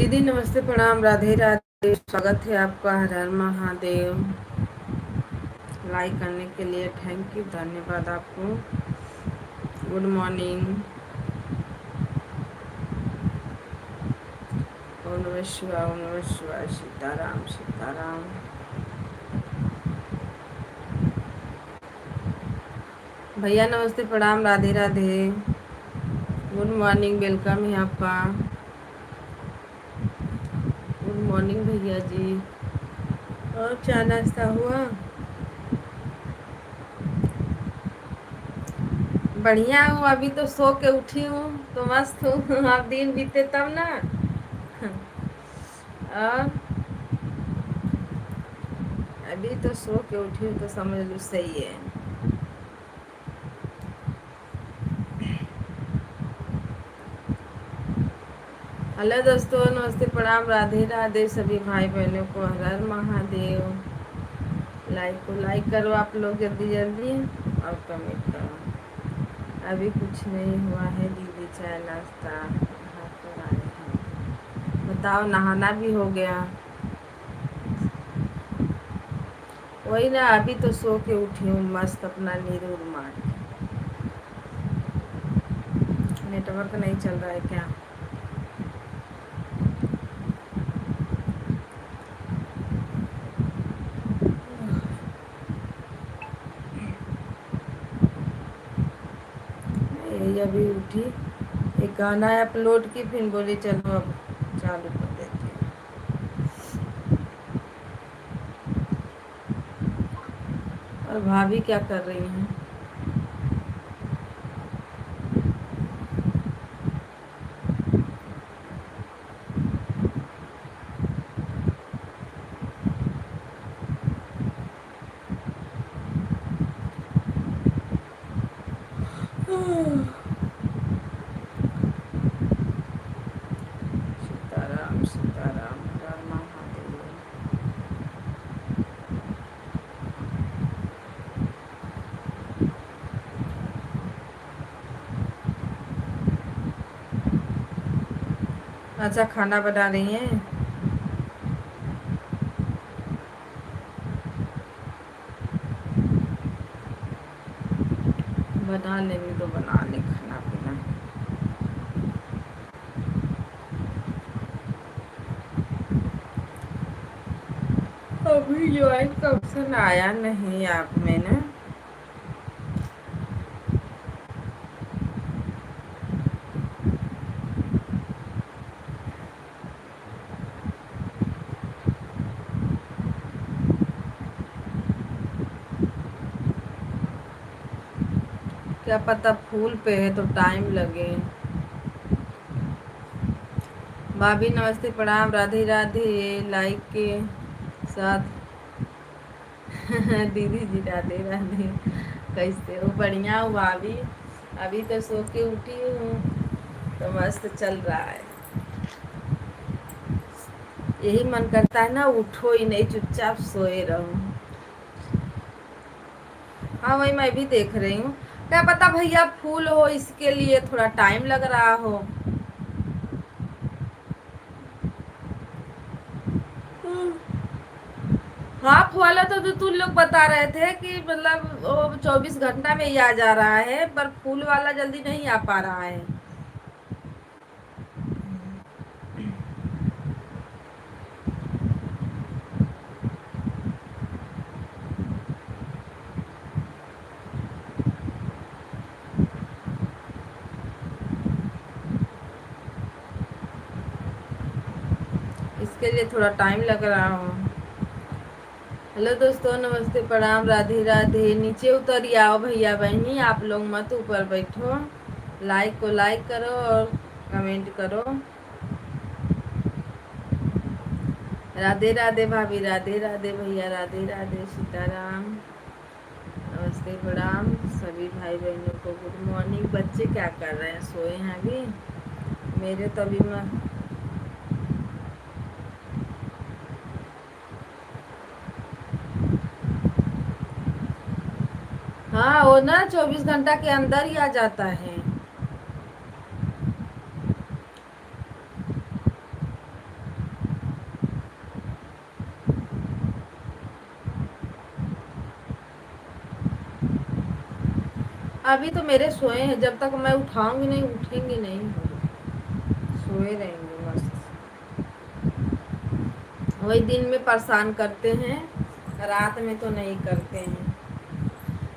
दीदी नमस्ते, प्रणाम, राधे राधे। स्वागत है आपका। हर हर महादेव। लाइक करने के लिए थैंक यू, धन्यवाद आपको। Good morning. ओम नमः शिवाय, ओम नमः शिवाय। सीताराम सीताराम। भैया नमस्ते, प्रणाम, Radhe Radhe. Good morning, welcome है आपका। गुड मॉर्निंग भैया जी। और क्या नाश्ता हुआ? बढ़िया हूँ, अभी तो सो के उठी हूँ तो मस्त हूँ। आप दिन बीते तब ना। और अभी तो सो के उठी हूँ तो समझ लो सही है। हेलो दोस्तों, नमस्ते, प्रणाम, राधे राधे सभी भाई बहनों को। हर हर महादेव। लाइक को लाइक करो आप लोग जल्दी जल्दी, और कमेंट करो। अभी कुछ नहीं हुआ है दीदी, चाय नाश्ता घर पर आए हैं। बताओ, नहाना भी हो गया? वही ना, अभी तो सो के उठी हूँ मस्त, अपना नींद उड़ मार के। नेटवर्क नहीं चल रहा है क्या? यही अभी उठी, एक गाना अपलोड की, फिर बोली चलो अब चालू कर देती हूँ। और भाभी क्या कर रही हैं? सीताराम सीताराम, हर हर महादेव। अच्छा, खाना बना रही हैं? बना लेंगे तो बना ले खाना पीना। अभी ज्वाइन का ऑप्शन आया नहीं आप में ना। क्या पता फूल पे है तो टाइम लगे। भाभी नमस्ते, प्रणाम, राधे राधे। लाइक के साथ। दीदी जी राधे राधे। कैसे हो? बढ़िया हूँ भाभी। अभी तो सो के उठी हूँ तो मस्त चल रहा है। यही मन करता है ना, उठो ही नहीं, चुपचाप सोए रहो। हाँ, वही मैं भी देख रही हूँ। क्या पता भैया फूल हो, इसके लिए थोड़ा टाइम लग रहा हो। हाफ वाला तो तुम लोग बता रहे थे कि मतलब वो 24 घंटा में ही आ जा रहा है, पर फूल वाला जल्दी नहीं आ पा रहा है। इसके लिए थोड़ा टाइम लग रहा हो। हेलो दोस्तों, नमस्ते, प्रणाम, राधे राधे। नीचे उतर आओ भैया बहनी, आप लोग मत ऊपर बैठो। लाइक को लाइक करो और कमेंट करो। राधे राधे भाभी, राधे राधे भैया, राधे राधे, सीताराम। नमस्ते, प्रणाम सभी भाई बहनों को। Good morning. बच्चे क्या कर रहे हैं? सोए हैं अभी? मेरे तो अभी हाँ, वो ना 24 घंटा के अंदर ही आ जाता है। अभी तो मेरे सोए हैं, जब तक मैं उठाऊंगी नहीं उठेंगे नहीं, सोए रहेंगे मस्त। वही दिन में परेशान करते हैं, रात में तो नहीं करते हैं।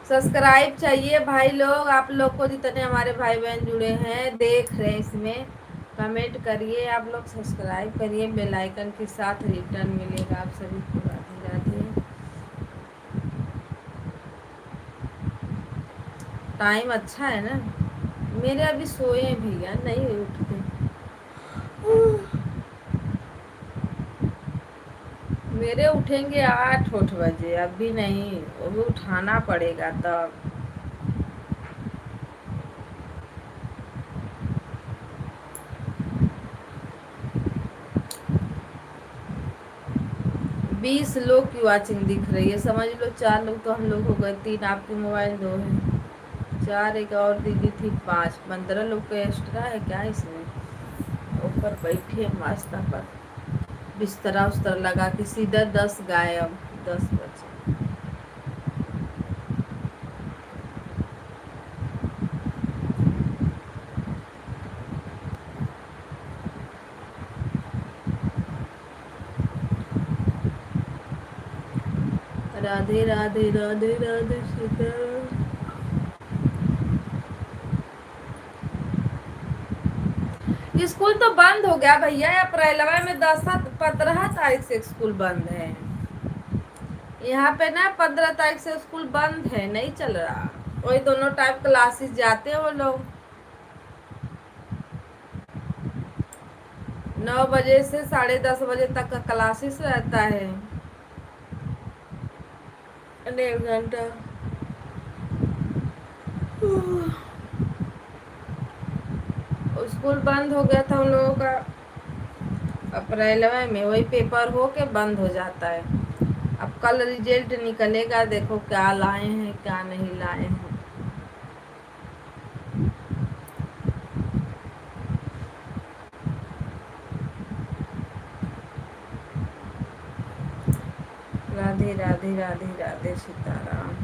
सब्सक्राइब चाहिए भाई लोग, आप लोग को जितने हमारे भाई बहन जुड़े हैं देख रहे हैं इसमें, कमेंट करिए आप लोग, सब्सक्राइब करिए, बेल आइकन के साथ रिटर्न मिलेगा आप सभी को। राधे राधे। टाइम अच्छा है ना, मेरे अभी सोए भी यार, नहीं उठते। मेरे उठेंगे 8 बजे, अभी नहीं, वो भी उठाना पड़ेगा तब। 20 लोग की वॉचिंग दिख रही है, समझ लो 4 लोग तो हम लोग हो गए, 3 आपके मोबाइल, 2 है, 4 एक और दीदी थी, 5, 15 लोग का एक्स्ट्रा है क्या इसमें। ऊपर बैठी है मस्त पर, बिस्तरा उस्तरा लगा के सीधा 10 गायब, 10 बजे। राधे राधे राधे राधे सीताराम। स्कूल तो बंद हो गया भैया, अप्रैल में 15 तारीख से स्कूल बंद है। यहाँ पे ना 15 तारीख से स्कूल बंद है, नहीं चल रहा। वही दोनों टाइप क्लासेस जाते हैं वो लोग, 9 बजे से 10:30 बजे तक का क्लासेस रहता है, 1.5 घंटा। स्कूल बंद हो गया था उन लोगों का अप्रैल में, वही पेपर हो के बंद हो जाता है। अब कल रिजल्ट निकलेगा, देखो क्या लाए हैं क्या नहीं लाए हैं। राधे राधे राधे राधे सीताराम।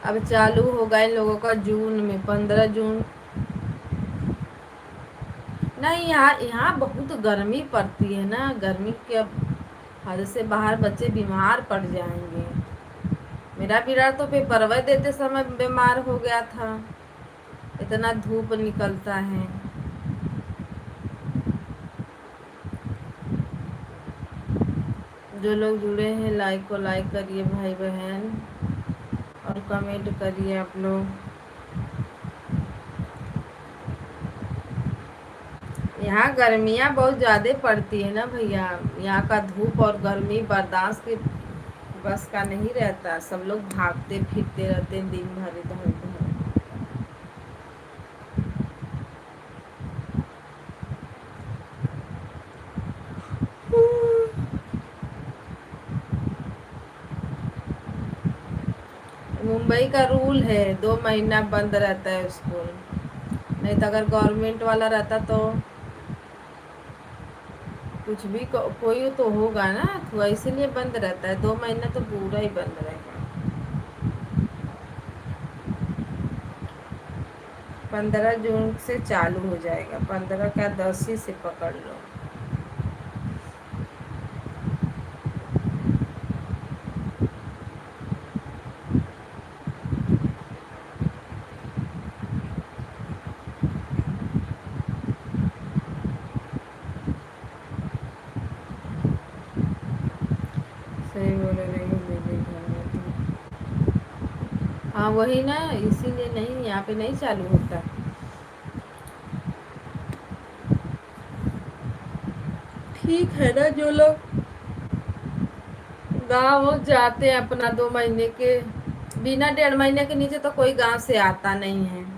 अब चालू होगा इन लोगों का जून में, 15 जून। नहीं, यहाँ यहाँ बहुत गर्मी पड़ती है ना, गर्मी के अब हद से बाहर बच्चे बीमार पड़ जाएंगे। मेरा बिरा तो पेपरवा देते समय बीमार हो गया था, इतना धूप निकलता है। जो लोग जुड़े हैं लाइक को लाइक करिए भाई बहन, और कमेंट करिए आप लोग। यहाँ गर्मियाँ बहुत ज़्यादा पड़ती है ना भैया, यहाँ का धूप और गर्मी बर्दाश्त के बस का नहीं रहता, सब लोग भागते फिरते रहते हैं दिन भर इधर उधर। मुंबई का रूल है 2 महीना बंद रहता है स्कूल, नहीं तो अगर गवर्नमेंट वाला रहता तो कुछ भी कोई तो होगा ना, तो इसीलिए बंद रहता है 2 महीना, तो पूरा ही बंद रहेगा। 15 जून से चालू हो जाएगा, 15 का 10 ही से पकड़ लो। सही बोले रही हूँ दीदी, घर में तो हाँ वही ना, इसीलिए नहीं, यहाँ पे नहीं चालू होता। ठीक है ना, जो लोग गाँव जाते हैं अपना 2 महीने के, बिना 1.5 महीने के नीचे तो कोई गांव से आता नहीं है।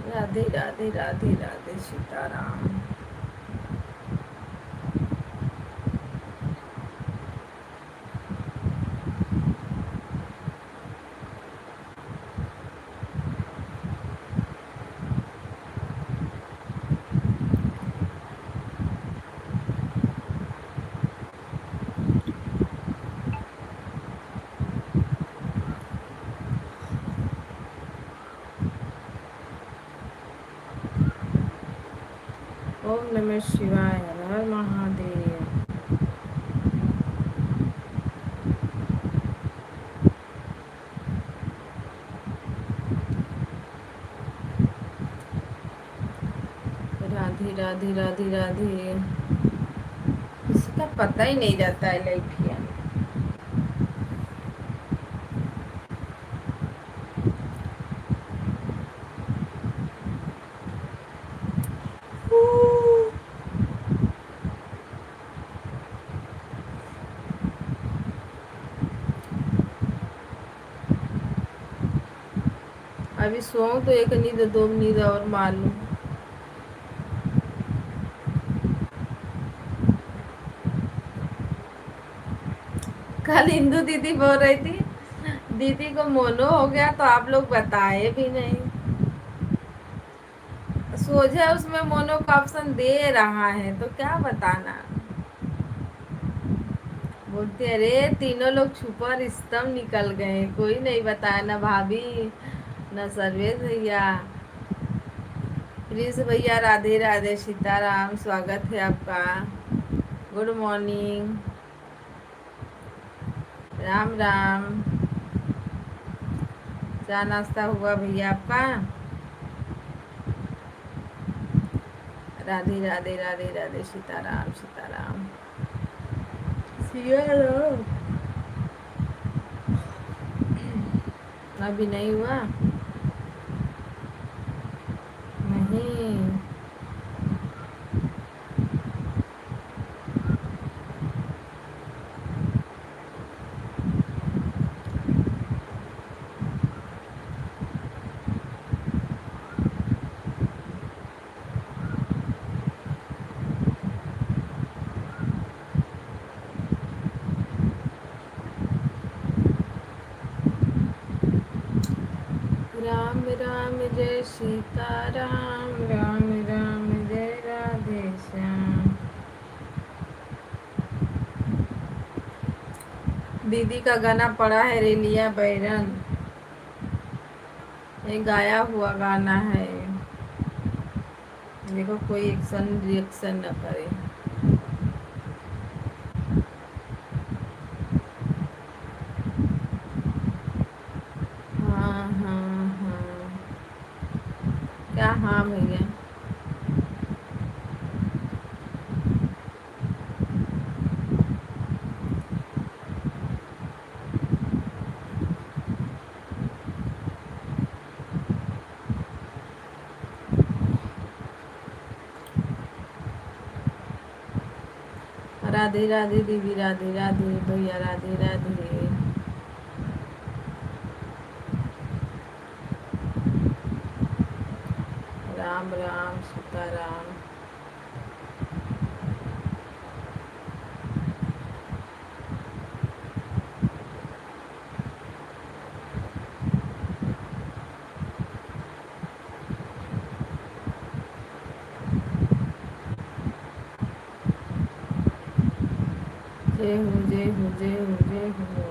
राधे राधे राधे राधे सीताराम। ओम नमः शिवाय, हर हर महादेव। राधे राधे राधे राधे। इसका पता ही नहीं जाता है लाइफिया। अभी सोऊं तो एक नींद दो नींद और मार लूं। कल इंदु दीदी बोल रही थी दीदी को मोनो हो गया, तो आप लोग बताए भी नहीं। सोझे उसमें मोनो का ऑप्शन दे रहा है तो क्या बताना। बोलते अरे तीनों लोग छुपा रिश्तम निकल गए, कोई नहीं बताया, ना भाभी ना सर्वेश भैया। प्लीज भैया राधे राधे सीताराम, स्वागत है आपका। Good morning, Ram Ram. क्या नाश्ता हुआ भैया आपका? राधे राधे राधे राधे सीताराम सीताराम सीताराम। अभी नहीं हुआ? नहीं। राम राम जय सीताराम, राम राम जय राधे श्याम। दीदी का गाना पड़ा है रेलिया बैरन, ये गाया हुआ गाना है। देखो कोई एक्शन रिएक्शन न करे। हाँ हाँ हाँ। क्या हाँ भैया? राधे राधे दीदी, राधे राधे भैया, राधे राधे। राम राम सीताराम। जय हो जय हो जय हो जय हो।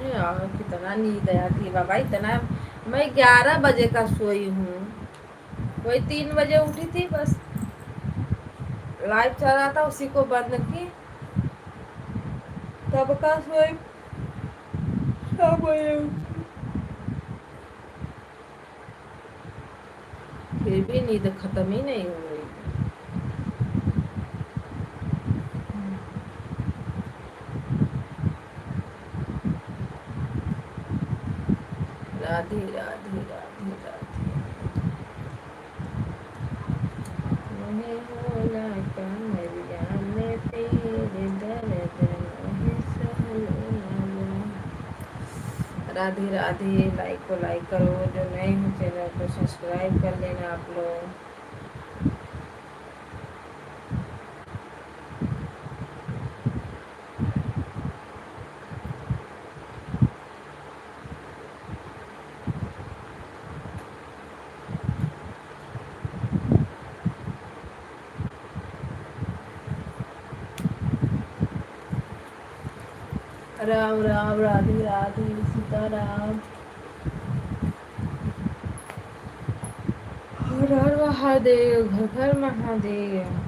यार कितना नींद आया थी बाबा, इतना। मैं 11 बजे का सोई हूँ, वही 3 बजे उठी थी बस। लाइव चल रहा था, उसी को बंद की, तब का सोई 6 बजे। फिर भी नींद खत्म ही नहीं हो रही। राधे राधे राधे राधे। मोहे होला कमरिया में तेरे दर्द मोहे सहलो ना। राधे राधे। लाइक को लाइक करो, जो नए हैं चैनल को सब्सक्राइब कर लेना आप लोग। राम राम, राधे राधे, सीताराम। हर हर महादेव, घर घर महादेव।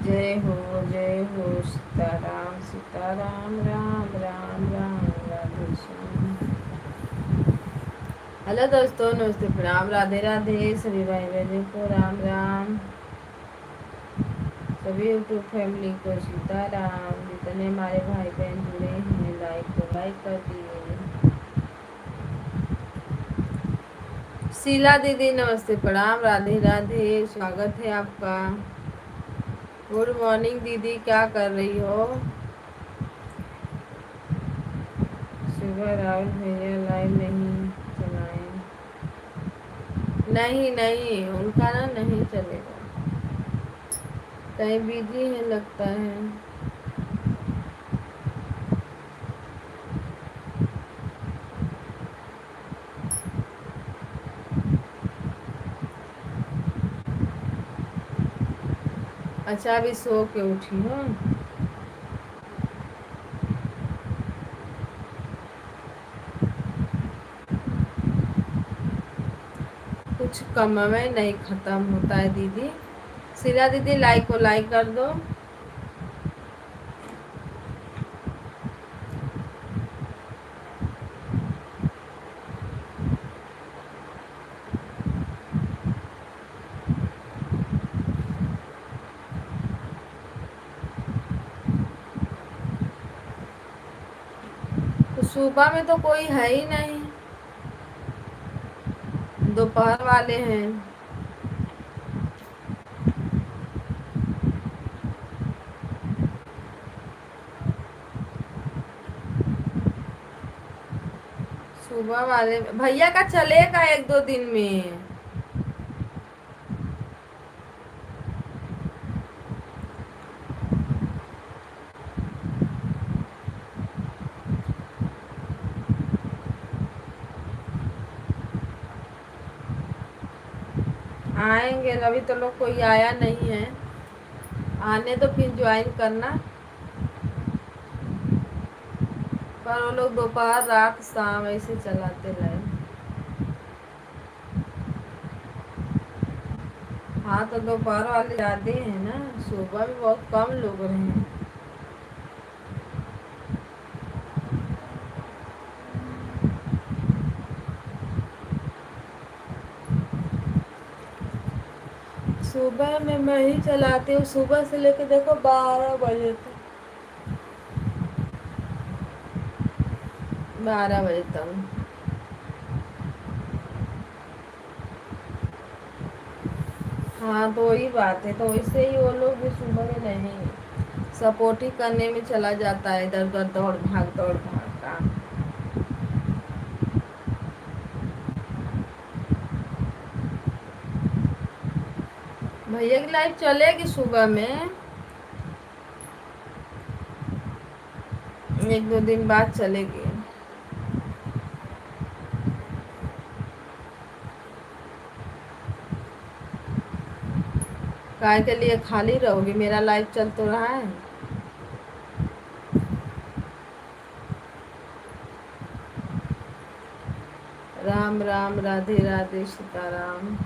जय हो सीताराम, सीताराम, राम राम, राम राधे श्याम। हेलो दोस्तों, नमस्ते, प्रणाम, राधे राधे, सभी भाई बहनों को राम राम, सभी यूट्यूब फैमिली को सीताराम। जितने हमारे भाई बहन जुड़े हैं, लाइक कर दिए। शीला दीदी नमस्ते, प्रणाम, राधे राधे, स्वागत है आपका। गुड मॉर्निंग दीदी, क्या कर रही हो? सुबह राहुल भैया लाइव नहीं चलाए। नहीं नहीं, उनका ना नहीं चलेगा, कहीं बिजी है लगता है। अच्छा, अभी सो के उठी हो? कुछ कम में नहीं खत्म होता है दीदी। शीला दीदी लाइक कर दो। तो सुबह में तो कोई है ही नहीं, दोपहर वाले हैं। सुबह वाले भैया का चलेगा एक दो दिन में। आएंगे, अभी तो लोग कोई आया नहीं है, आने तो फिर ज्वाइन करना। पर वो लोग दोपहर रात शाम ऐसे चलाते रहे। हाँ, तो दोपहर वाले ज्यादा हैं ना, सुबह भी बहुत कम लोग रहे हैं। सुबह में मैं ही चलाती हूँ, सुबह से लेकर देखो 12 बजे तक। 12 बजे तक। हाँ, तो वही बात है, तो वैसे ही वो लोग भी सुबह में नहीं, सपोर्ट ही करने में चला जाता है, इधर उधर दौड़ भाग काम। भैया की लाइफ चलेगी सुबह में। एक दो दिन बाद चलेगी। काय के लिए खाली रहोगी, मेरा लाइव चल तो रहा है। राम राम, राधे राधे, सीताराम।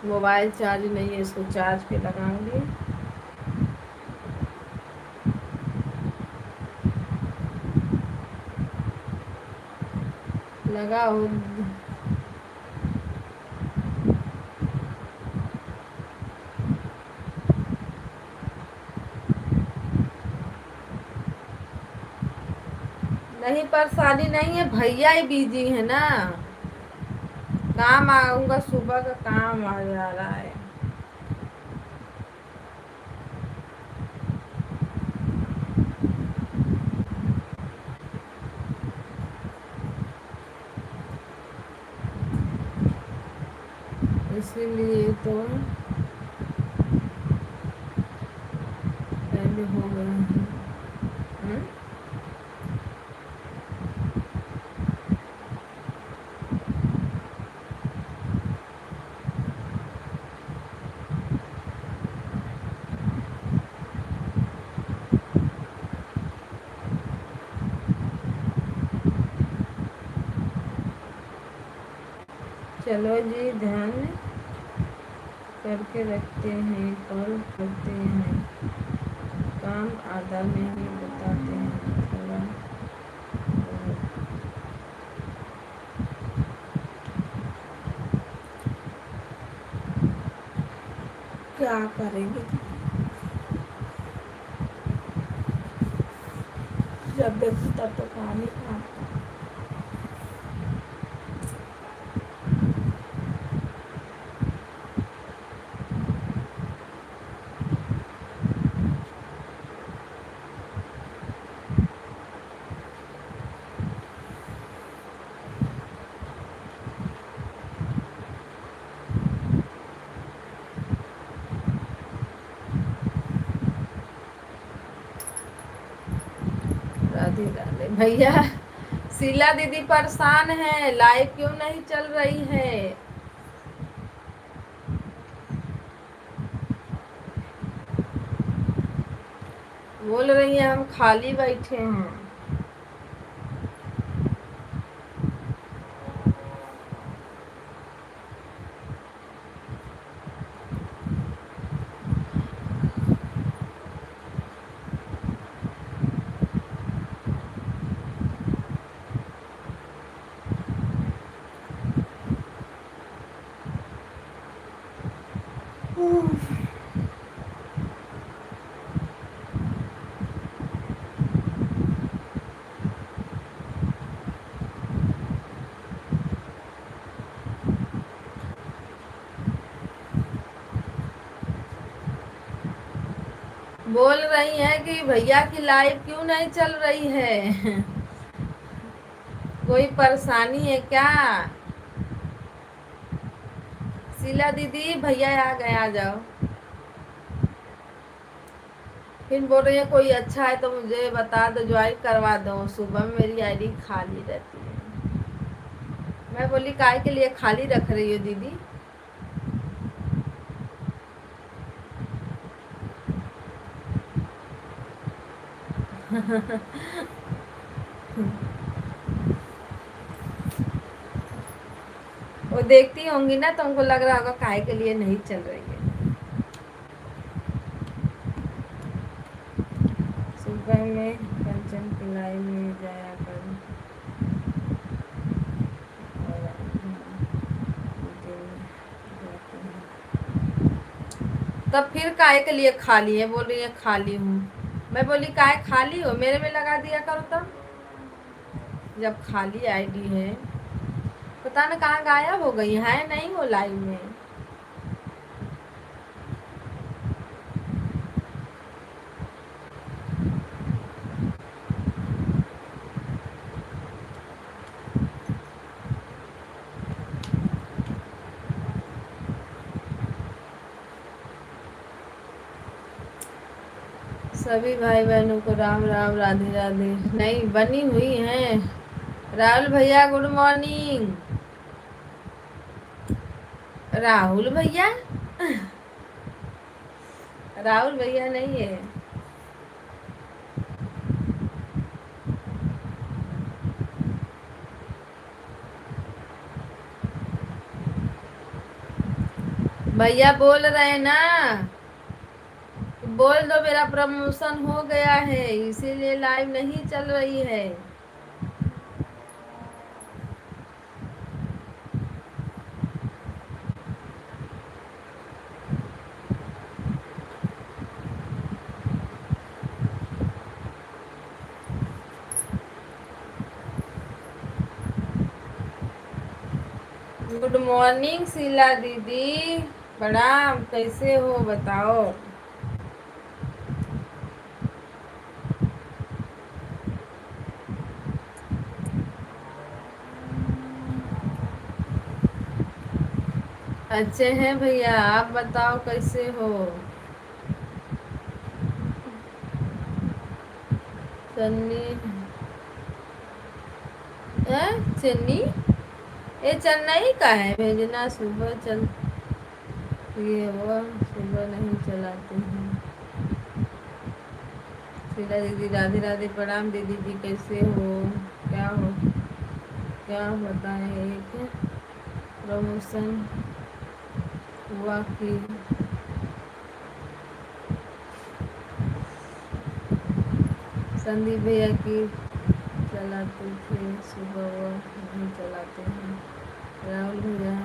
मोबाइल चार्ज नहीं है, इसको चार्ज पे लगाऊंगी। लगाओ। नहीं, परेशानी नहीं है, भैया ही बिजी है ना। काम आऊंगा, सुबह का काम आ जा रहा है। इसीलिए तो पहले हो गया है। चलो जी, ध्यान करके रखते हैं, कॉल करते हैं, काम आधा में ही बताते हैं थोड़ा। क्या करेंगे, जब देखो तब तो काम ही काम। राधे राधे भैया। शीला दीदी परेशान है, लाइव क्यों नहीं चल रही है। बोल रही है हम खाली बैठे हैं। बोल रही है कि भैया की लाइव क्यों नहीं चल रही है। कोई परेशानी है क्या। शीला दीदी भैया आ गए, आ जाओ। फिर बोल रही है कोई अच्छा है तो मुझे बता दो, ज्वाइन करवा दो। सुबह में मेरी आईडी खाली रहती है। मैं बोली काय के लिए खाली रख रही हो दीदी। वो देखती होंगी ना, तो उनको लग रहा होगा काहे के लिए नहीं चल रही है। सुबह में कंचन की लाइव में जाया कर। तब फिर काहे के लिए खाली है, बोल रही है खाली हूँ। मैं बोली काहे खाली हो, मेरे में लगा दिया करो तब, जब खाली आईडी है। पता न कहाँ गायब हो गई है, नहीं हो लाइव में। सभी भाई बहनों को राम राम, राधे राधे। नहीं बनी हुई हैं। राहुल भैया गुड मॉर्निंग। राहुल भैया, राहुल भैया नहीं है। भैया बोल रहे हैं ना, बोल दो मेरा प्रमोशन हो गया है, इसीलिए लाइव नहीं चल रही है। गुड मॉर्निंग शीला दीदी, प्रणाम। कैसे हो बताओ। अच्छे हैं भैया, आप बताओ कैसे हो। चन्नी है, चन्नी ये चेन्नई का है, भेजना सुबह चल, ये वो सुबह नहीं चलाते हैं। शीला दीदी राधे राधे, प्रणाम दीदी जी, कैसे हो। क्या हो, क्या बताएं। एक प्रमोशन हुआ कि संदीप भैया की चलाते थे, सुबह वो नहीं चलाते हैं। राहुल भैया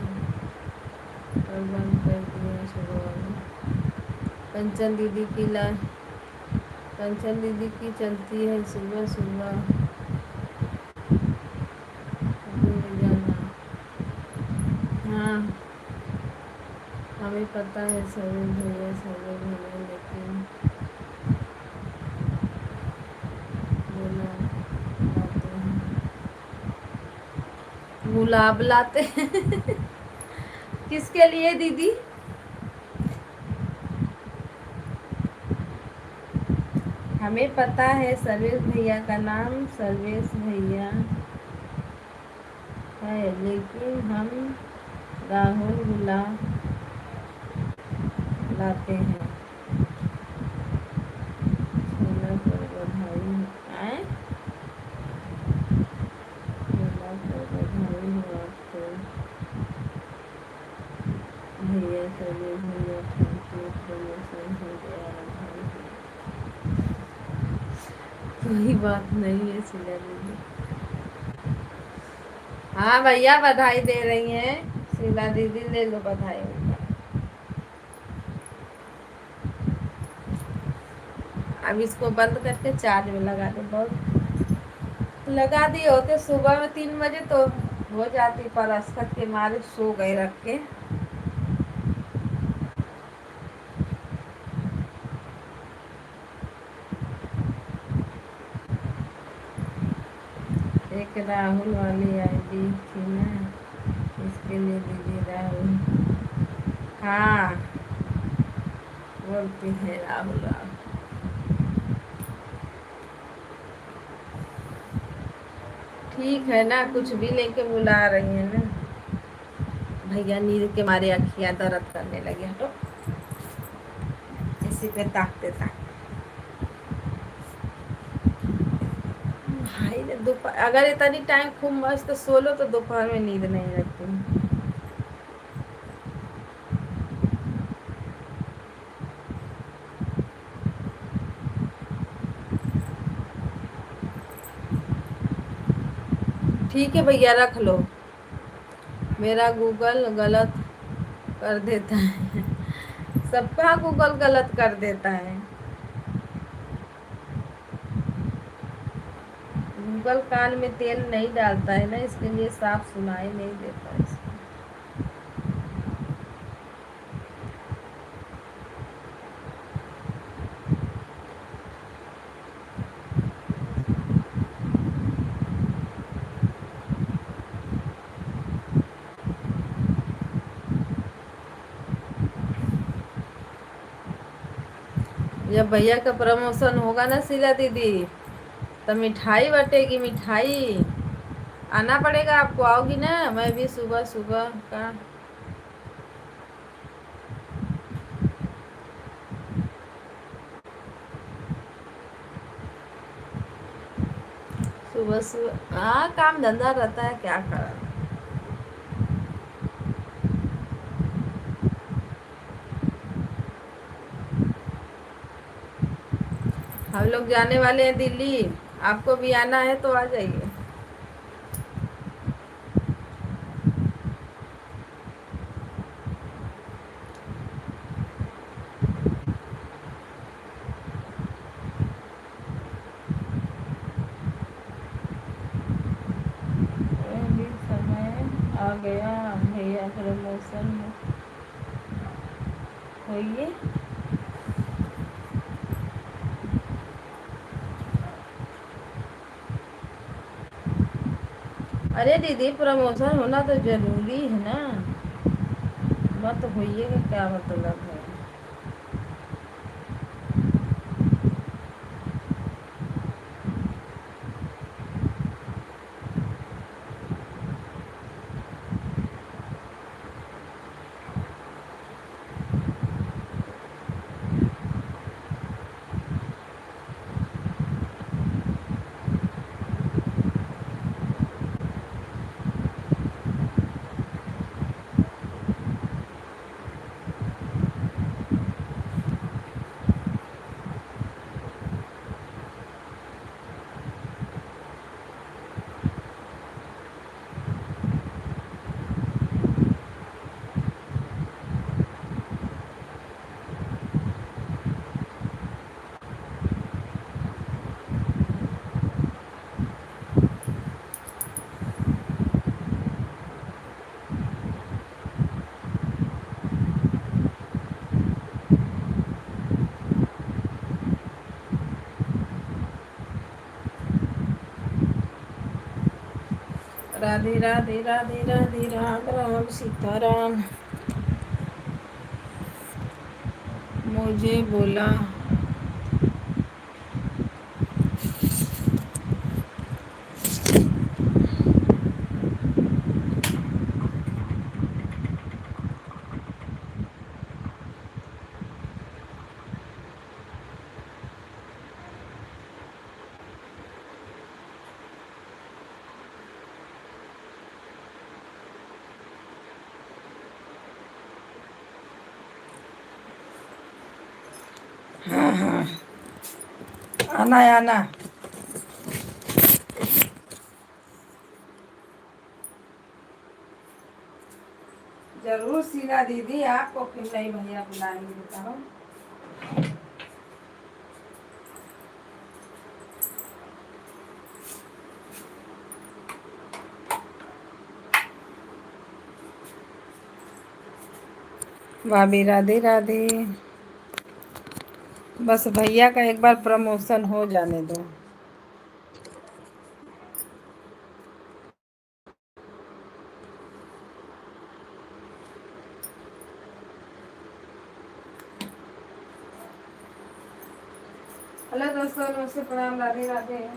और बंद कर दिया सुबह वाले। कंचन दीदी की कंचन दीदी की चलती है सुबह सुबह, अभी जाना। हाँ हमें पता है सभी भैया, सभी भैया, लेकिन बोला लाते हैं, गुलाब लाते हैं। किसके लिए दीदी। हमें पता है सर्वेश भैया का नाम सर्वेश भैया है, लेकिन हम राहुल गुलाब लाते हैं। शीला पर बधाई आए, शीला पर बधाई हो आपको भैया, सर्वेश भैया, कंप्लीट प्रमोशन हो गया है। कोई बात नहीं है शीला दीदी। हाँ भैया बधाई दे रही हैं, शीला दीदी ले लो बधाई उनका। अब इसको बंद करके चार्ज में लगा दो। बहुत लगा दिए होते सुबह में 3 बजे तो हो जाती, पर अस्खत के मारे सो गए रख के। एक राहुल वाली आईडी थी ना, इसके लिए दीदी राहुल। हाँ बोलती है राहुल राहुल। ठीक है ना, कुछ भी लेके बुला रही है ना। भैया नींद के मारे अखियां दर्द करने लगे, हटो इसी पे ताकते ताकते। भाई ने दोपहर, अगर इतनी टाइम खूब मस्त सो लो तो दोपहर में नींद नहीं लगती। ठीक है भैया रख लो, मेरा गूगल गलत कर देता है। सबका गूगल गलत कर देता है। गूगल कान में तेल नहीं डालता है ना, इसके लिए साफ सुनाई नहीं देता है। जब भैया का प्रमोशन होगा ना शीला दीदी, तो मिठाई बटेगी, मिठाई। आना पड़ेगा आपको, आओगी ना? मैं भी सुबह सुबह का, सुबह सुबह, हाँ काम धंधा रहता है, क्या करा। हम लोग जाने वाले हैं दिल्ली, आपको भी आना है तो आ जाइए। अभी समय आ गया, भैया प्रमोशन होइए। अरे दीदी, प्रमोशन होना तो जरूरी है ना, मत होइए का क्या मतलब है। राधे राधे राधे राधे, राम राम सीताराम। मुझे बोला, हाँ हाँ, आना है आना। जरूर शीला दीदी, आपको क्यों नहीं भैया बुलाएंगे बताओ। भाभी राधे राधे। बस भैया का एक बार प्रमोशन हो जाने दो। हेलो दोस्तों, नमस्ते, प्रणाम, राधे राधे।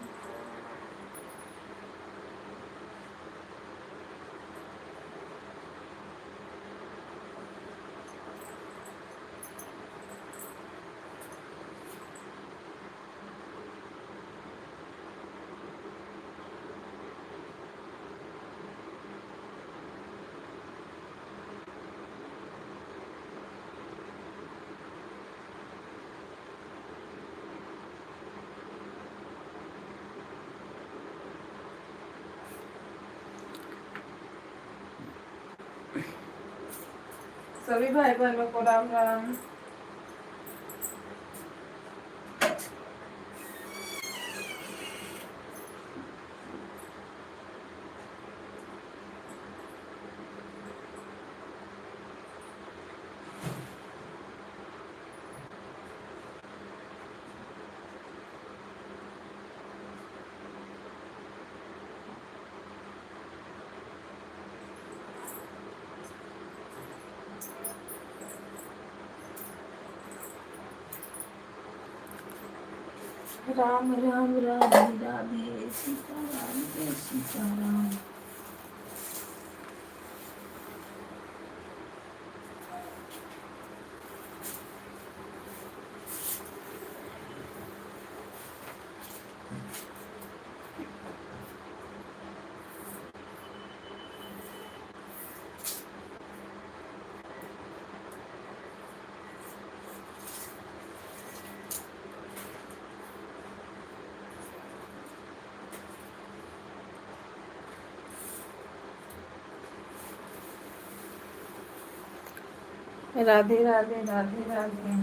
सभी भाई बहनों को राम राम। राम राम राधे राधे सीताराम जय सीताराम। राधे राधे राधे राधे।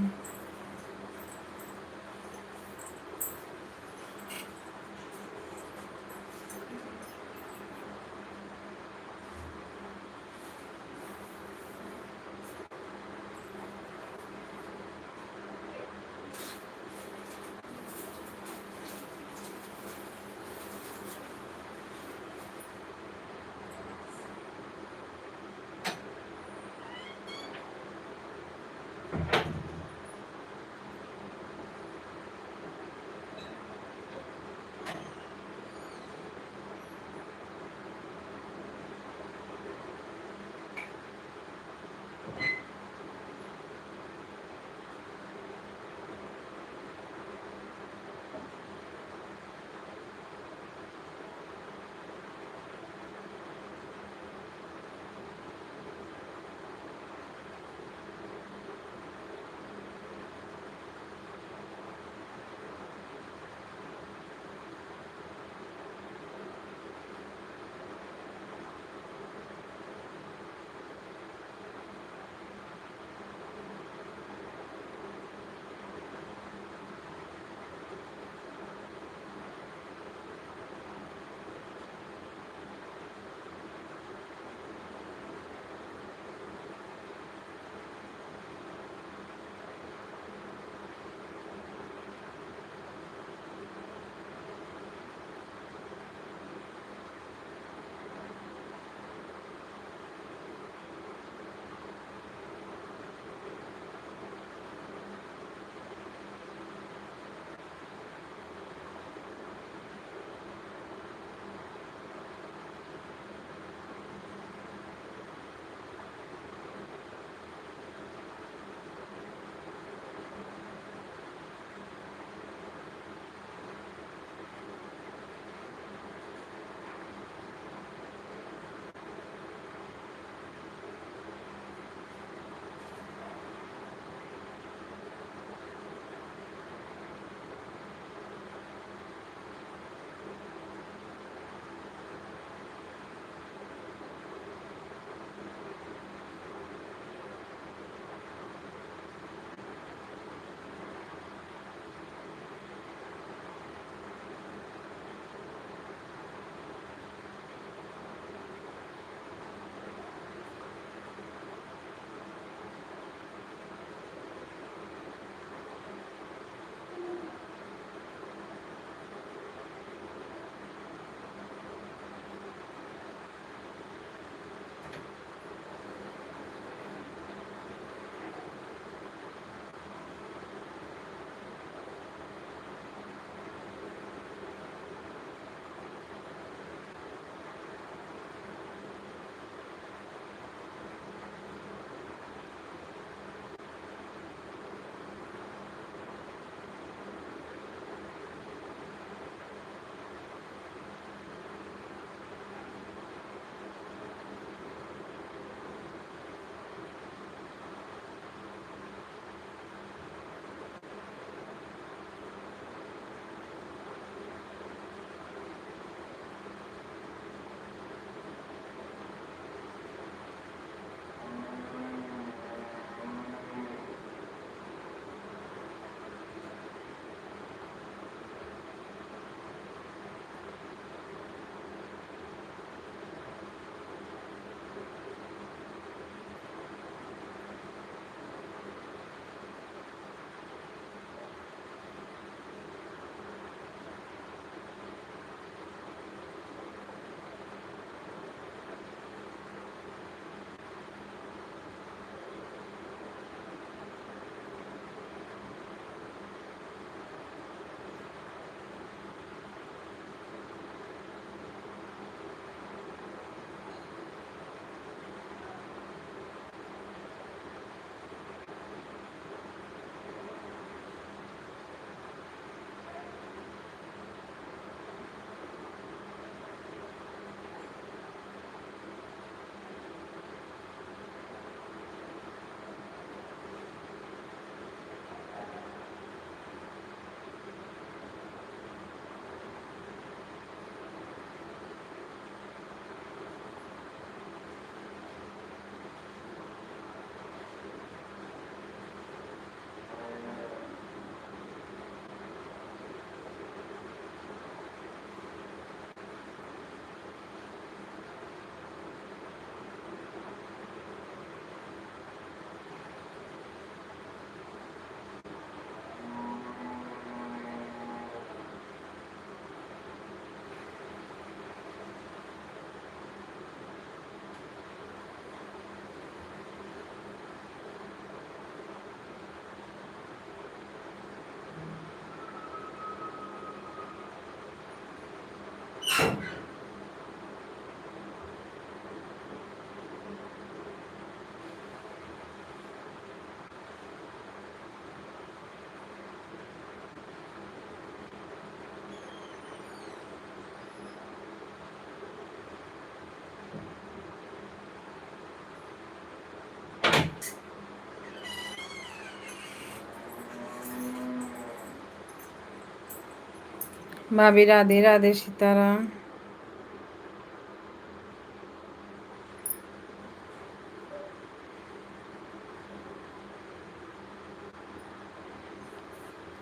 भाभी Radhe Radhe Sitaram.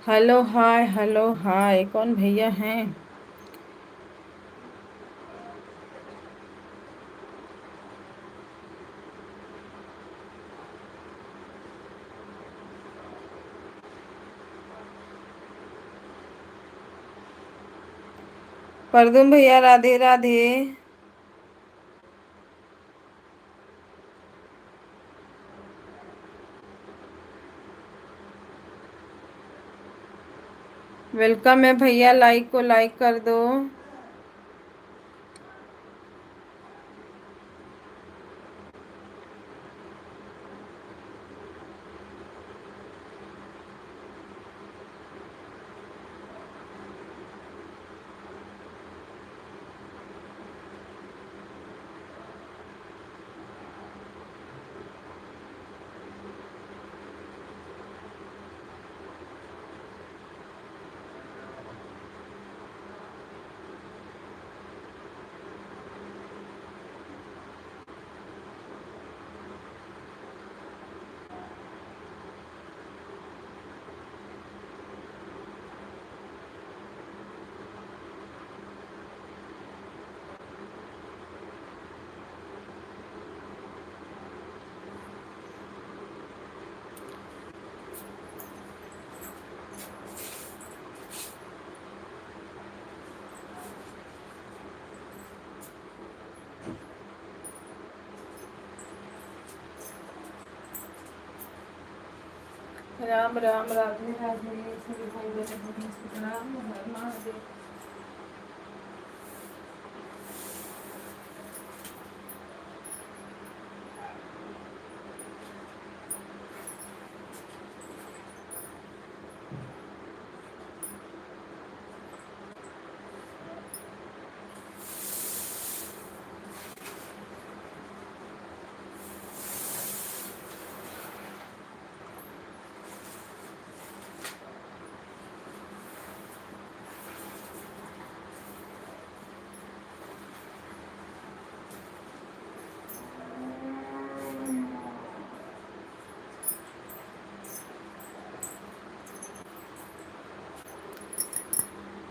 Hello hi, hello hi, कौन भैया हैं? परदुम भैया राधे राधे। वेलकम है भैया, लाइक को लाइक कर दो। राम राम, राधे राधे सभी भाई बहनों को प्रणाम, हर महादेव।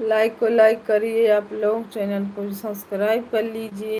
लाइक को लाइक करिए, आप लोग चैनल को सब्सक्राइब कर लीजिए।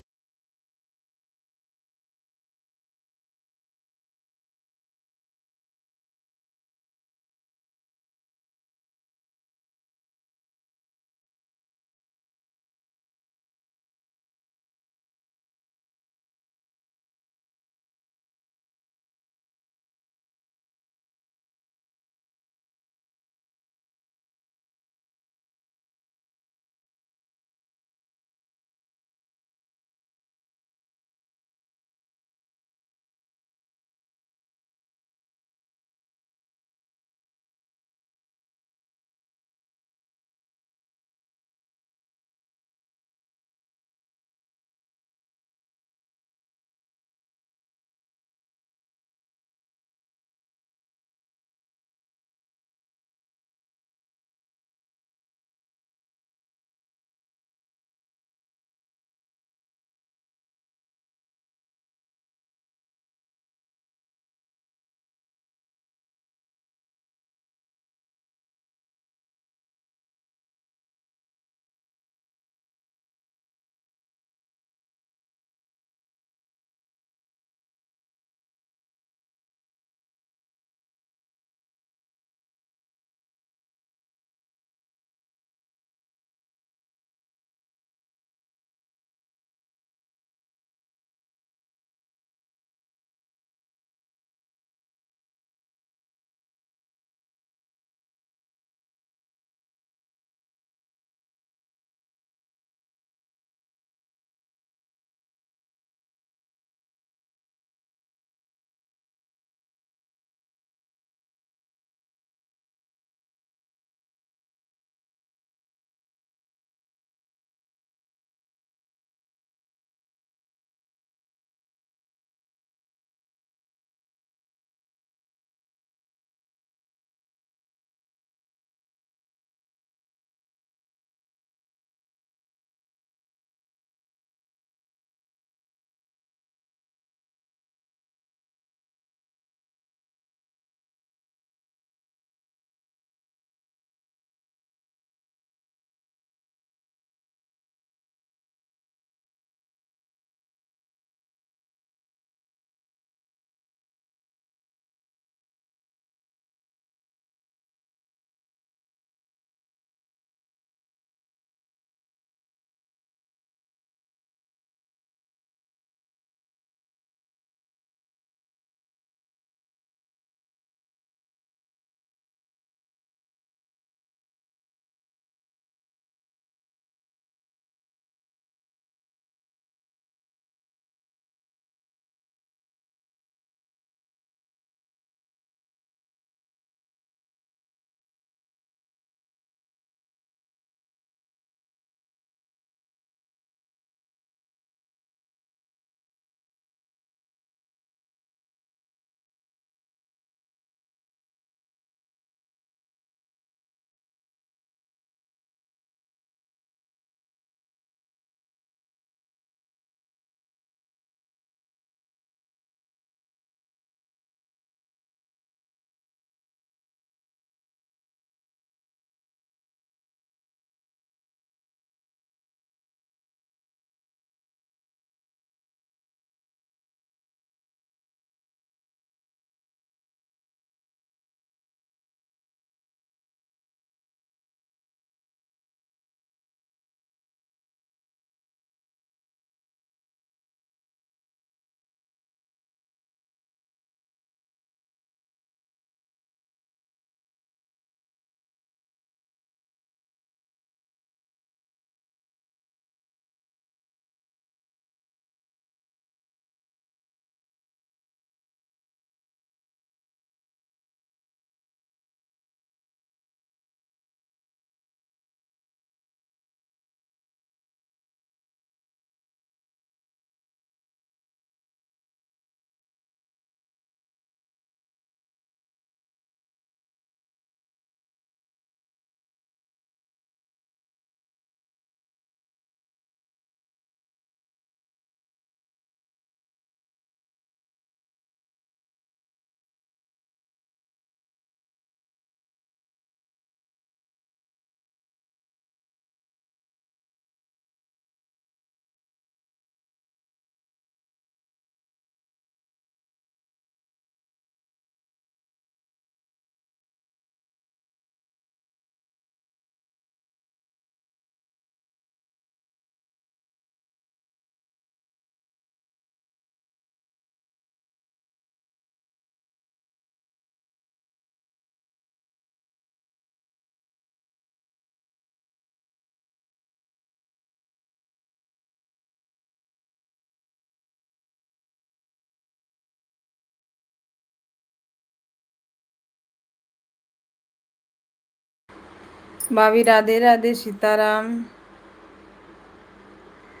भाभी राधे राधे, सीताराम।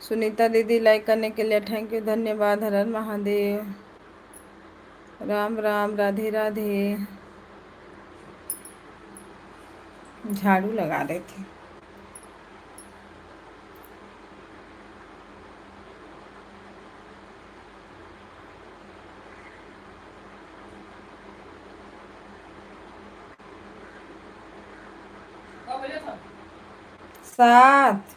सुनीता दीदी लाइक करने के लिए थैंक यू, धन्यवाद। हर हर महादेव। राम राम, राधे राधे। झाड़ू लगा रहे थे। कब बजा था? 7।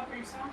पैसा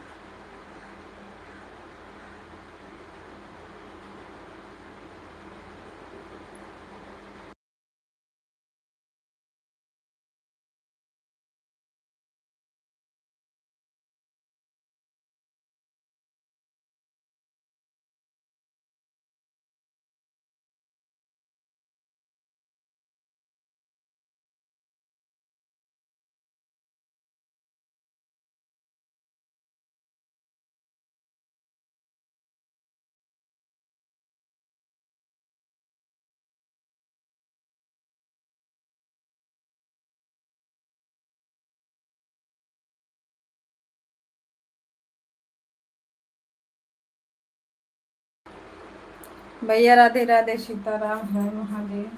भैया राधे राधे, सीताराम, हर महादेव।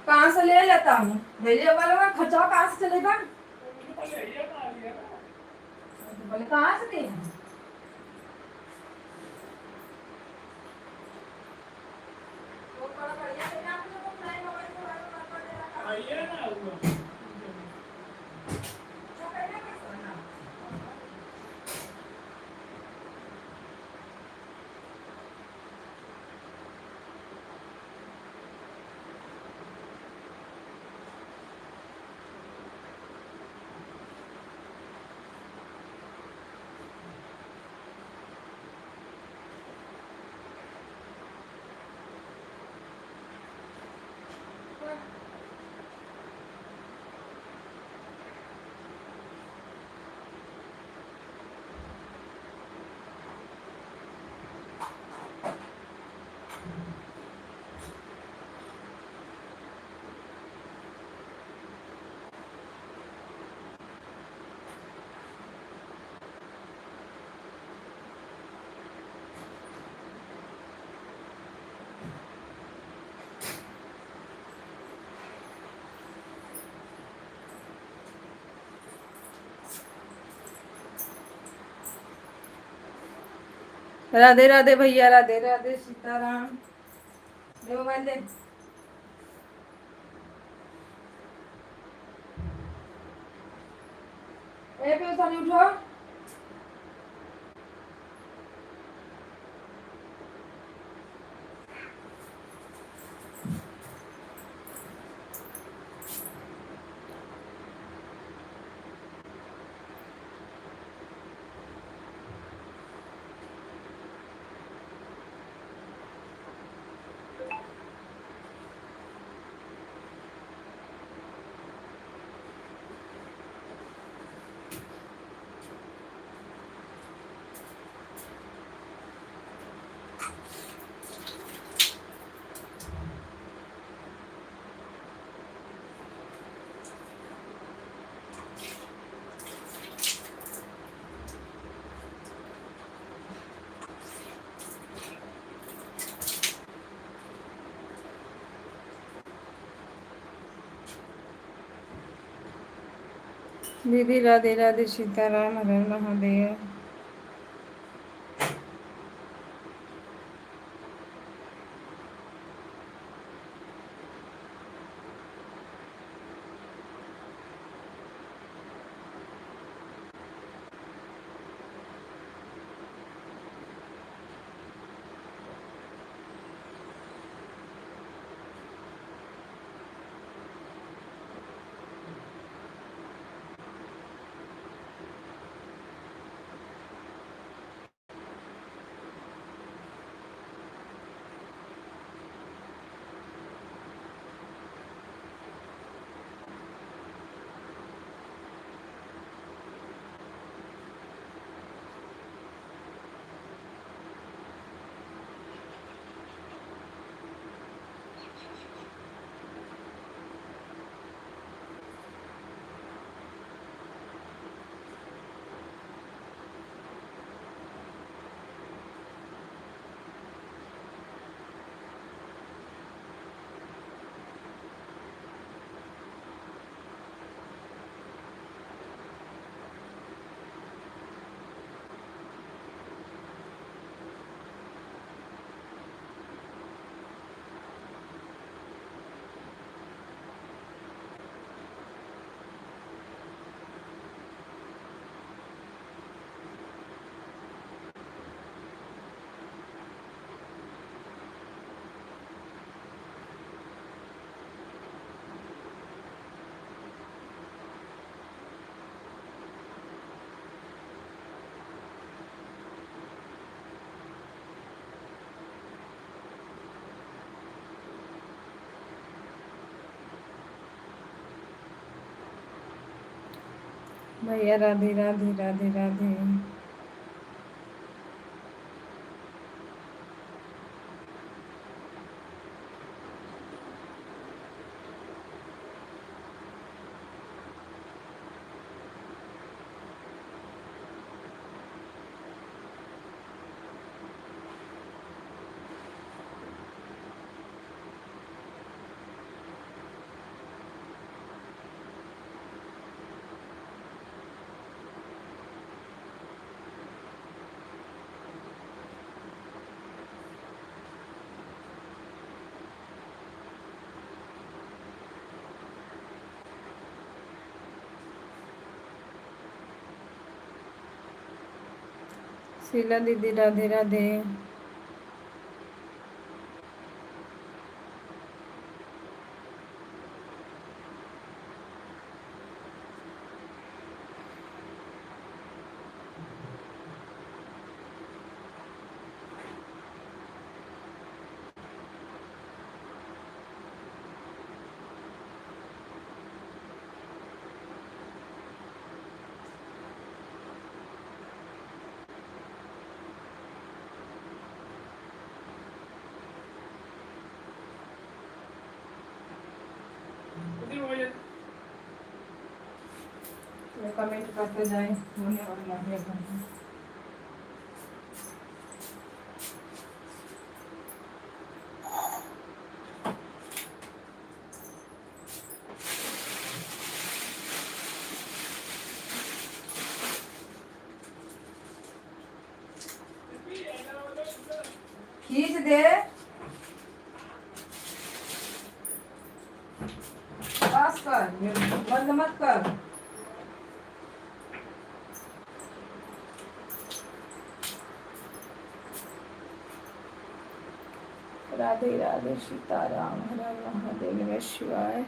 कहाँ से ले लेता हूँ? भेजे वाले में खर्चा कहाँ से चलेगा? बोले कहाँ से दिए? राधे राधे भैया, राधे राधे, सीताराम। दे मोबाइल दे। ए पे उठा, उठो। दीदी राधे राधे, सीताराम, हर हर महादेव। भैया राधे राधे राधे राधे। शीला दीदी राधे राधे। कमेंट करते जाए होने वाला है। खींच दे, पास कर, बंद मत कर। राधे राधे, सीताराम, हर हर महादेव, नमः शिवाय।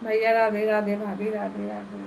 भैया राधे राधे, भाभी राधे राधे।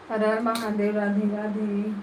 हर हर महादेव, राधे राधे।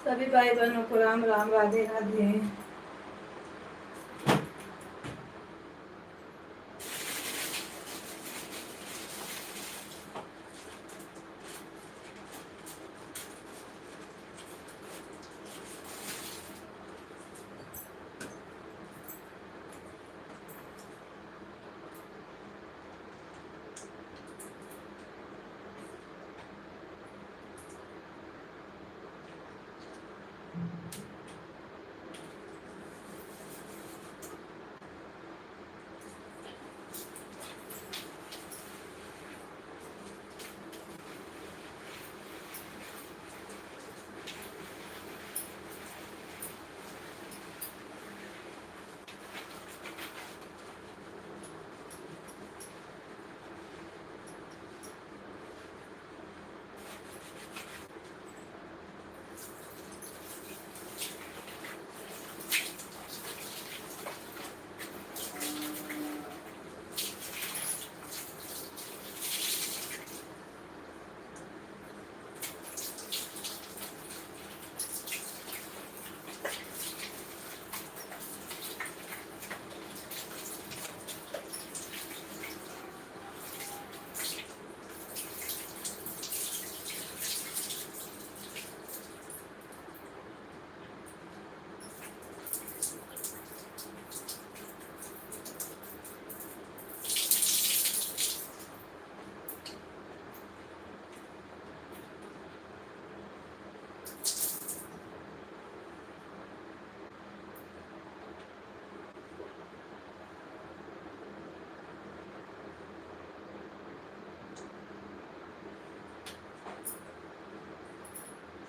सभी भाई बहनों को राम राम, राधे राधे।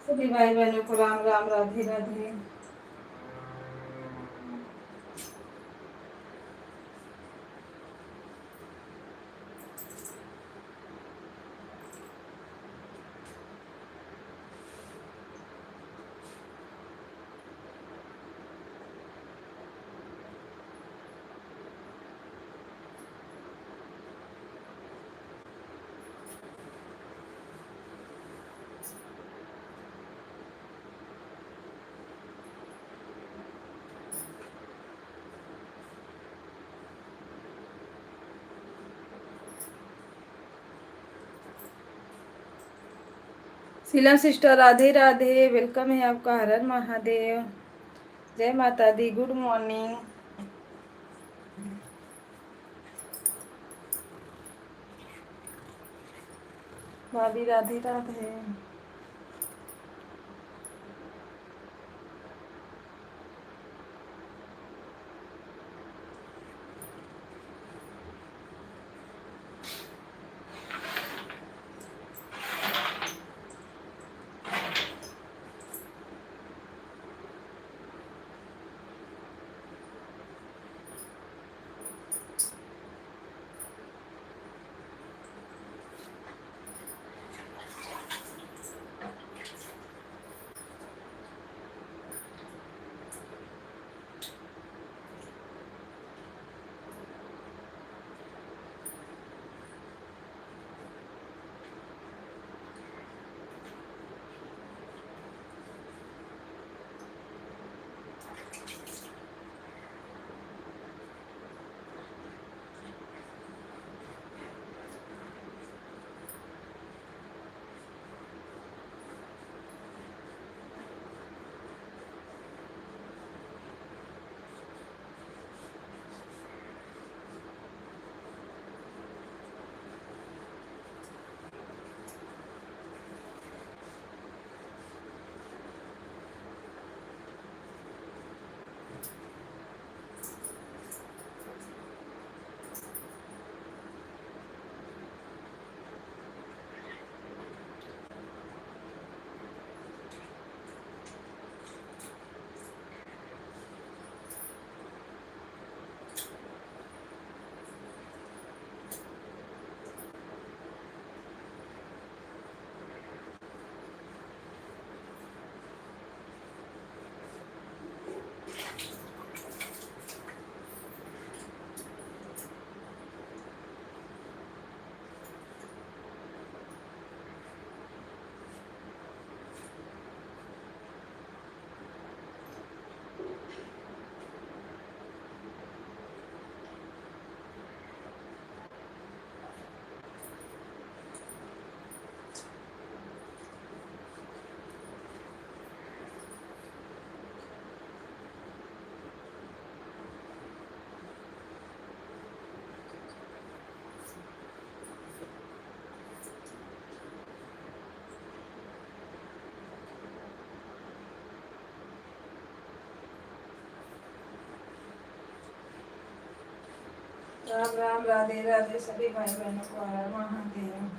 सभी भाई बहनों को राम राम, राधे राधे। शीला सिस्टर, राधे राधे, वेलकम है आपका। हर हर महादेव, जय माता दी, गुड मॉर्निंग। भाभी राधे राधे। राम राम, राधे राधे सभी भाई बहनों को, हर हर महादेव।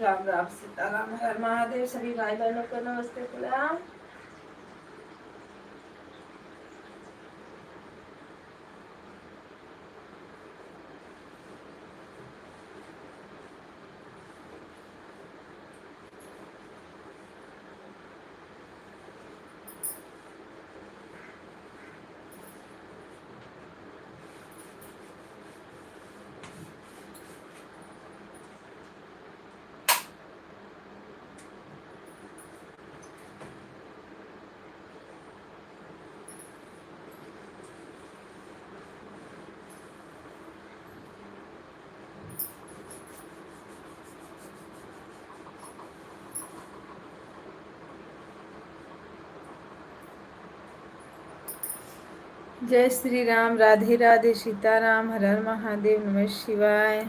राम राम सीताराम हर महादेव। सभी भाई बहनों को नमस्ते प्रणाम। जय श्री राम, राधे राधे, सीताराम, हर हर महादेव, नमः शिवाय।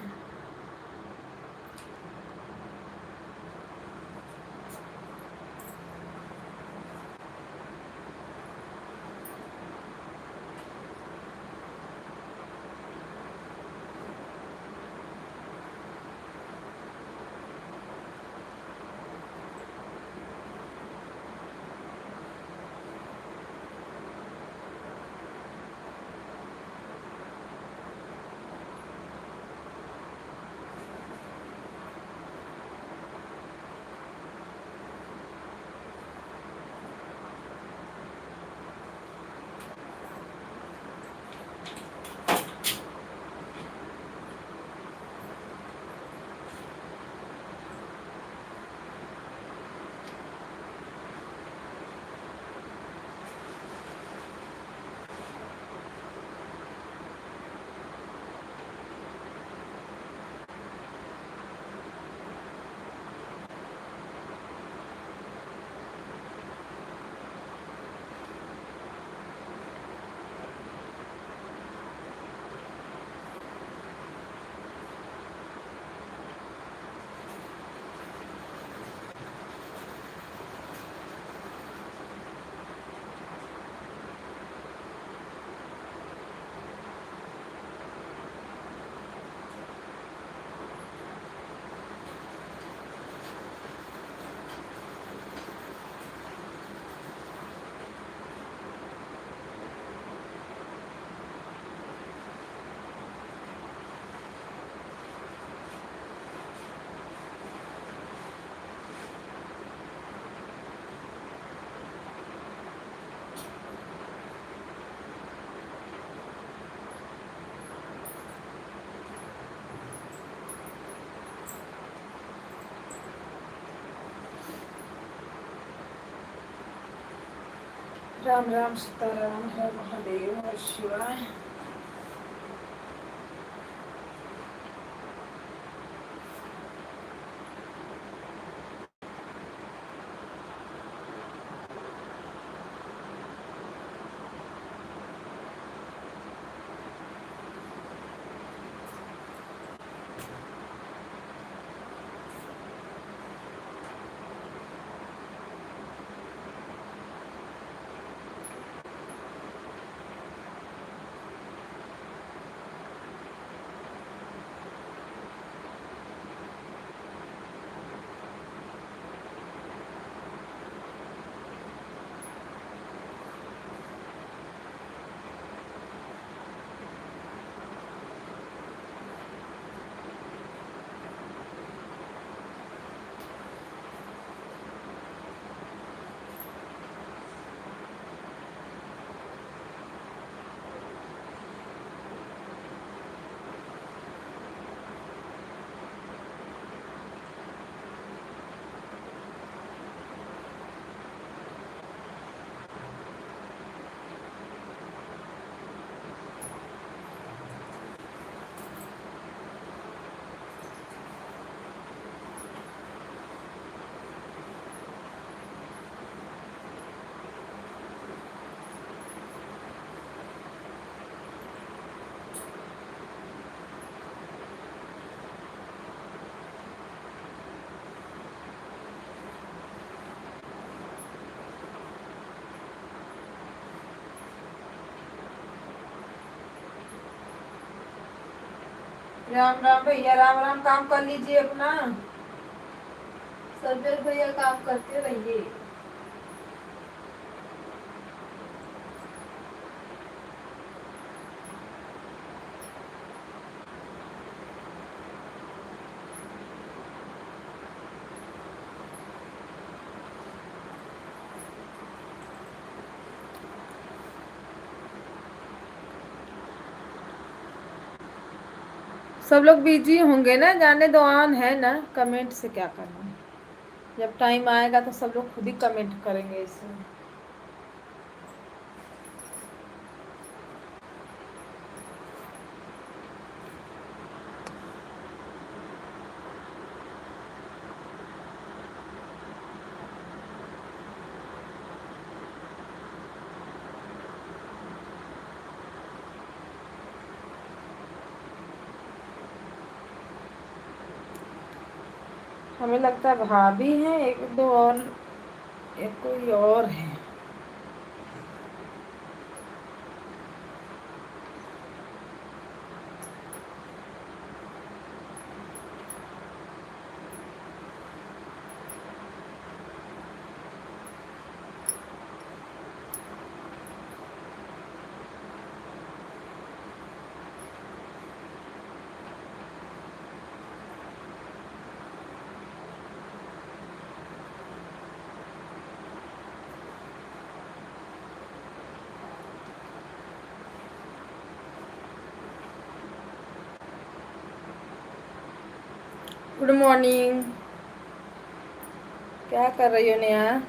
राम राम सीताराम, हर महादेव, नमः शिवाय। राम राम भैया, राम राम। काम कर लीजिए अपना। संजय भैया काम करते रहिए। सब लोग बिजी होंगे ना, जाने दो। ऑन है ना, कमेंट से क्या करना। जब टाइम आएगा तो सब लोग खुद ही कमेंट करेंगे इसमें। हमें लगता है भाभी हैं, एक दो और, एक कोई और है। Good morning. क्या कर रही हो नेहा?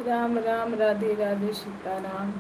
राम राम, राधे राधे, सीताराम।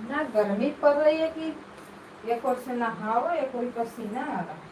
ना गर्मी पड़ रही है कि एक और से नहाओ, एक और पसीना आ रहा है।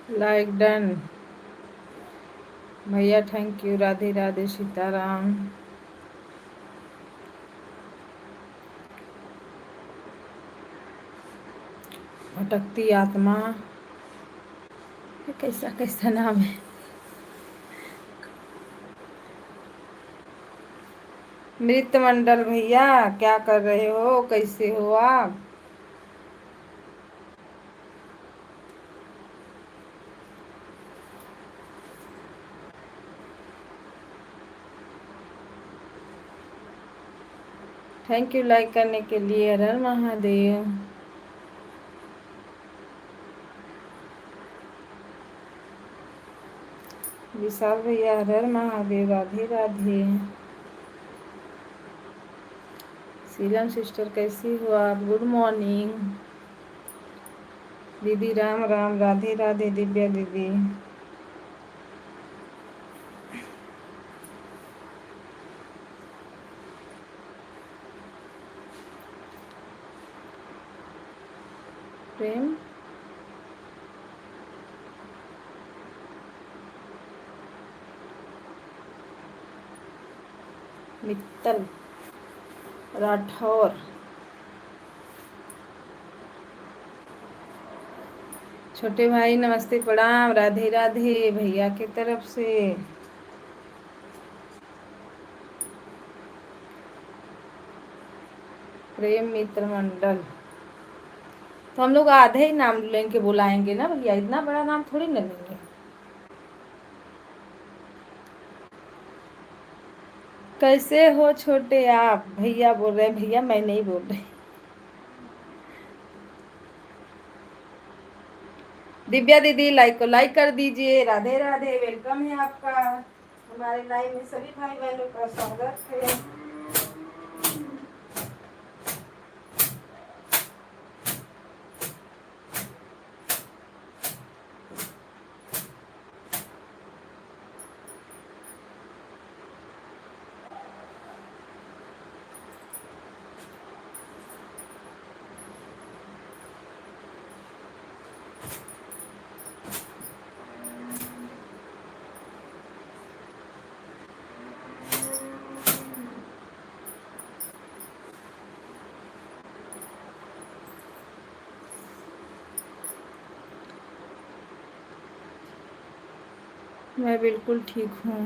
लाइक डन भैया, थैंक यू। राधे राधे, सीताराम। भटकती आत्मा। ये कैसा कैसा नाम है। मृत मंडल भैया, क्या कर रहे हो, कैसे हो आप? थैंक यू लाइक करने के लिए। हर हर महादेव। विशाल भैया, हर हर महादेव, राधे राधे। सीलन सिस्टर, कैसी हो आप? Good morning. दीदी राम राम, राधे राधे दिव्या दीदी। प्रेम, मित्तल राठौर, छोटे भाई नमस्ते प्रणाम, राधे राधे भैया की तरफ से। प्रेम मित्र मंडल। तो हम लोग आधे ही नाम लेके बुलाएंगे ना भैया, इतना बड़ा नाम थोड़ी ना लेंगे। कैसे हो छोटे आप? भैया बोल रहे हैं, भैया मैं नहीं बोल रही। दिव्या दीदी लाइक को लाइक कर दीजिए। राधे राधे, वेलकम है आपका। हमारे लाइव में सभी भाई बहनों का स्वागत है। मैं बिल्कुल ठीक हूँ।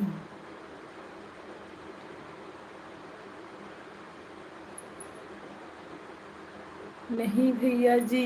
नहीं भैया जी।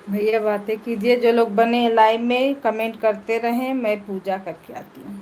भैया बातें कीजिए, जो लोग बने लाइव में कमेंट करते रहें, मैं पूजा करके आती हूँ।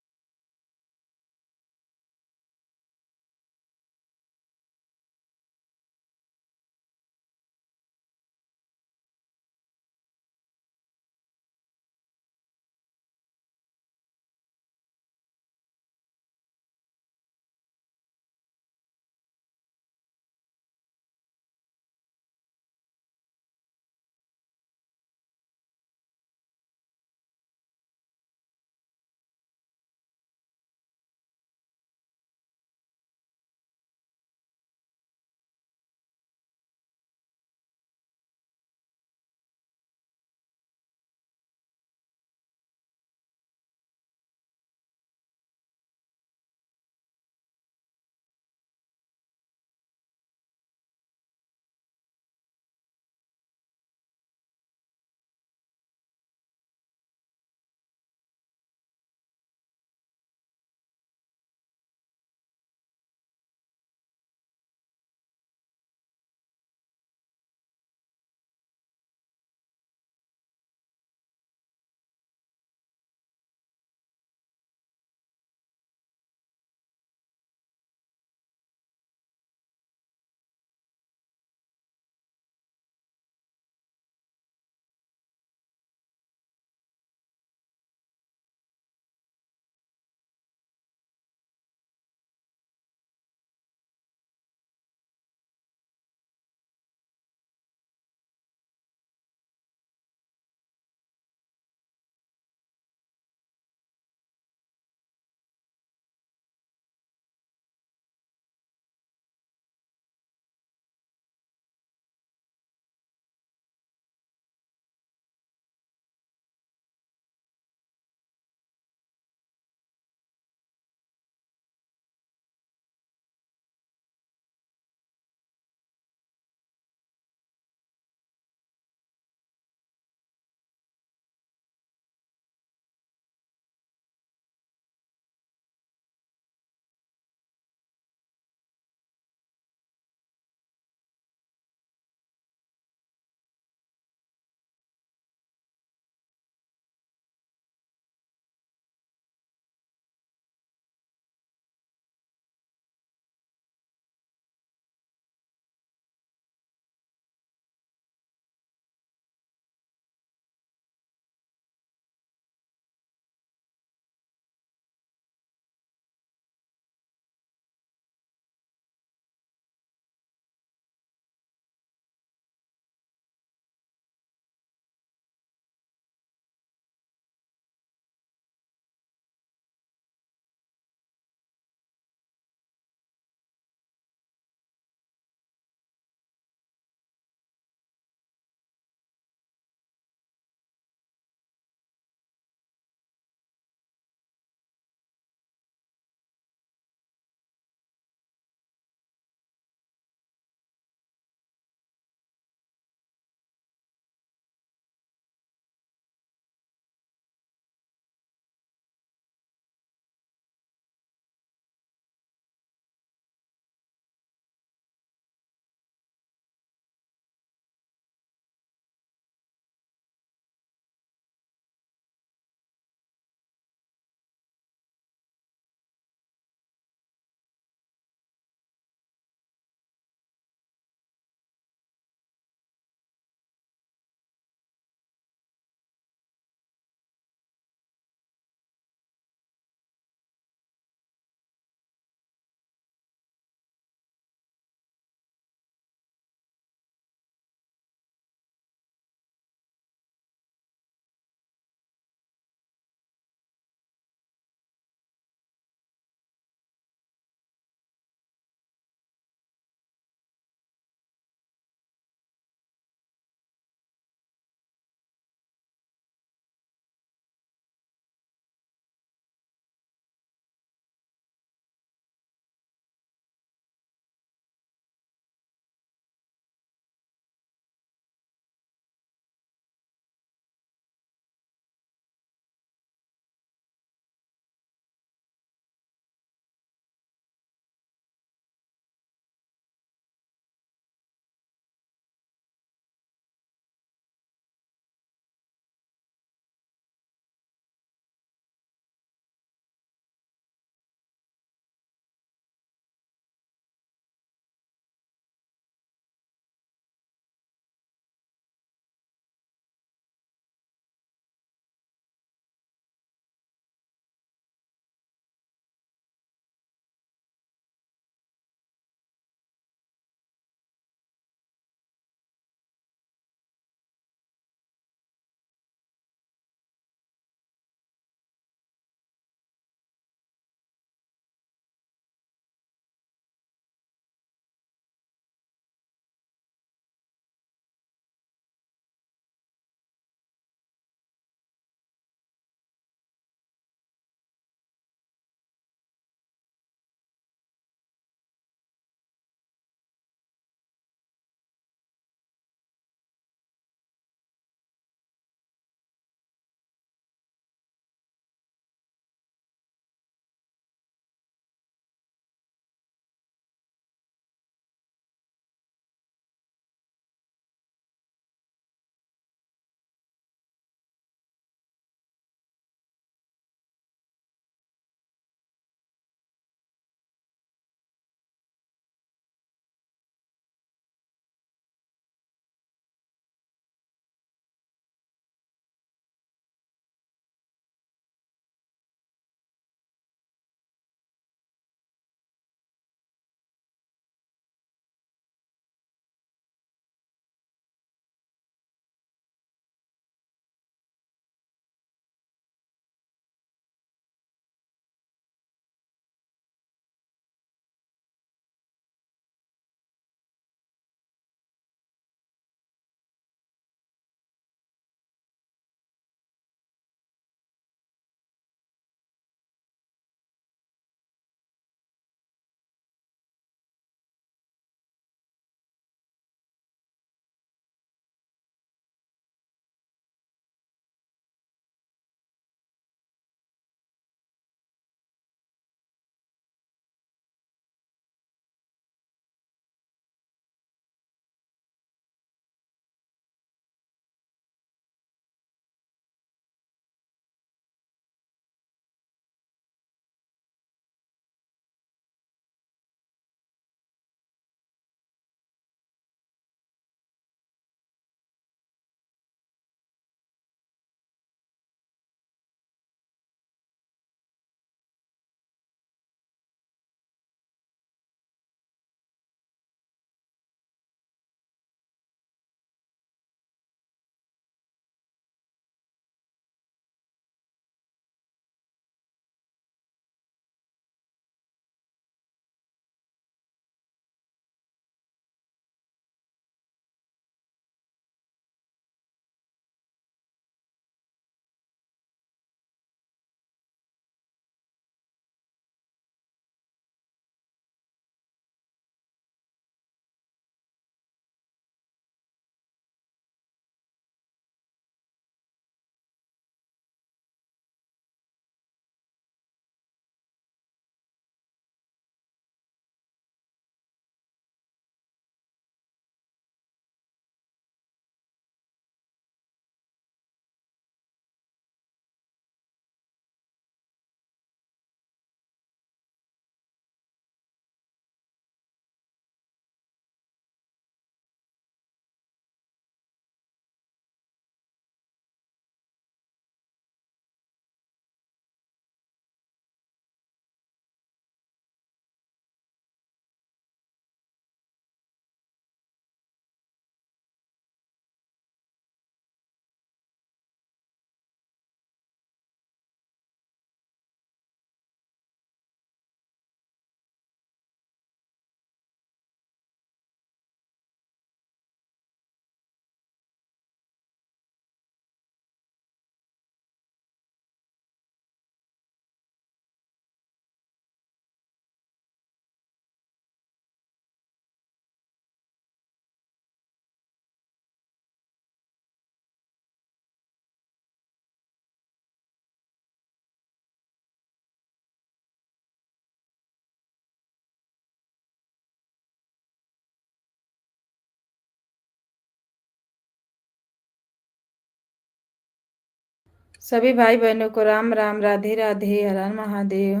सभी भाई बहनों को राम राम, राधे राधे, हर हर महादेव।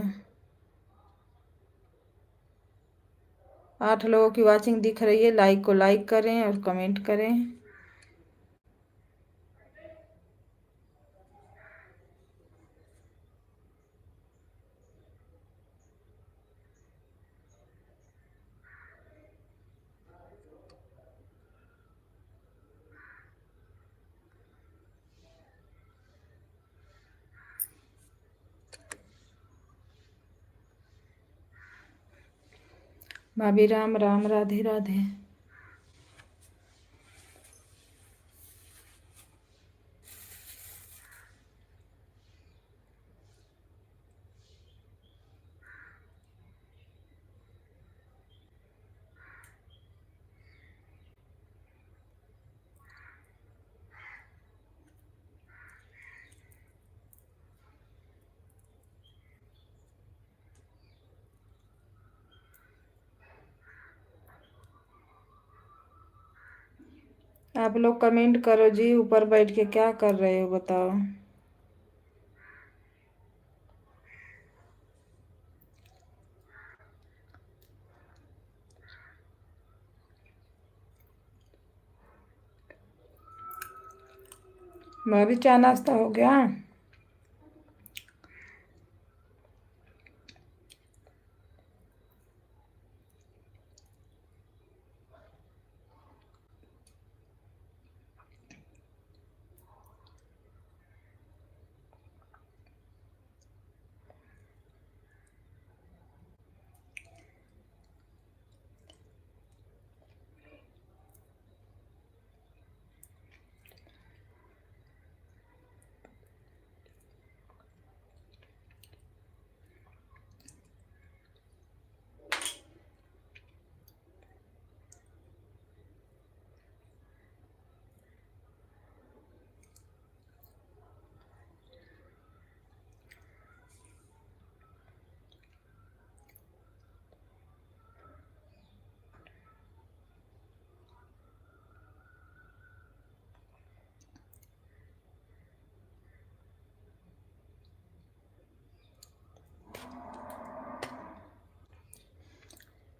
8 लोगों की वाचिंग दिख रही है। लाइक को लाइक करें और कमेंट करें। भाभी राम राम, राधे राधे। आप लोग कमेंट करो जी। ऊपर बैठ के क्या कर रहे हो बताओ। भाभी चाय नाश्ता हो गया?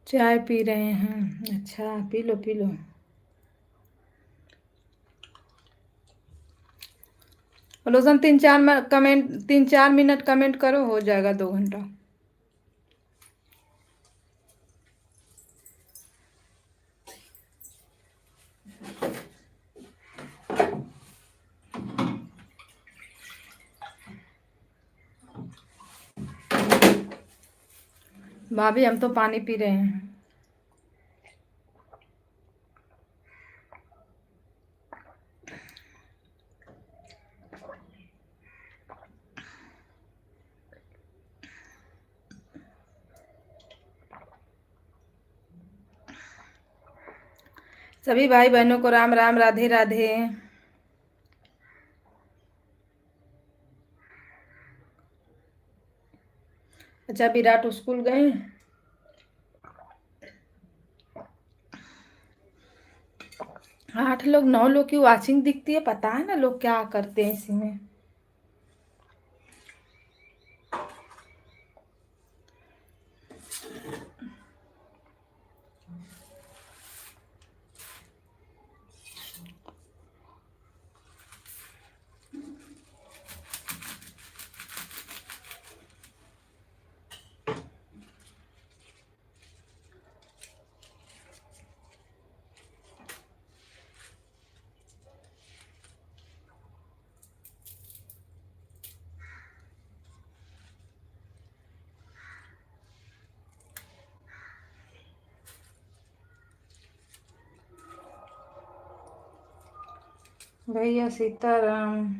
चाय पी रहे हैं? अच्छा, पी लो पी लो। रोशन 3-4 मिनट कमेंट करो, हो जाएगा 2 घंटा। भाभी हम तो पानी पी रहे हैं। सभी भाई बहनों को राम राम, राधे राधे। अच्छा, विराट स्कूल गए? 8 लोग 9 लोग की वाचिंग दिखती है। पता है ना लोग क्या करते हैं इसी में। भैया सीताराम।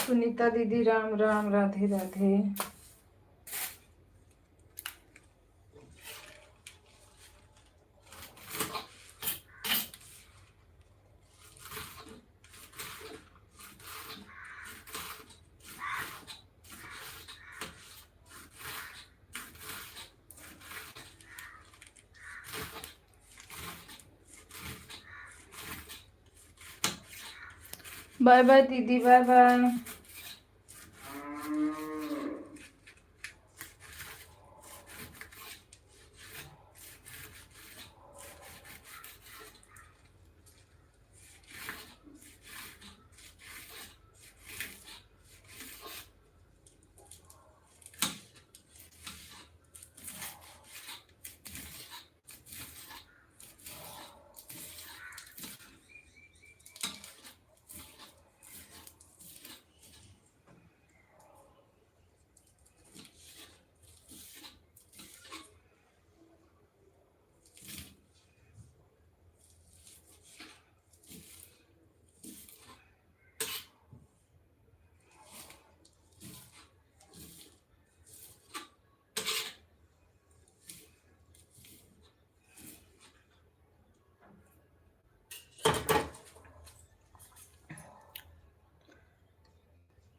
सुनीता दीदी राम राम, राधे राधे। बाय बाय दीदी, बाय बाय।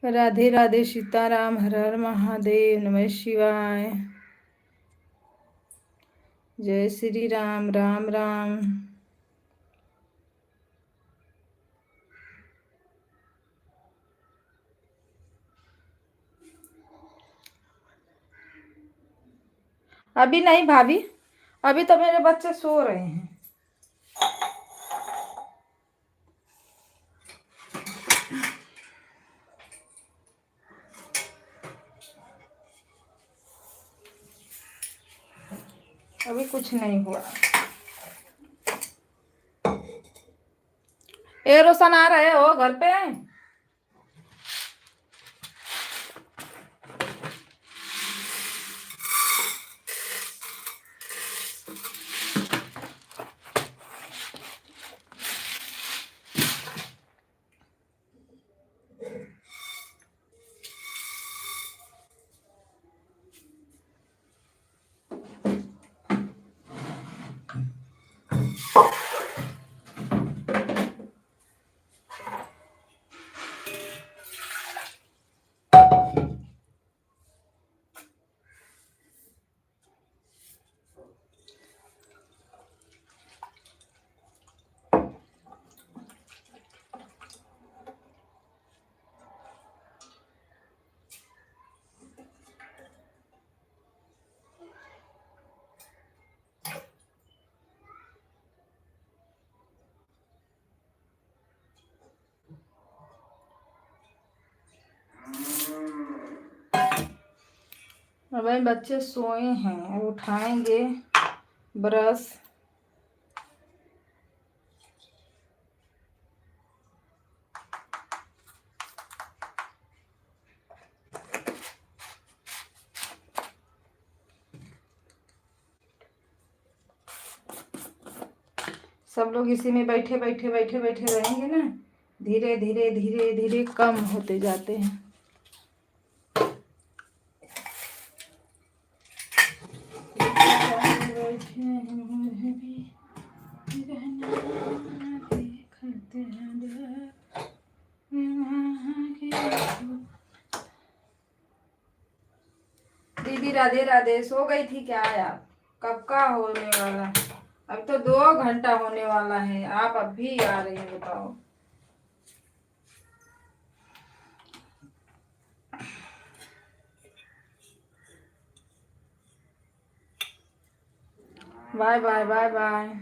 राधे राधे, सीताराम, हर हर महादेव, नमः शिवाय, जय श्री राम, राम राम। अभी नहीं भाभी, अभी तो मेरे बच्चे सो रहे हैं। अभी कुछ नहीं हुआ। ए रोशन, आ रहे हो घर पे? अभी बच्चे सोए हैं, उठाएंगे। ब्रश सब लोग इसी में बैठे बैठे बैठे बैठे रहेंगे ना, धीरे धीरे धीरे धीरे कम होते जाते हैं। दीदी राधे राधे, सो गई थी क्या यार? कब का होने वाला? अब तो 2 घंटा होने वाला है, आप अब भी आ रही हैं, बताओ। Bye bye, bye bye.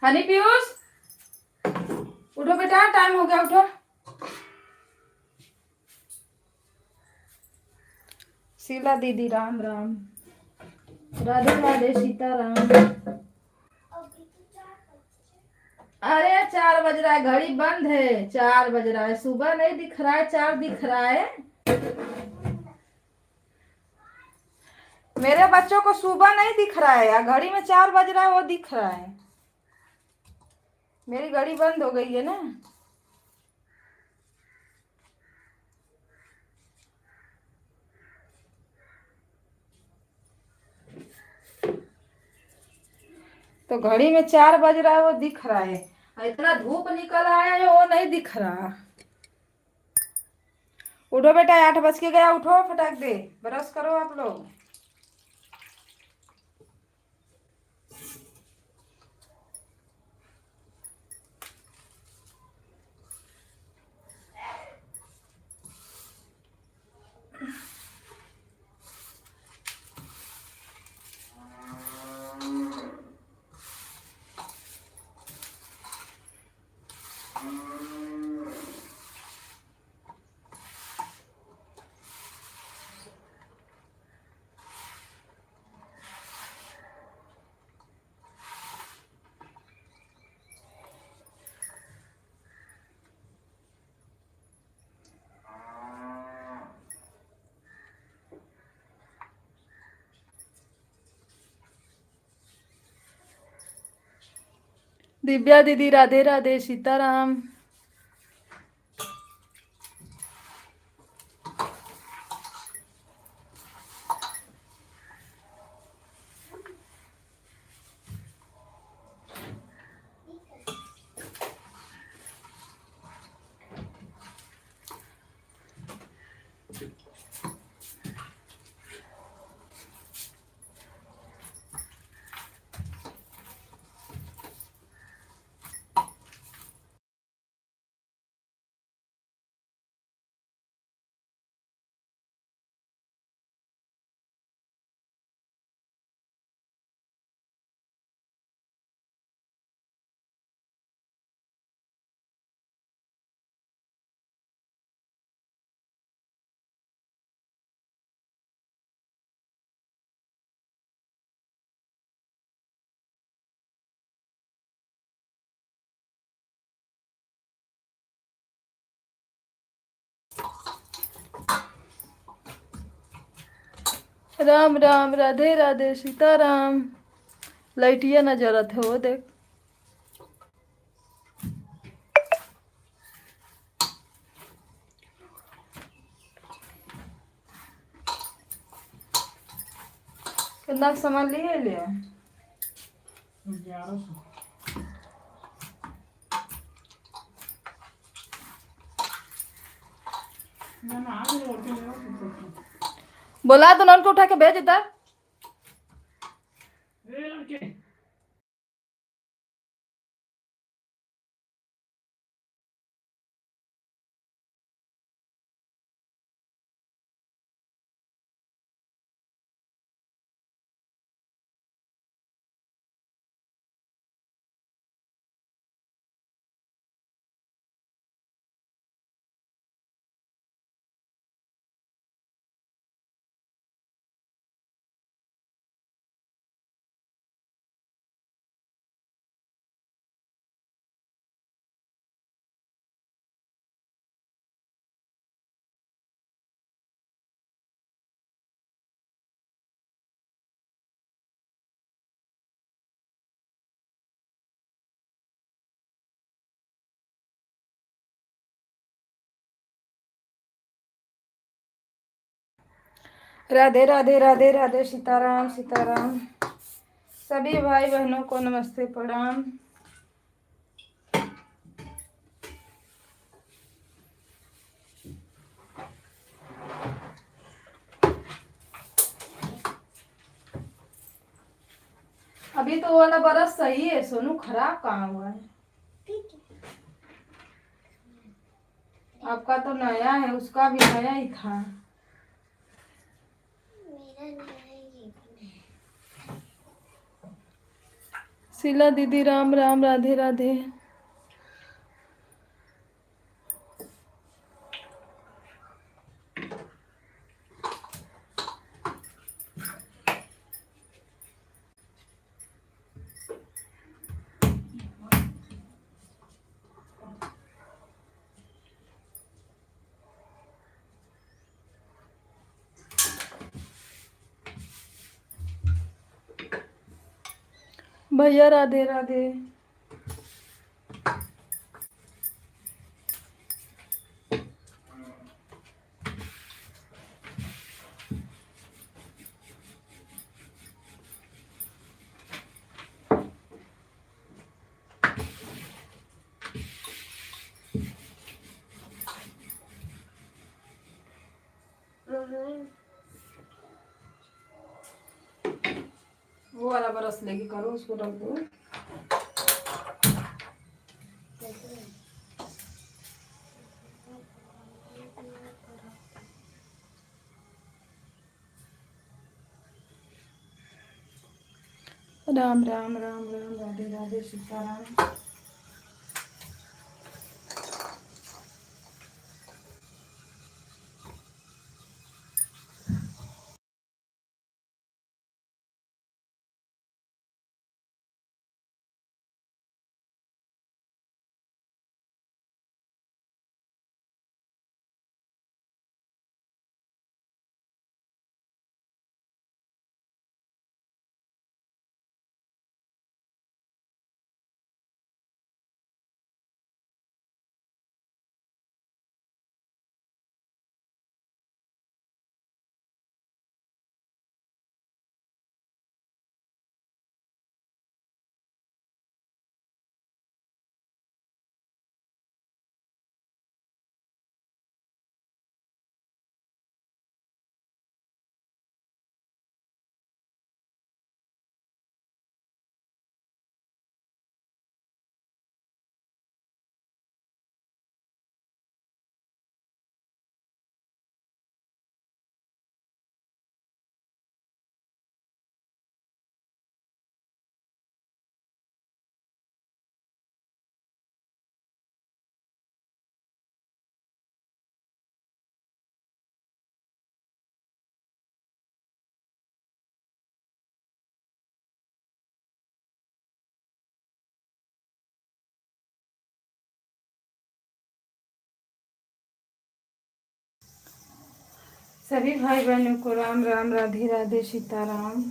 Honey Piyush, उठो बेटा, टाइम हो गया, उठो। शीला दीदी राम राम। राधे राधे सीताराम। अरे 4 बज रहा है, घड़ी बंद है, 4 बज रहा है, सुबह नहीं दिख रहा है, 4 दिख रहा है। मेरे बच्चों को सुबह नहीं दिख रहा है यार, घड़ी में 4 बज रहा है वो दिख रहा है। मेरी घड़ी बंद हो गई है ना। तो घड़ी में 4 बज रहा है वो दिख रहा है, इतना धूप निकल आया है वो नहीं दिख रहा। उठो बेटा, 8 बज के गया, उठो फटाक दे, ब्रश करो आप लोग। दिव्या दीदी राधे राधे सीताराम। राम राम राधे राधे सीताराम। लाइटिया ना जरत है वो देख। कितना सामान लिए लिया? 1100। बोला तो नॉन को उठा के भेज इधर। राधे राधे राधे राधे सीताराम सीताराम। सभी भाई बहनों को नमस्ते प्रणाम। अभी तो वो वाला बरस सही है सोनू, खराब कहाँ हुआ है? आपका तो नया है, उसका भी नया ही था। शीला दीदी राम राम राधे राधे। भैया राधे राधे। वो वाला बरस लेके करो, उसको रख दो। राम राम राम राम, राधे राधे, सीताराम। सभी भाई बहनों को राम राम, राधे राधे, सीताराम।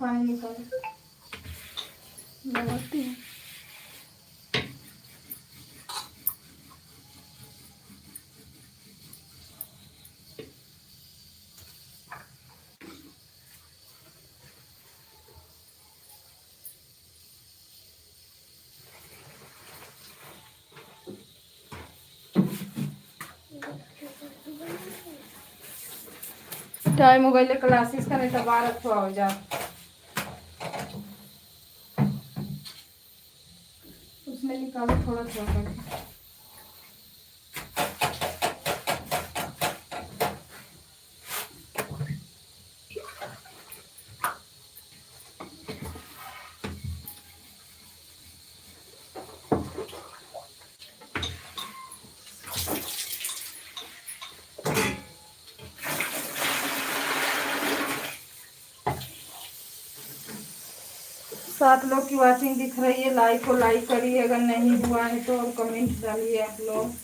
पानी निकालो, लगाती हूँ। टाइम हो गई क्लासेस का, नहीं तो 12 हो जा। उसमें निकालो थोड़ा थोड़ा करके। सात लोग की वॉचिंग दिख रही है, लाइक को लाइक करिए, अगर नहीं हुआ है तो, और कमेंट डालिए आप लोग।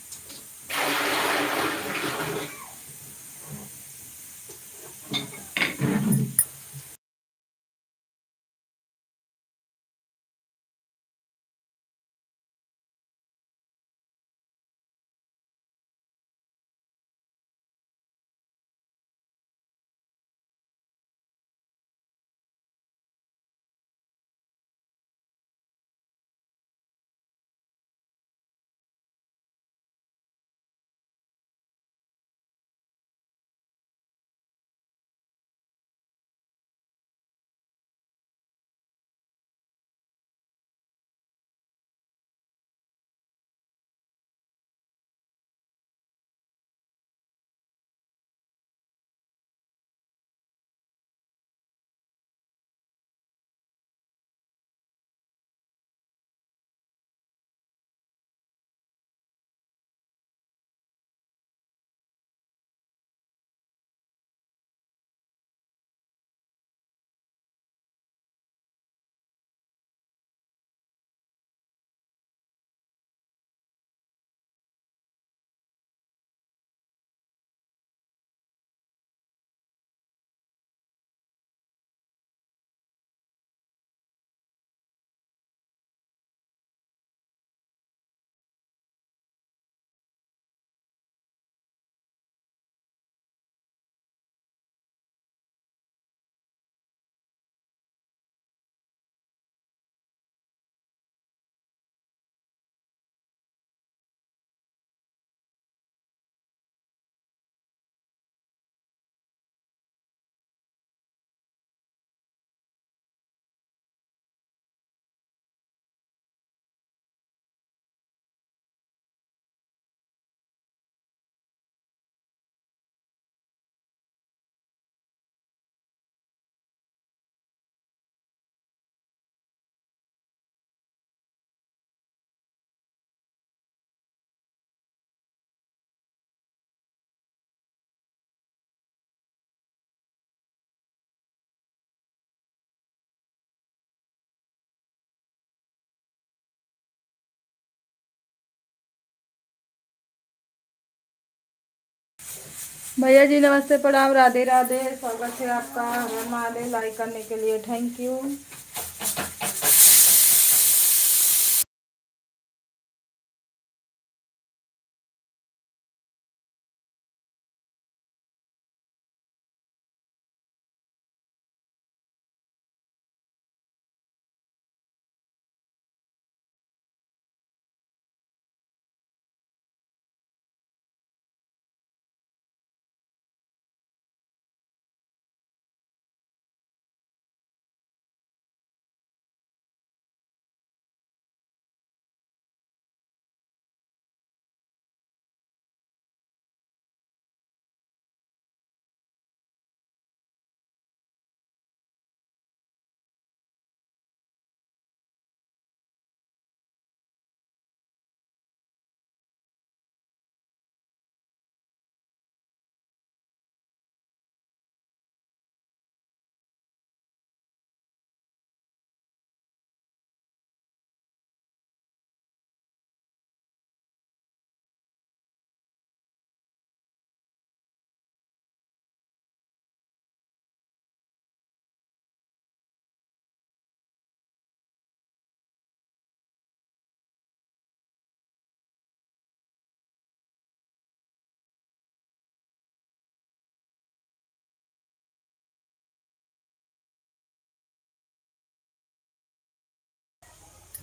भैया जी नमस्ते, प्रणाम, राधे राधे। स्वागत है आपका। हर हर महादेव। लाइक करने के लिए थैंक यू।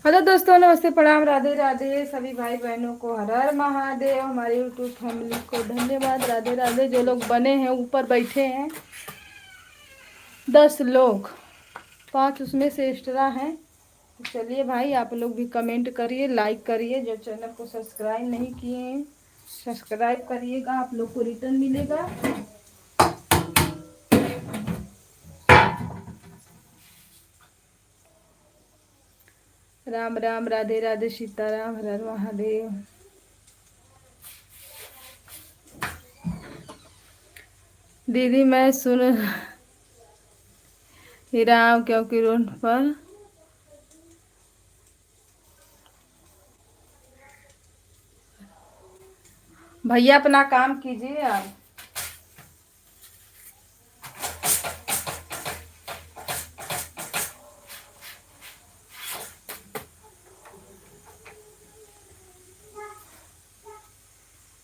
हेलो दोस्तों, नमस्ते, प्रणाम, राधे राधे। सभी भाई बहनों को हर हर महादेव। हमारी यूट्यूब फैमिली को धन्यवाद। राधे राधे। जो लोग बने हैं ऊपर बैठे हैं 10 लोग, 5 उसमें से एक्स्ट्रा हैं। तो चलिए भाई, आप लोग भी कमेंट करिए, लाइक करिए। जो चैनल को सब्सक्राइब नहीं किए हैं सब्सक्राइब करिएगा, आप लोग को रिटर्न मिलेगा। राम राम, राधे राधे, सीताराम, हर हर महादेव। दीदी मैं सुन ही रहा हूँ क्योंकि रोड पर भैया अपना काम कीजिए आप।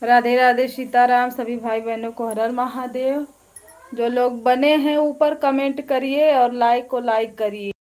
राधे राधे, सीताराम। सभी भाई बहनों को हर हर महादेव। जो लोग बने हैं ऊपर कमेंट करिए और लाइक को लाइक करिए।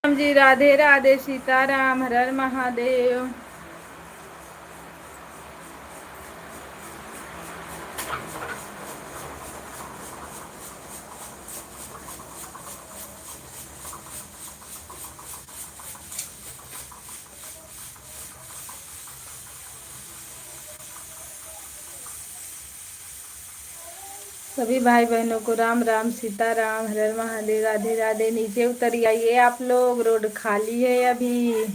राम जी, राधे राधे, सीताराम, हर हर महादेव। सभी भाई बहनों को राम राम, सीताराम, हर हर महादेव, राधे राधे। नीचे उतर आइए आप लोग, रोड खाली है अभी।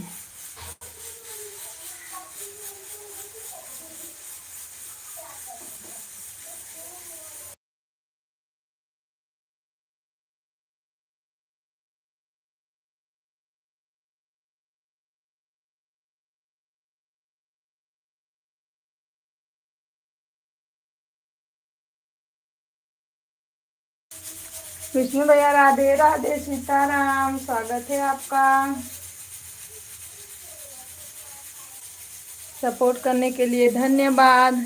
विष्णु भैया, राधे राधे, सीताराम। स्वागत है आपका। सपोर्ट करने के लिए धन्यवाद।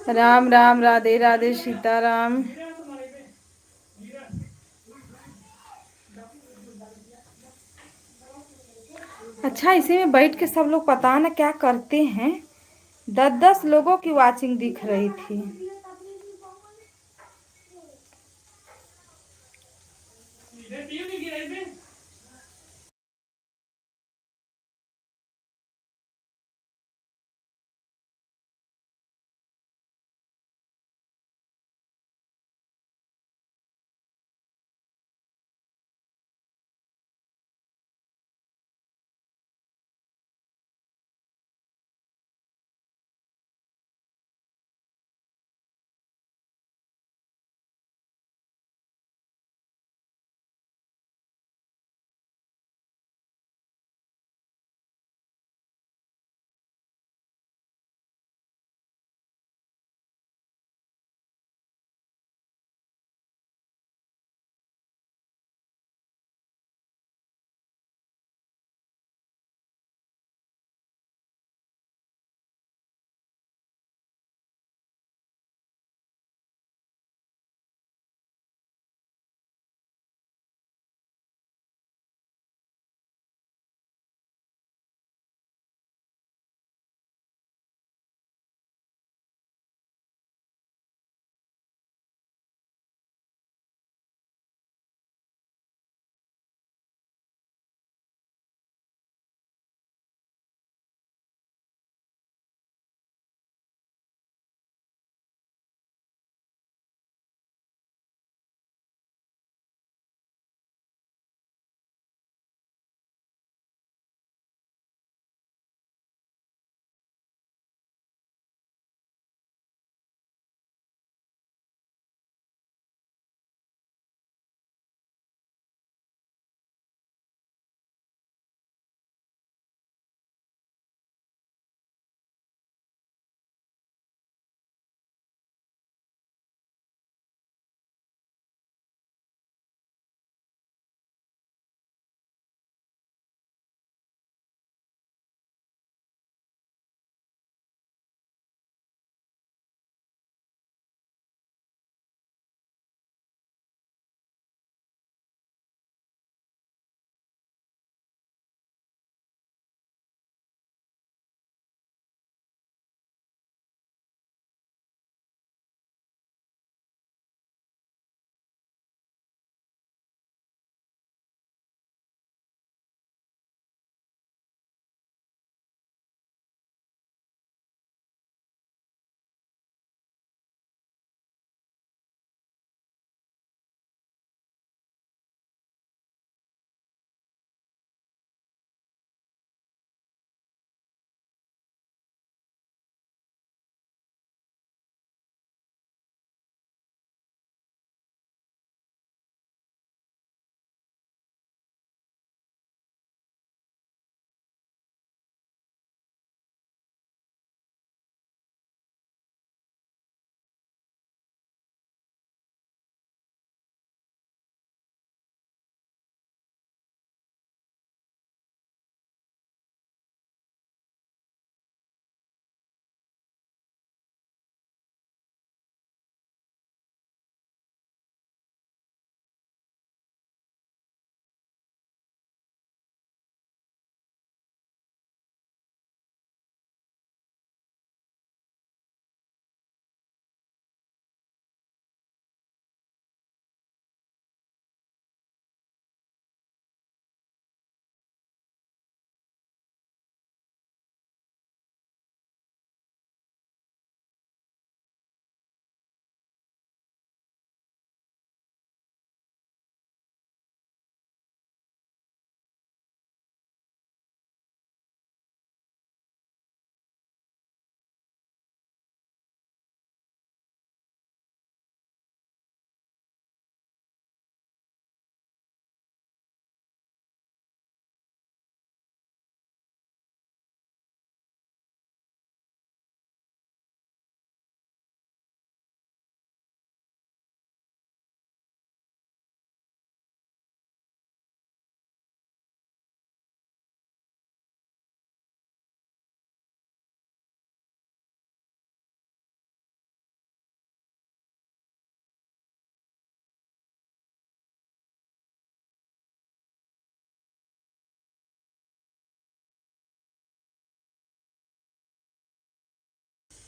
राम राम, राधे राधे, सीताराम। अच्छा, इसी में बैठ के सब लोग पता ना क्या करते हैं। 10-10 लोगों की वाचिंग दिख रही थी।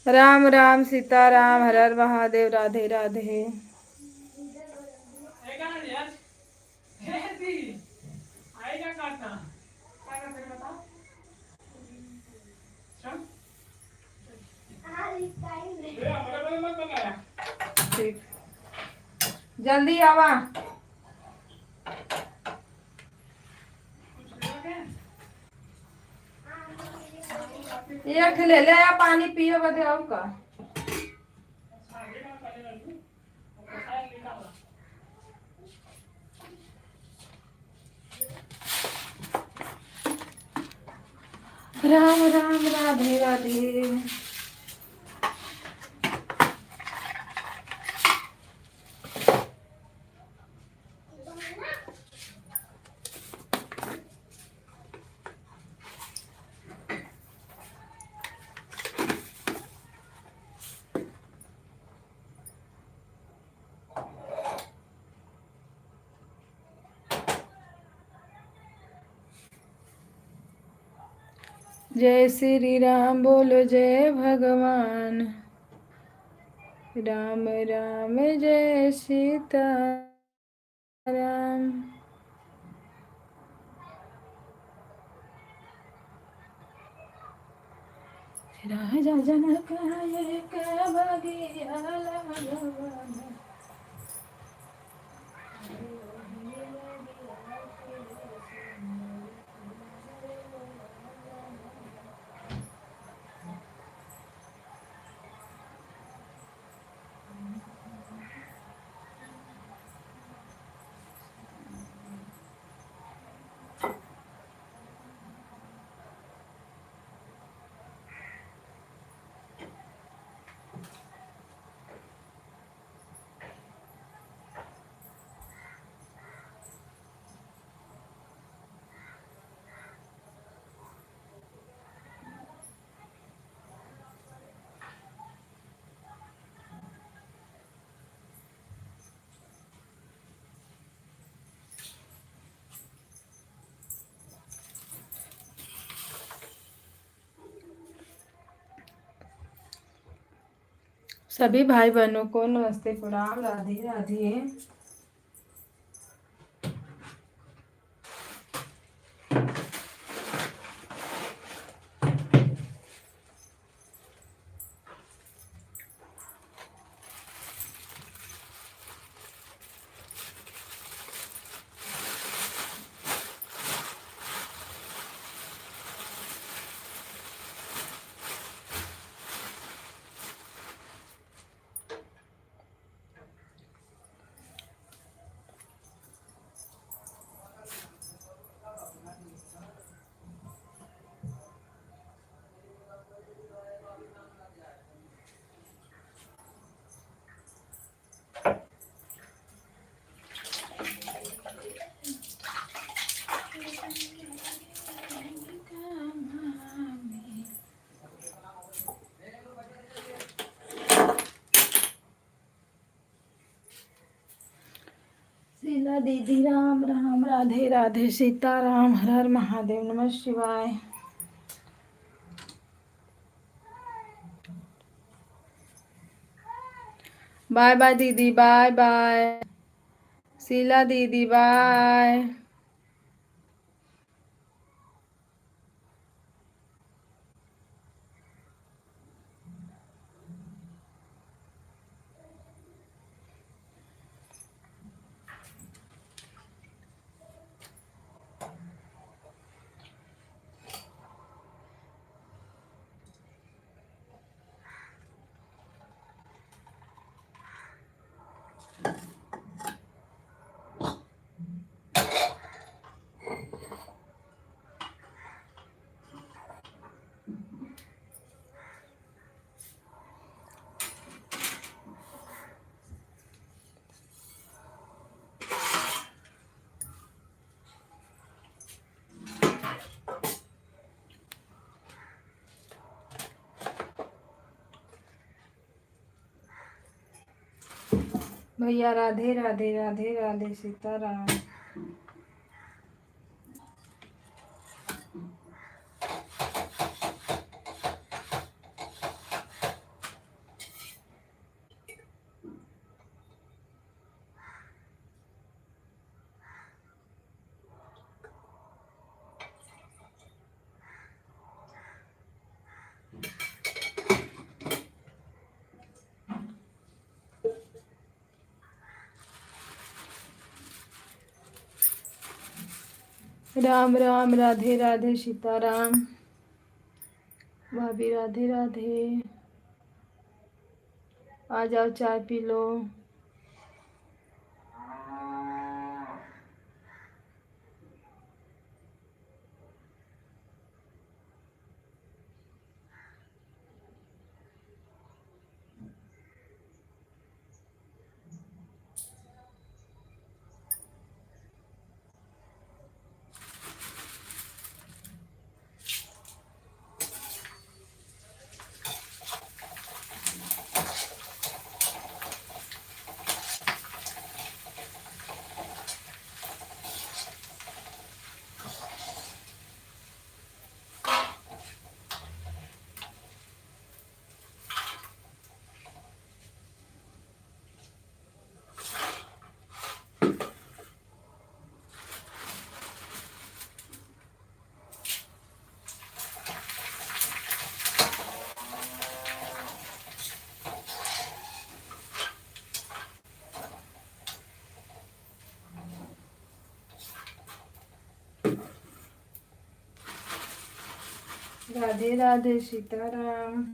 राम राम सीताराम, हर हर महादेव, राधे राधे। ठीक, जल्दी आवा। एक ले ले या पानी पियो बदे आऊ का। राम राम राधे राधे। जय श्री राम बोलो जय भगवान, राम राम जय सीता राम। राजा जनक एक बगिया लगवान। सभी भाई बहनों को नमस्ते प्रणाम, राधे राधे। शीला दीदी राम राम, राधे राधे, सीताराम, हर हर महादेव, नमः शिवाय। बाय बाय दीदी, बाय बाय शीला दीदी, बाय। भैया राधे राधे, राधे राधे, सीताराम। राम राम, राधे राधे, सीताराम। भाभी राधे राधे, आ जाओ चाय पी लो। राधे राधे, सीताराम।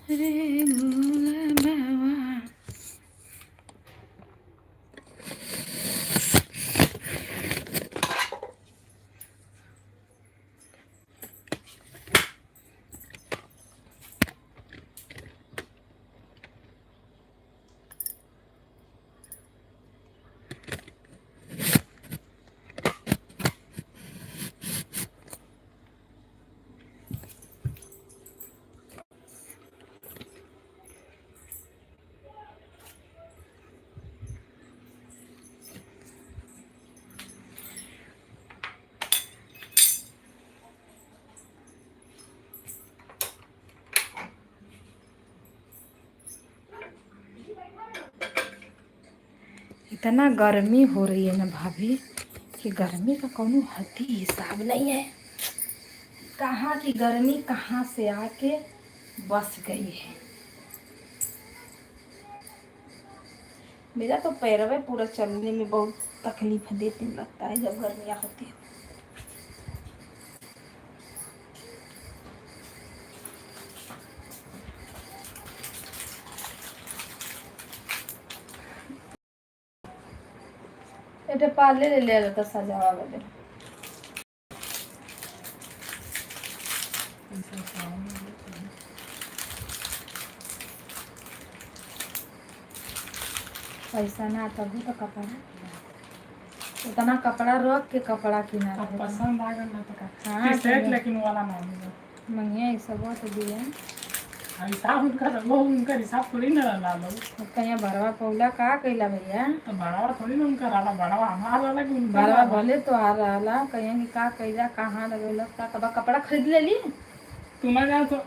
रे भोला बाबा। इतना गर्मी हो रही है ना भाभी कि गर्मी का कोनो हद ही हिसाब नहीं है। कहाँ की गर्मी कहाँ से आके बस गई है। मेरा तो पैरवे पूरा चलने में बहुत तकलीफ देती लगता है जब गर्मियाँ होती है। এটা পারলে ले ले तो सजावा वाले पैसा ना तभी तो कपड़ा इतना कपड़ा रख के कपड़ा किना अब पसंद आ गया तो का हाँ, टी-शर्ट लेकिन वाला ना मिला। मंगिया ये सब तो दिए हिसाब उनका हिसाब थोड़ी ना ला लो। कहीं भरवा पौला का कैला भैया तो बड़ावा थोड़ी ना उनका रहा बड़ावा हमारा वाला कि उनका भरवा रहा। भले तो आ रहा कहीं कि का कैला कहाँ लगेला का कपड़ा खरीद ले ली तुम्हारे यहाँ तो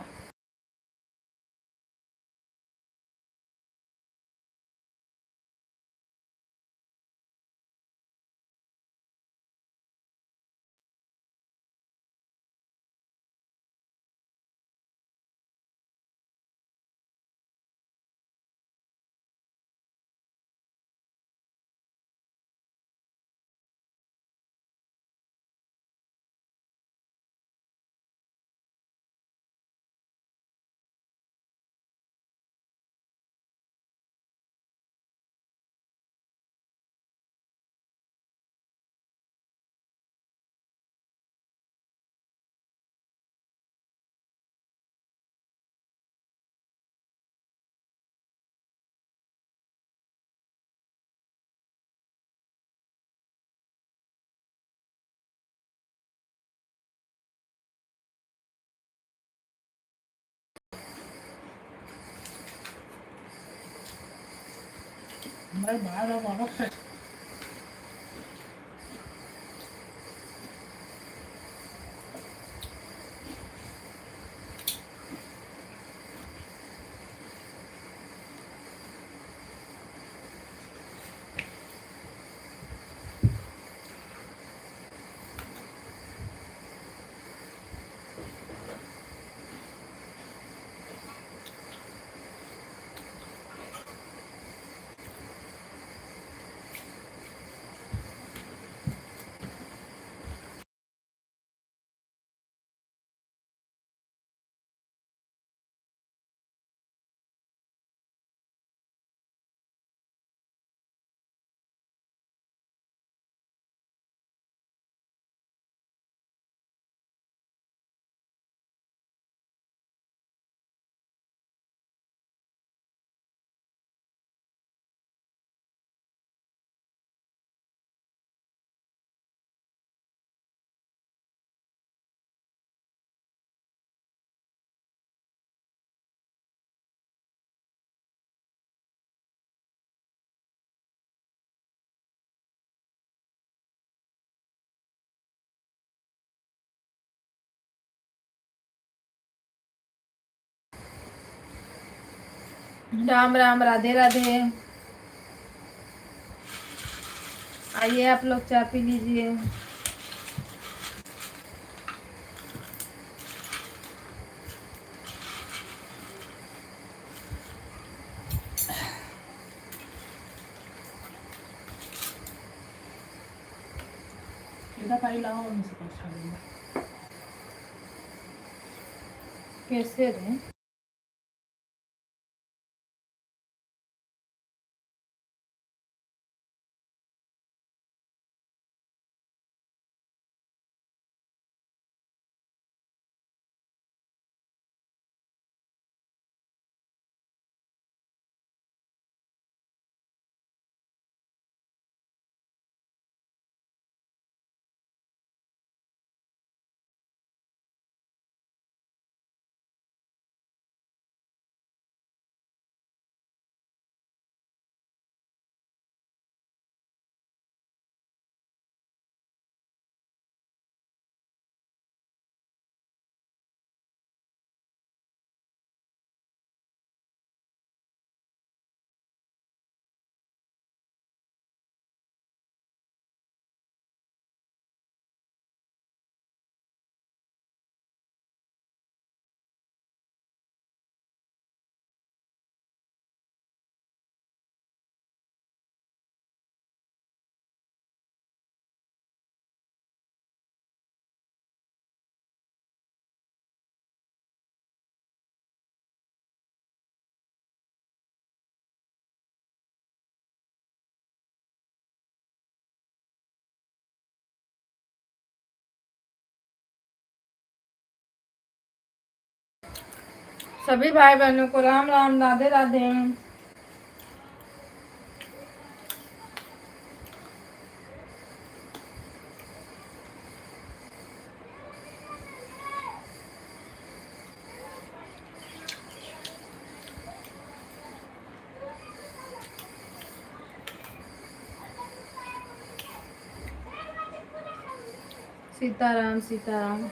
मैं बाहर अब अलग से राम राम, राधे राधे। आइए आप लोग चाय पी लीजिए। इधर पाई लगाओ मुझे कुछ अच्छा लगेगा। कैसे रहे? सभी भाई बहनों को राम राम, राधे राधे। सीताराम सीताराम।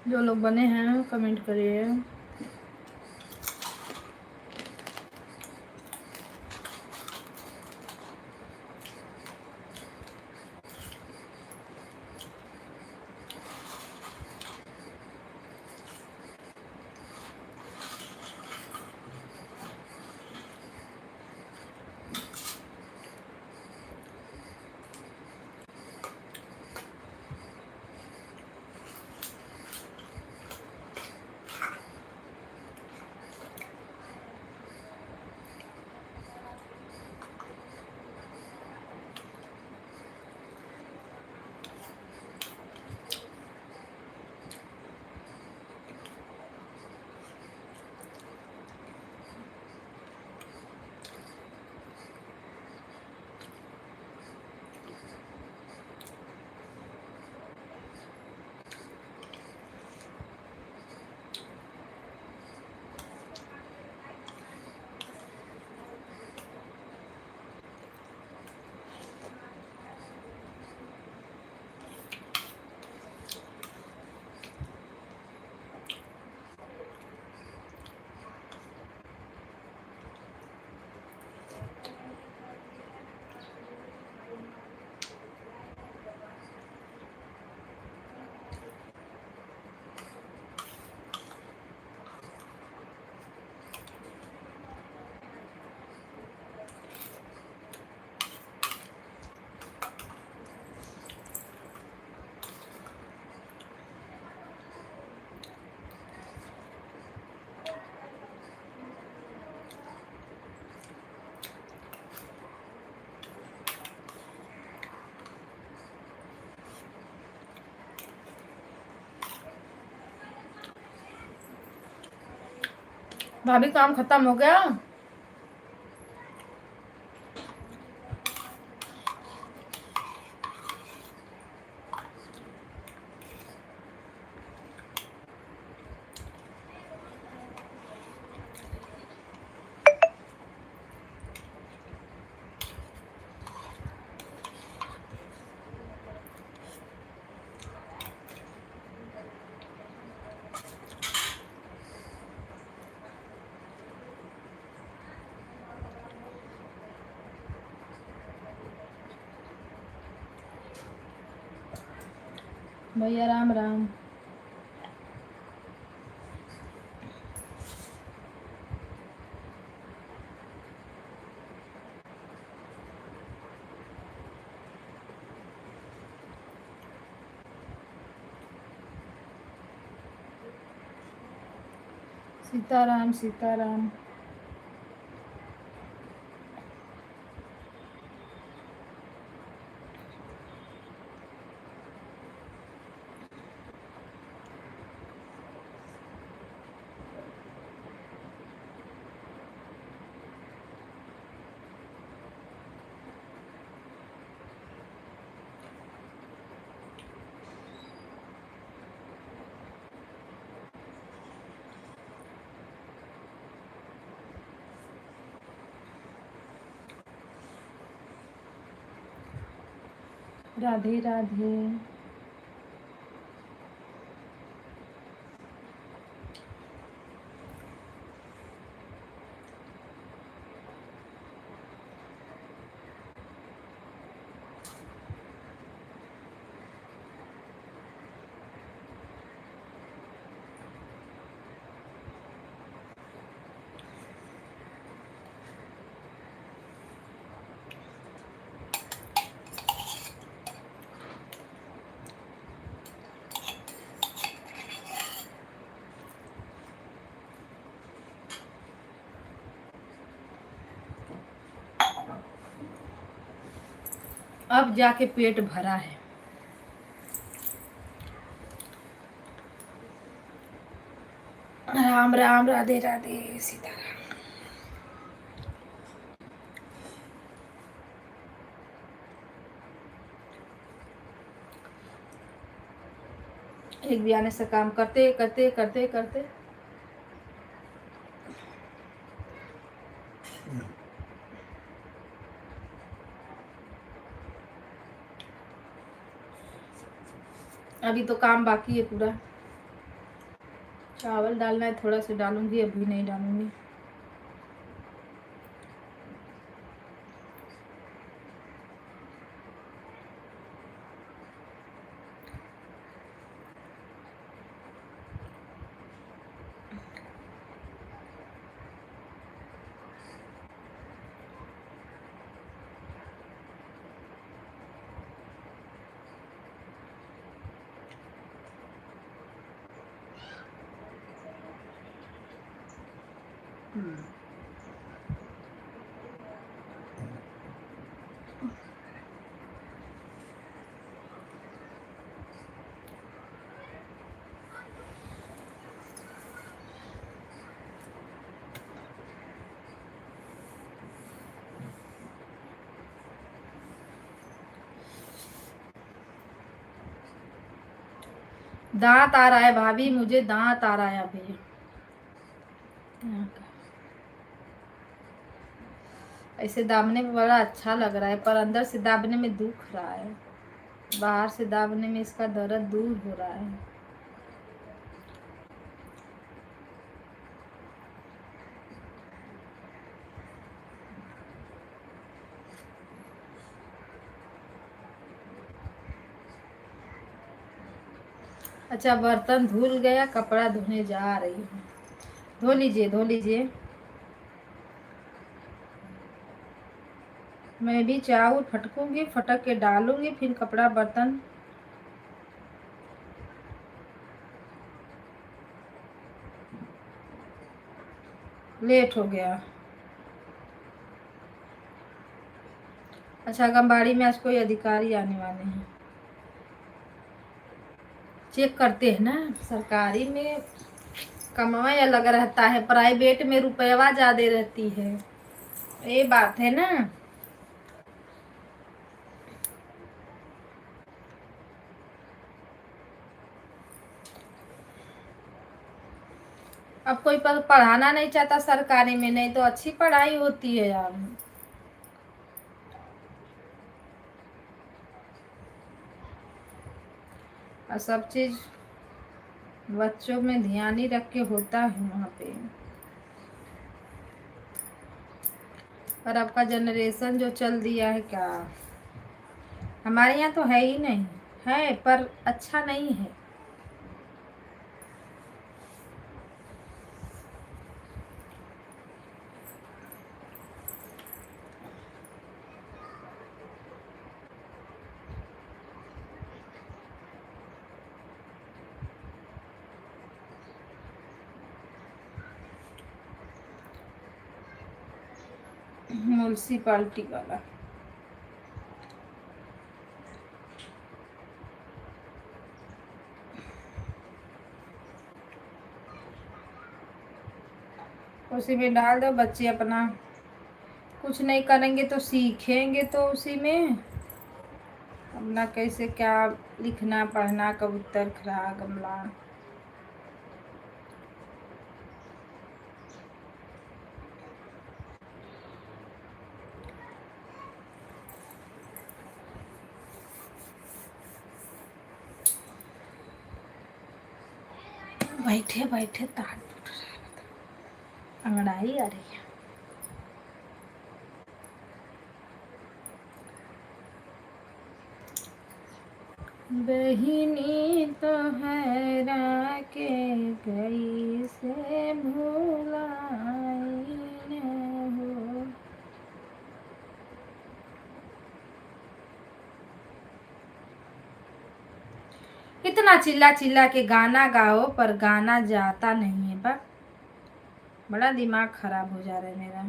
जो लोग बने हैं कमेंट करिए। भाभी काम खत्म हो गया? भैया राम राम। सीताराम सीताराम। राधे राधे। अब जाके पेट भरा है। राम राम राधे राधे सीताराम। एक भी आने से काम करते करते करते करते अभी तो काम बाकी है पूरा। चावल डालना है, थोड़ा सा डालूंगी, अभी नहीं डालूंगी। दांत आ रहा है भाभी, मुझे दांत आ रहा है अभी। ऐसे दाबने में बड़ा अच्छा लग रहा है, पर अंदर से दाबने में दुख रहा है। बाहर से दाबने में इसका दर्द दूर हो रहा है। अच्छा, बर्तन धुल गया, कपड़ा धोने जा रही हूँ। धो लीजिए धो लीजिए। मैं भी चावल फटकूंगी, फटक के डालूंगी, फिर कपड़ा बर्तन। लेट हो गया। अच्छा, आंगनबाड़ी में आज कोई अधिकारी आने वाले हैं, चेक करते हैं ना सरकारी में। कमाई अलग रहता है, प्राइवेट में रुपया ज्यादा रहती है, ये बात है ना। अब कोई पढ़ाना नहीं चाहता सरकारी में, नहीं तो अच्छी पढ़ाई होती है यार। और सब चीज बच्चों में ध्यान ही रख के होता है वहाँ पे। पर आपका जनरेशन जो चल दिया है क्या, हमारे यहाँ तो है ही नहीं, है पर अच्छा नहीं है। म्यूनसिपाल्टी वाला उसी में डाल दो, बच्चे अपना कुछ नहीं करेंगे तो सीखेंगे तो उसी में अपना कैसे क्या लिखना पढ़ना, कबूतर खड़ा गमला। बैठे बैठे तार टूट रहा है, अंगड़ाई आ रही है। बहिनी तो हैरा के गई से भुलाई न हो। इतना चिल्ला चिल्ला के गाना गाओ पर गाना जाता नहीं है, पर बड़ा दिमाग खराब हो जा रहा है मेरा।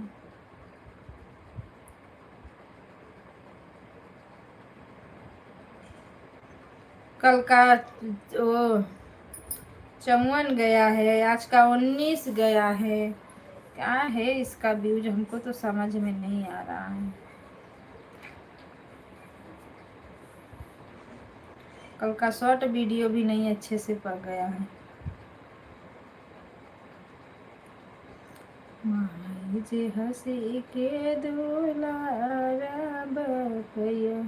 कल का वो 54 गया है, आज का 19 गया है। क्या है इसका व्यूज, हमको तो समझ में नहीं आ रहा है। कल का शॉर्ट वीडियो भी नहीं अच्छे से पड़ गया है। माई जे हंसी के दुलारा बपैया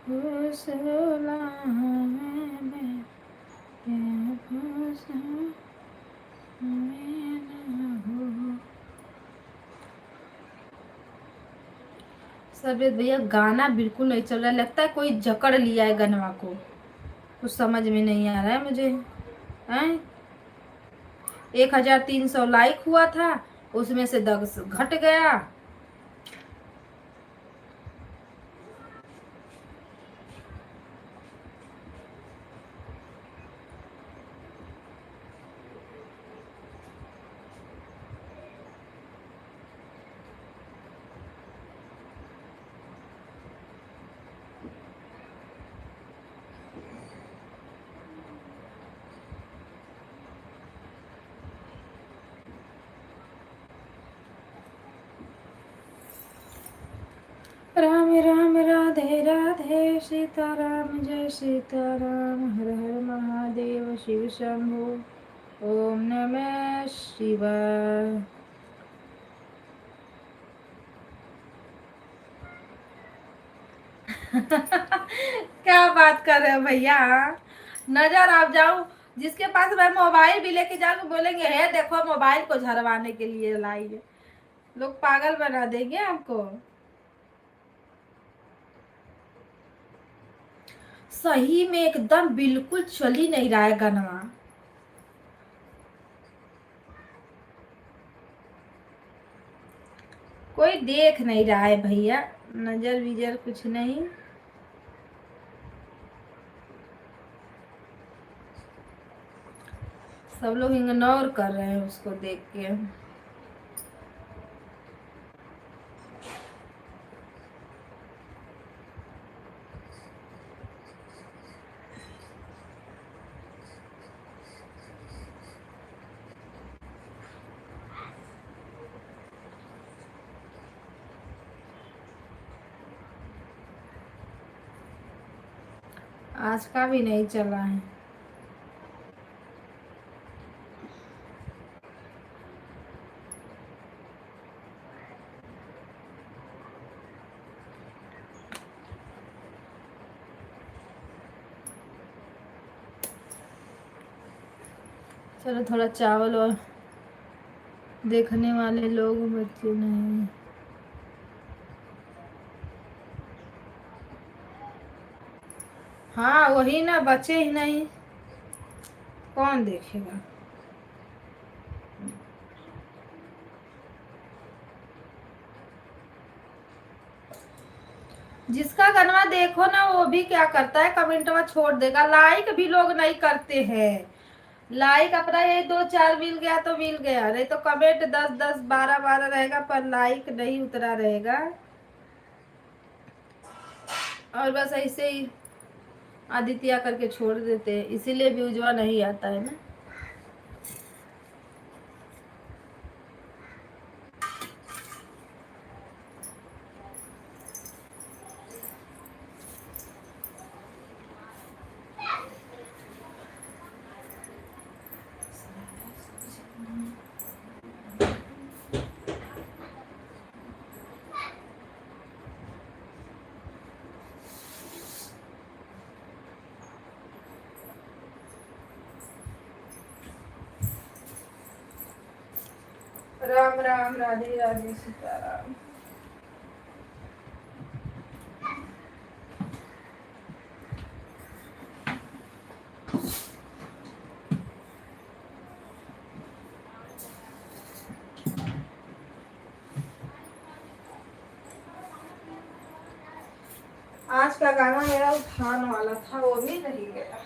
हुसला में सबेद भैया गाना बिल्कुल नहीं चल रहा है, लगता है कोई जकड़ लिया है गनवा को, कुछ समझ में नहीं आ रहा है मुझे। हैं 1300 लाइक हुआ था, उसमें से 10 घट गया। राम राम राधे राधे, सीताराम जय सीताराम, हर हर महादेव शिव शंभो, ओम नमः शिवाय। क्या बात कर रहे हो भैया, नजर आप जाऊं, जिसके पास मैं मोबाइल भी लेके जाऊंगी बोलेंगे है देखो मोबाइल को झरवाने के लिए लाई है। लोग पागल बना देंगे आपको। सही में एकदम बिल्कुल चल ही नहीं रहा है गनवा। कोई देख नहीं रहा है भैया, नजर विजर कुछ नहीं। सब लोग इग्नोर कर रहे हैं उसको देख के। आज का भी नहीं चला है। चलो थोड़ा चावल और देखने वाले लोग बच्चे नहीं। हाँ वही ना, बचे ही नहीं, कौन देखेगा। जिसका गनवा देखो ना वो भी क्या करता है, कमेंट में छोड़ देगा, लाइक भी लोग नहीं करते हैं। लाइक अपना ये 2-4 मिल गया तो मिल गया, नहीं तो कमेंट 10-10 12-12 रहेगा, पर लाइक नहीं उतरा रहेगा। और बस ऐसे ही आदित्य करके छोड़ देते हैं, इसीलिए व्यूजवा नहीं आता है ना। राम राम, राधे राधे, सीताराम। आज का गाना मेरा उठान वाला था, वो भी नहीं गया।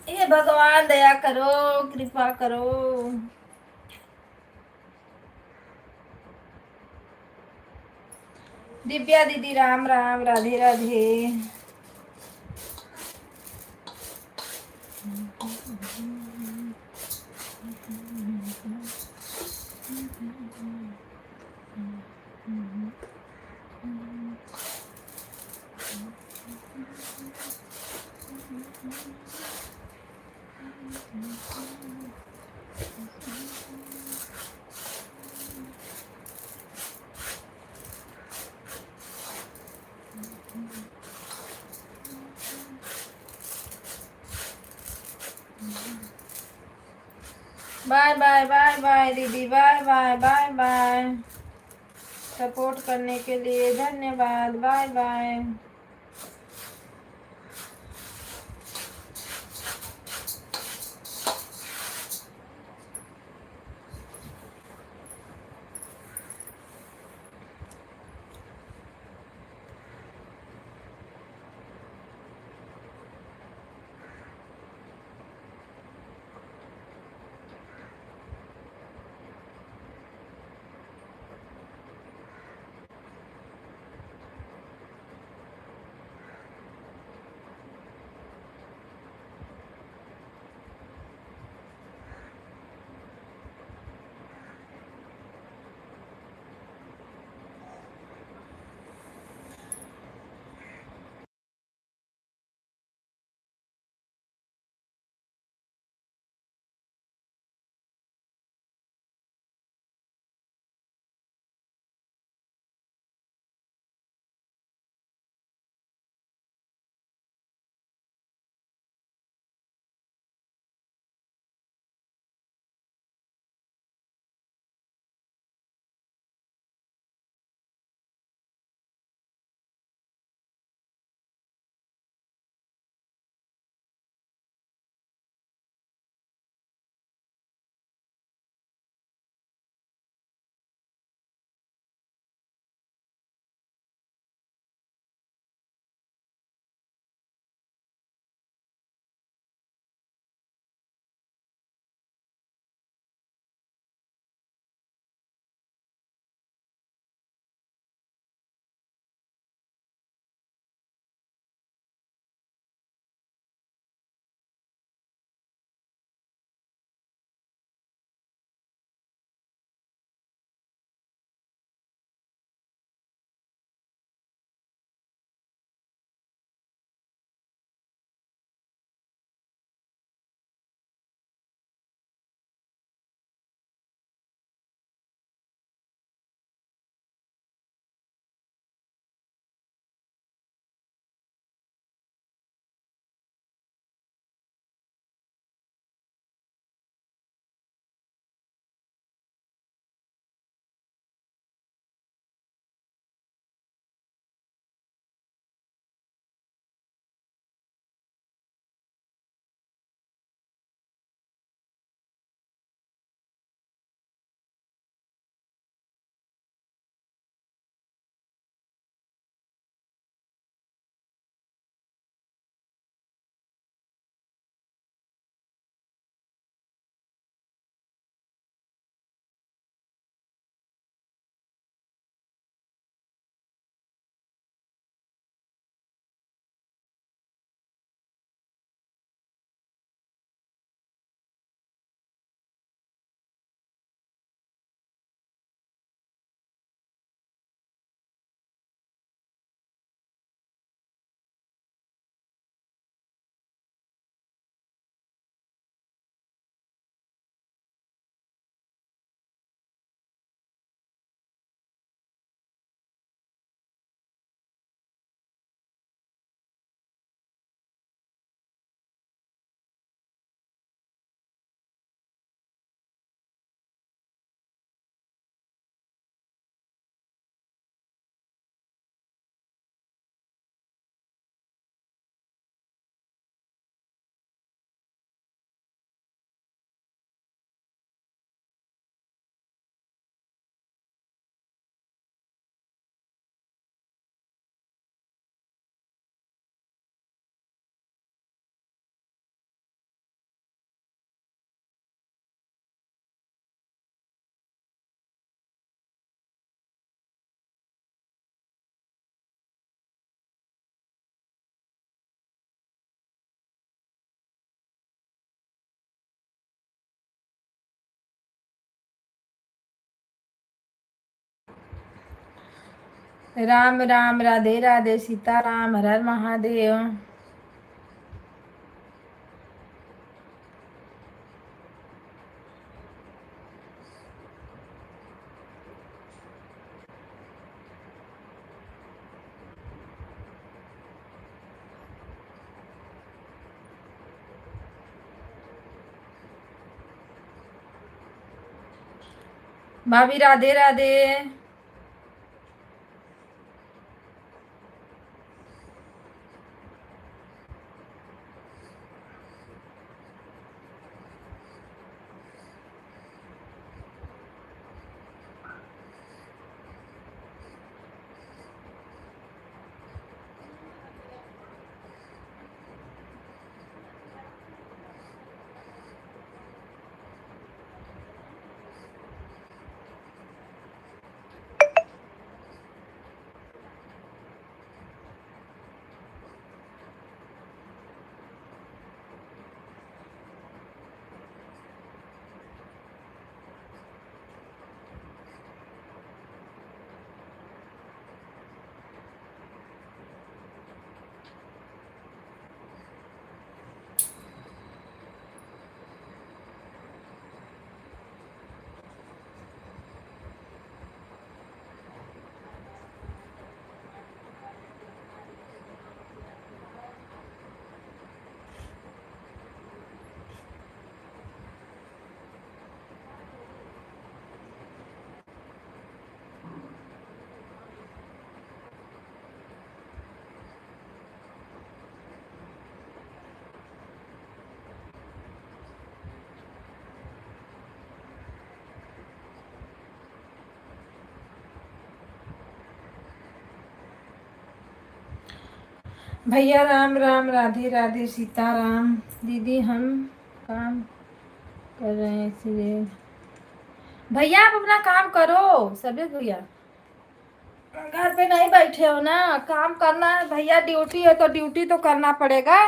ये भगवान दया करो, कृपा करो। दिव्या दीदी Ram Ram, Radhe Radhe. Bye bye bye bye दीदी, bye bye bye bye. Support करने के लिए धन्यवाद, बाय बाय। राम राम, राधे राधे, सीता राम, हर हर महादेव। भाभी राधे राधे। भैया राम राम, राधे राधे, सीता राम। दीदी हम काम कर रहे हैं इसलिए। भैया आप अपना काम करो, सभी भैया घर पे नहीं बैठे हो ना, काम करना है भैया, ड्यूटी है तो ड्यूटी तो करना पड़ेगा।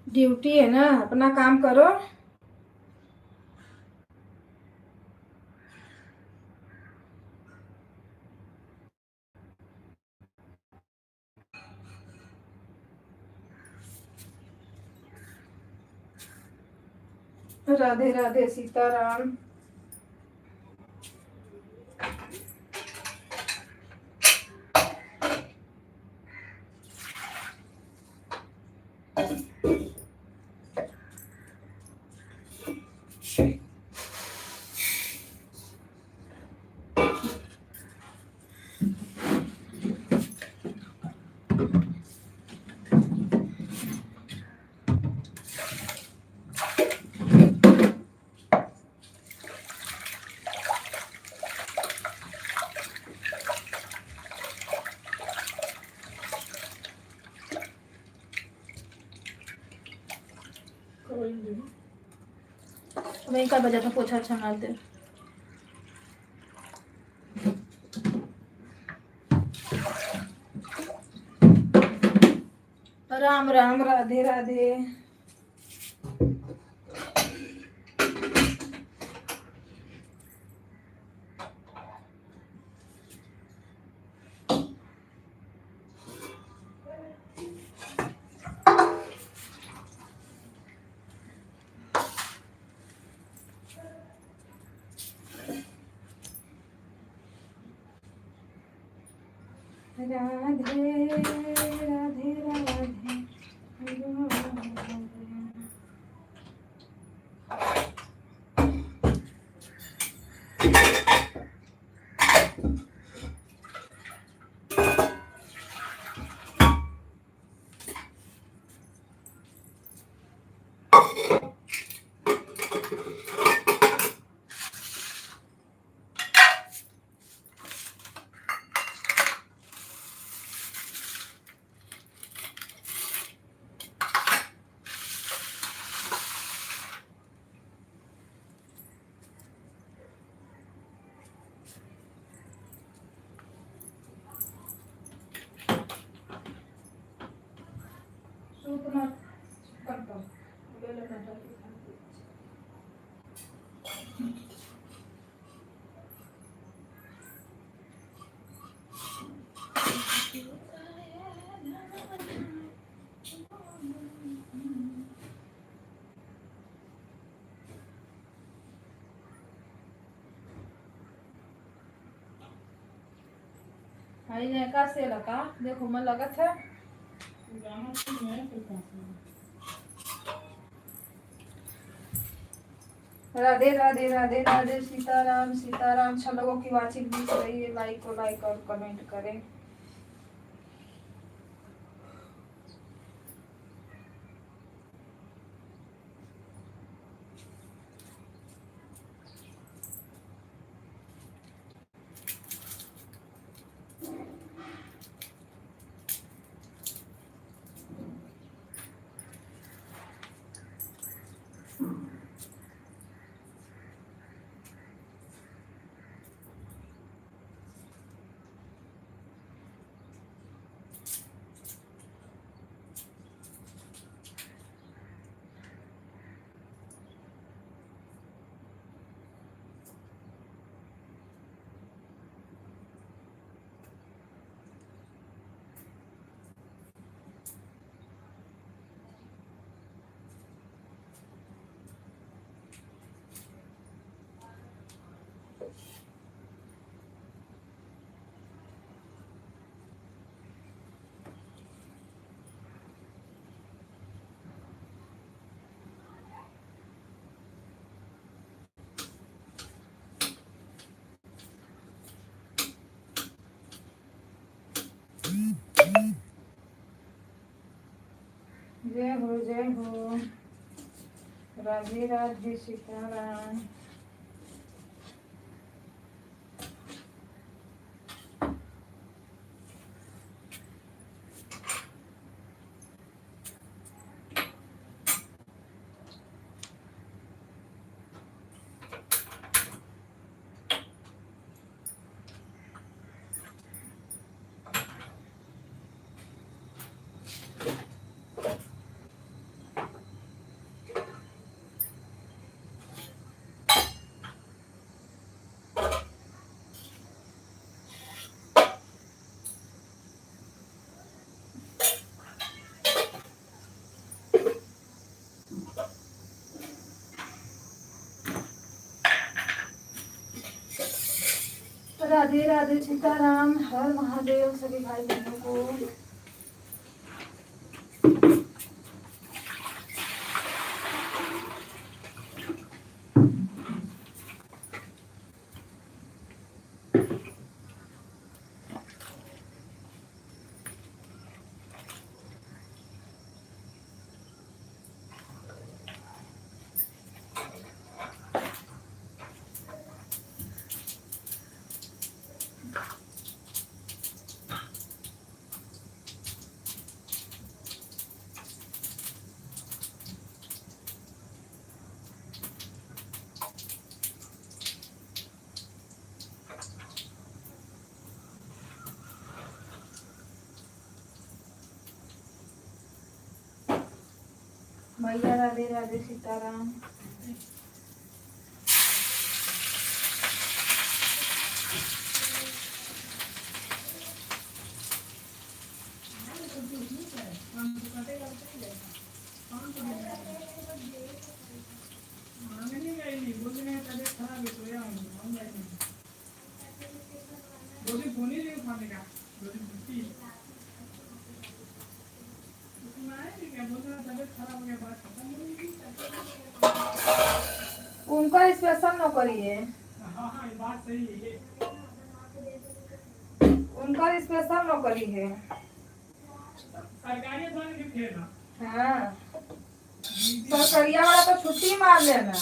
ड्यूटी है ना, अपना काम करो। राधे राधे, सीता राम। वही का बजा था, पोछा अच्छा मारते। राम राम, राधे राधे। राधे राधे राधे। आई ने का से लगा देखो मन लगत है। जाना तो है फिर कहाँ से? राधे राधे राधे राधे सीताराम सीताराम। 6 लोगों की वाचिंग दिख रही है, लाइक और कमेंट करें। जय हो जय हो। राधे राधे सीताराम। राधे राधे सीताराम। हर महादेव सभी भाई बहनों को। मैया राधे राधे सीताराम। उनका स्पेशल नौकरी है। हाँ हाँ ये बात सही है। उनका स्पेशल नौकरी है। सरकारी बन के थे ना। हाँ सरकरिया वाला तो छुट्टी मार लेना।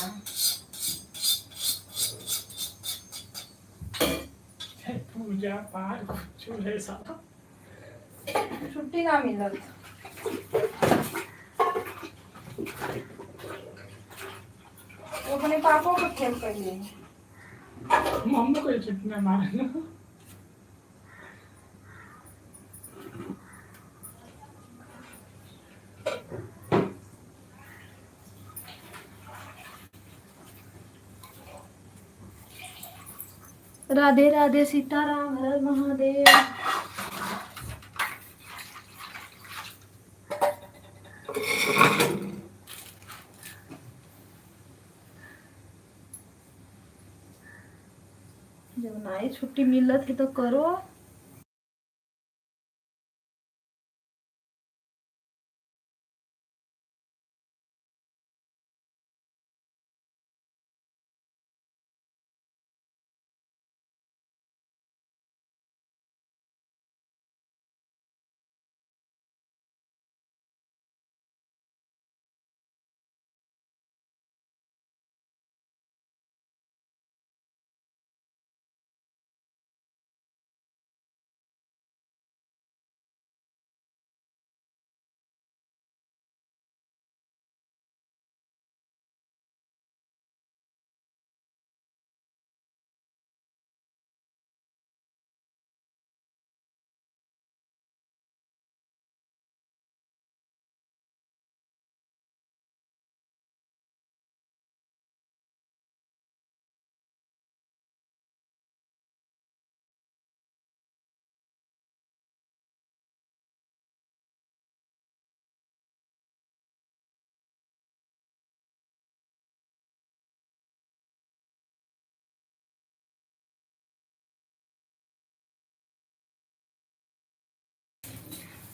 पूजा पाठ चूल्हे सब छुट्टी ना मिलत। वो अपने पापों को खेल करिए। मम्मी को छुट्टी में मारना। राधे राधे सीताराम हर हर महादेव। जब नाई छुट्टी मिलत है तो करो।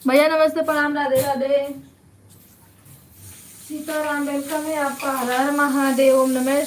भैया नमस्ते प्रणाम राधे राधे सीताराम। वेलकम है आपका। हर हर महादेव। ओम नमः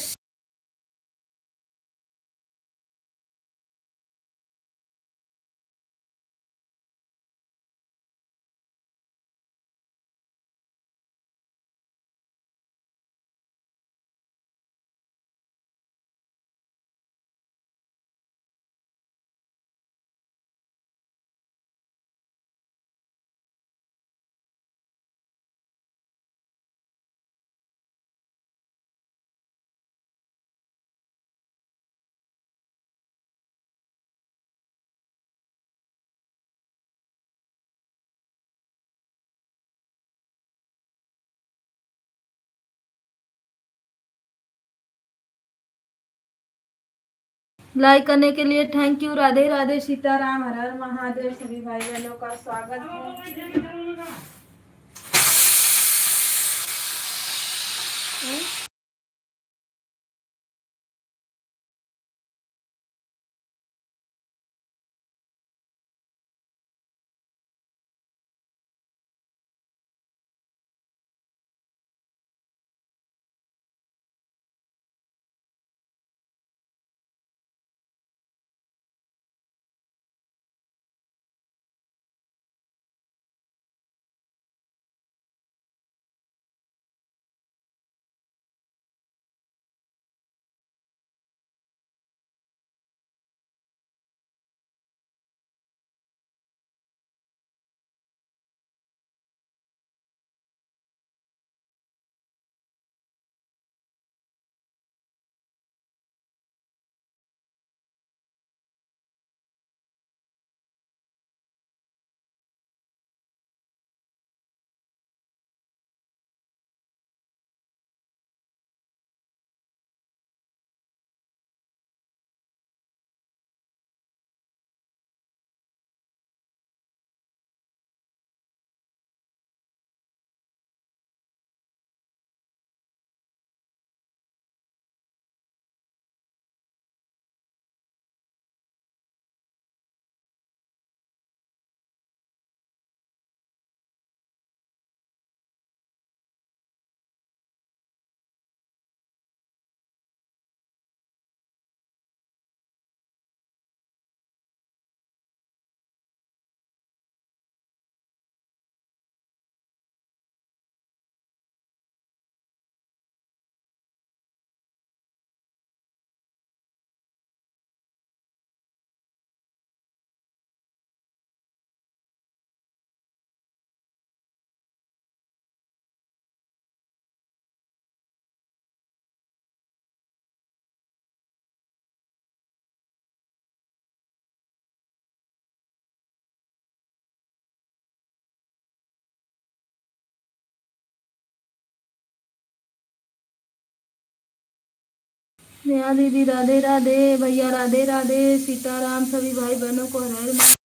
लाइक करने के लिए थैंक यू। राधे राधे सीताराम हर हर महादेव। सभी भाई बहनों का स्वागत है। नेहा दीदी राधे राधे, भैया राधे राधे, सीताराम, सभी भाई बहनों को हर हर महादेव।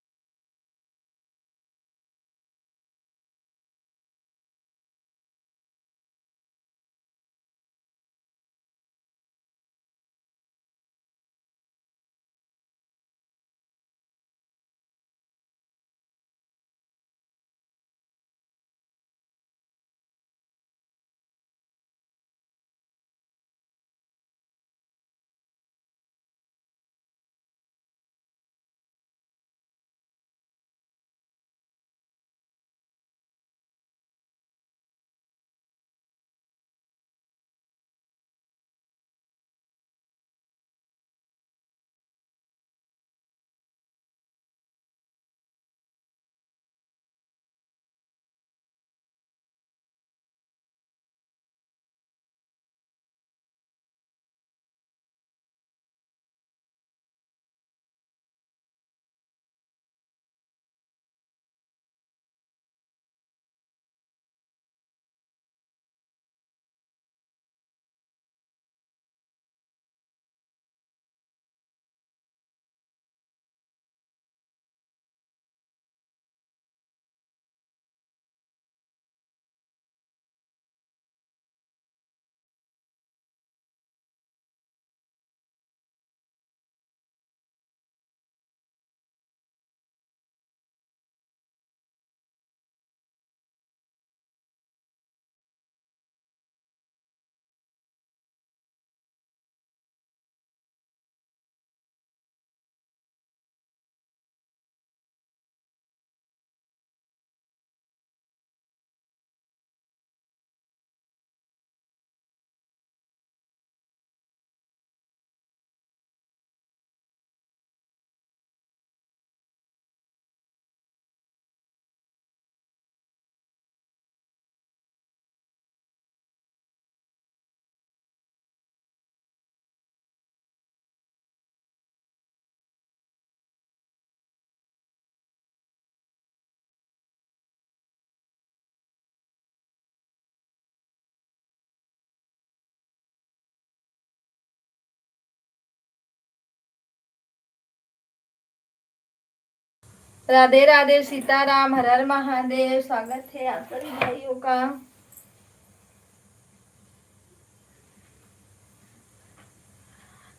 राधे राधे, सीताराम, हर हर महादेव। स्वागत है आप सभी भाइयों का।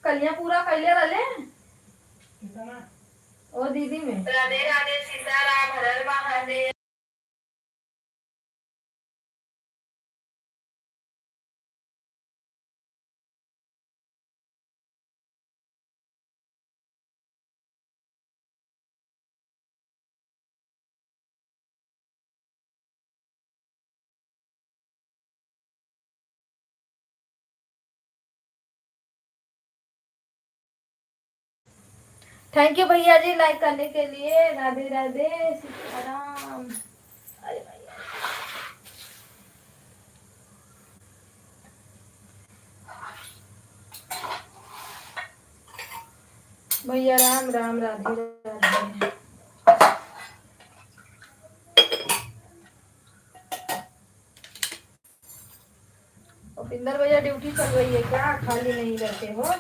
कलिया पूरा कैले रहे ओ दीदी में। राधे राधे, सीताराम, हर हर महादेव। थैंक यू भैया जी लाइक करने के लिए। राधे राधे, सीताराम। अरे भैया राम राम, राधे राधे। उपिंदर भैया ड्यूटी चल रही है क्या? खाली नहीं रहते हो?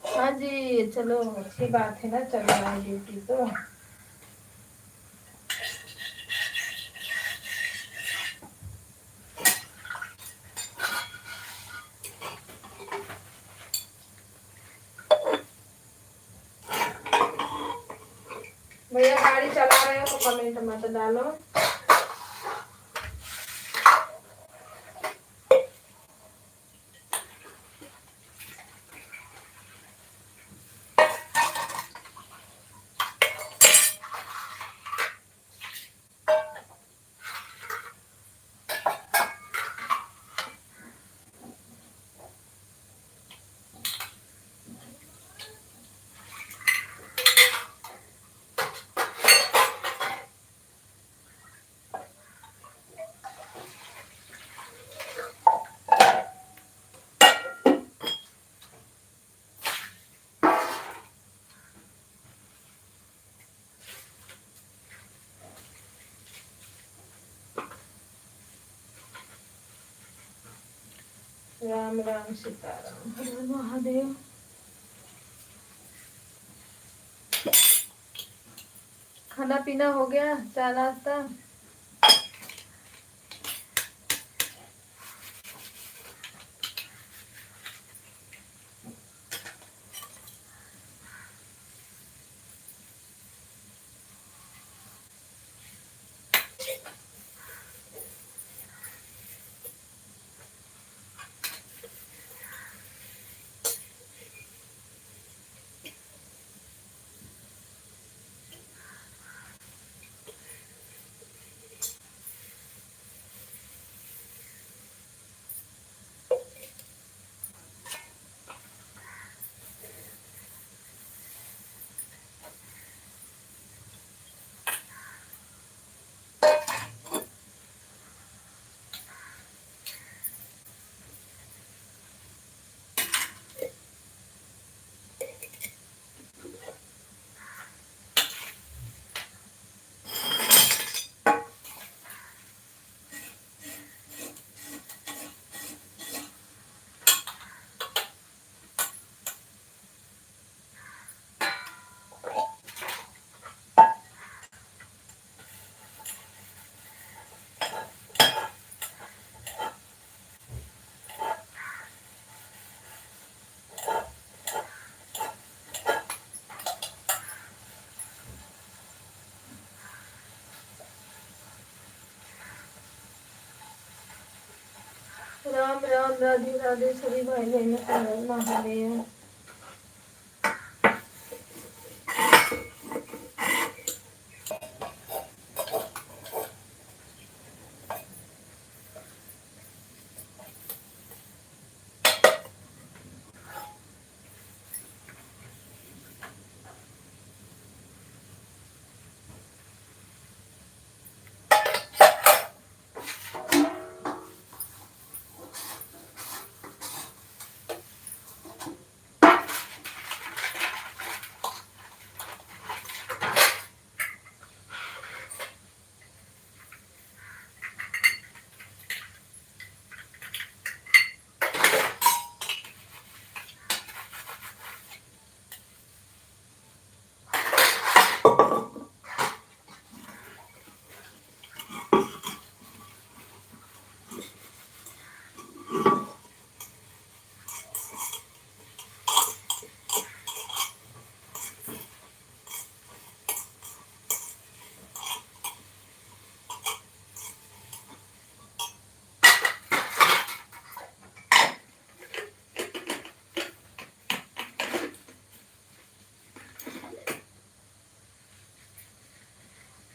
हाँ जी, चलो अच्छी बात है ना, चल रहा है ड्यूटी तो। भैया गाड़ी चला रहे हो तो कमेंट मत डालो। राम राम सीताराम, हर हर महादेव। खाना पीना हो गया, चाय नाश्ता? राम राम, राधे राधे सभी भाई बहनों को, हर हर महादेव।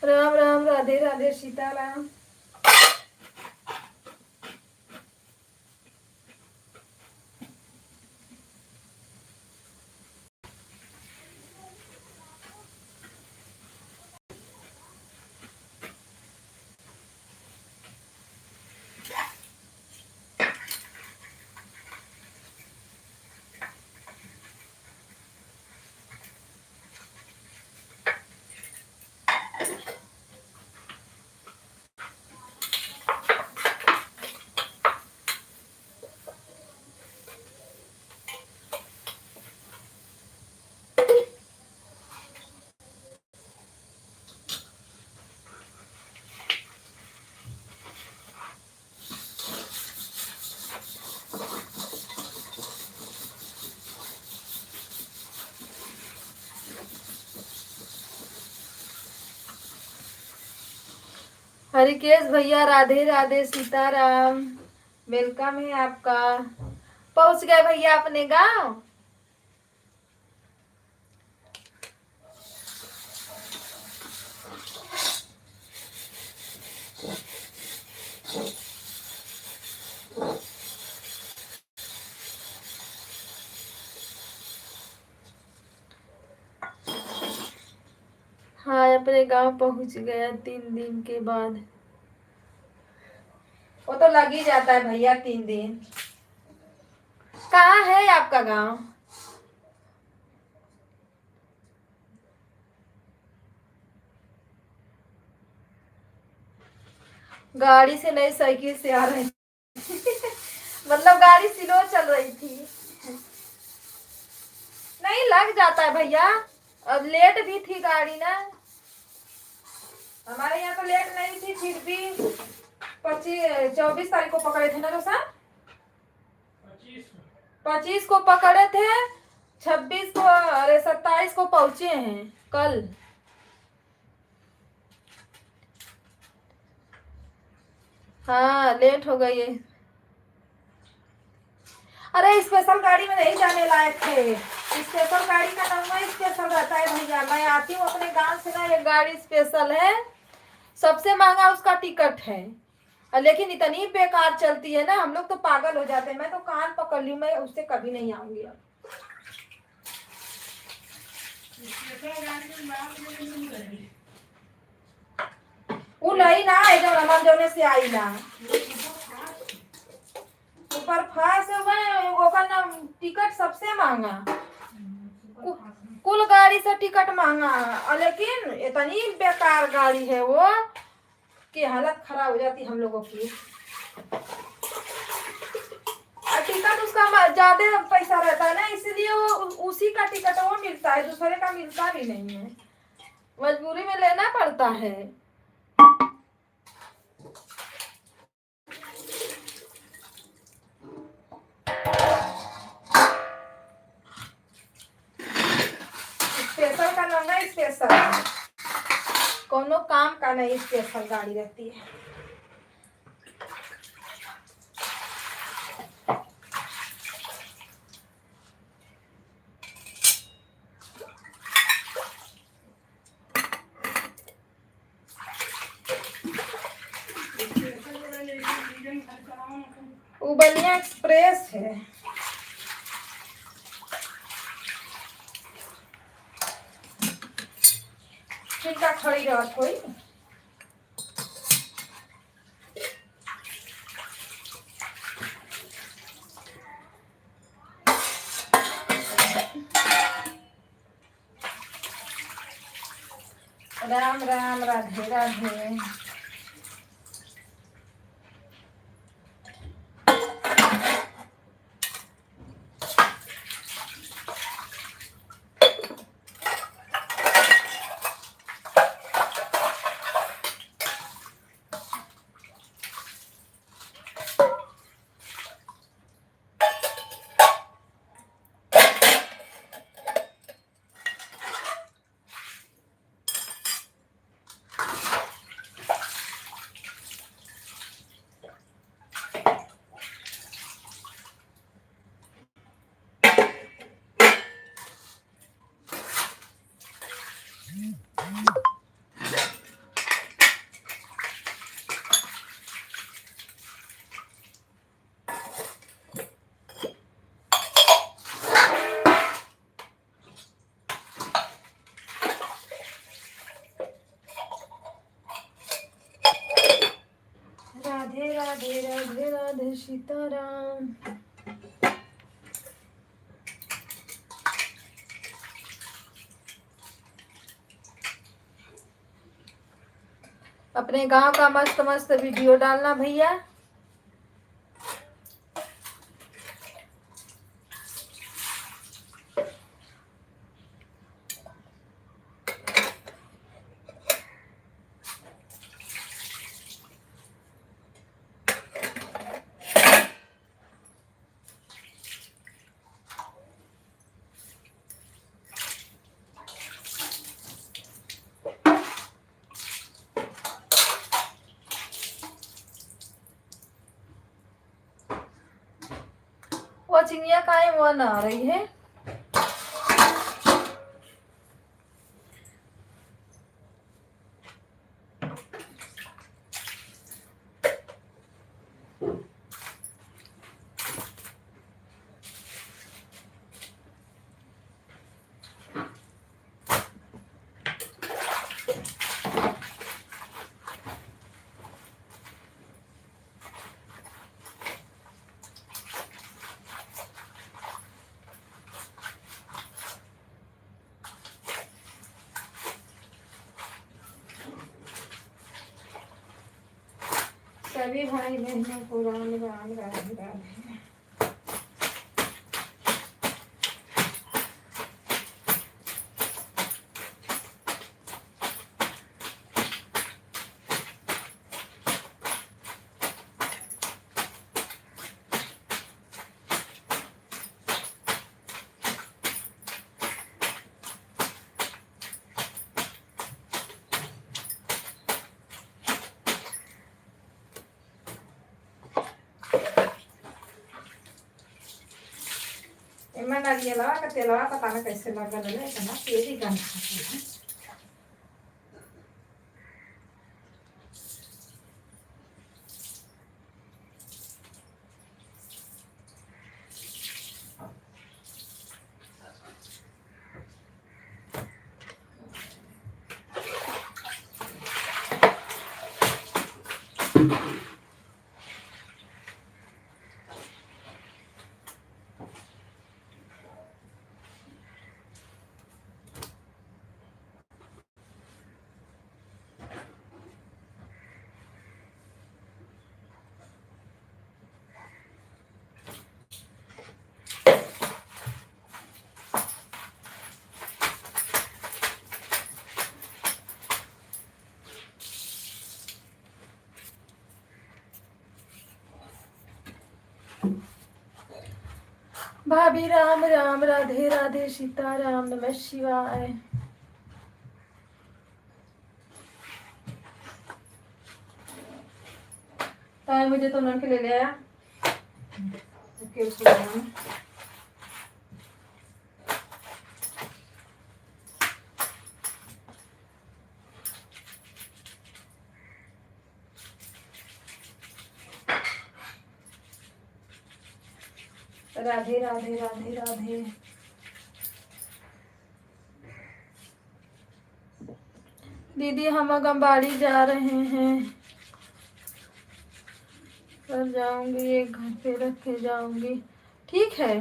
राम राम, राधे राधे सीताराम। हरिकेश भैया, राधे राधे सीताराम, वेलकम है आपका। पहुंच गए भैया अपने गांव? हाँ, अपने गांव पहुंच गया 3 दिन के बाद। वो तो लग ही जाता है भैया 3 दिन। कहाँ है आपका गांव? गाड़ी से नहीं, साइकिल से आ रहे हैं। मतलब गाड़ी स्लो चल रही थी। नहीं लग जाता है भैया, अब लेट भी थी गाड़ी ना, हमारे यहाँ तो लेट नहीं थी, फिर भी 24 तारीख को पकड़े थे ना रोशन, 25 को पकड़े थे, 26 को, अरे 27 को पहुंचे हैं कल। हाँ लेट हो गई है। अरे स्पेशल गाड़ी में नहीं जाने लायक थे, स्पेशल गाड़ी का नाम स्पेशल रहता है भैया। मैं आती हूँ अपने गांव से ना, एक गाड़ी स्पेशल है, सबसे महंगा उसका टिकट है, लेकिन इतनी बेकार चलती है ना, हम लोग तो पागल हो जाते हैं। मैं तो कान पकड़ ली, मैं उससे कभी नहीं आऊंगी अब। वो नहीं ना है जो हम जोने से आई ना, ऊपर फास्ट में ओकर ना टिकट सबसे महंगा, कुल गाड़ी से टिकट महंगा, लेकिन इतनी बेकार गाड़ी है वो कि हालत खराब हो जाती हम लोगों की। टिकट उसका ज्यादा पैसा रहता है ना, इसलिए वो उसी का टिकट वो मिलता है, दूसरे का मिलता भी नहीं है, मजबूरी में लेना पड़ता है। स्पेशल का नाम ना स्पेशल, कोनो काम का नहीं स्पेशल गाड़ी रहती है। उबलिया एक्सप्रेस है। किनका खड़ी रहत कोई, राम राम राधे राधे। राधे राधे राधे राधे सीताराम। अपने गांव का मस्त मस्त वीडियो डालना भैया। वो चिड़िया का वो ना आ रही है। सभी भाई बहनों को राम राम राधे राधे। एमा नारियलवा का तेलवा पता ना कैसे लगल है, इतना तेजी गंध है। भाभी राम राम राधे राधे सीता राम नमः शिवाय। ताई मुझे तो उन्होंने के ले लिया राधे राधे राधे राधे। दीदी हम आंगनबाड़ी जा रहे हैं, कल जाऊंगी, एक घर पे रख के जाऊंगी। ठीक है।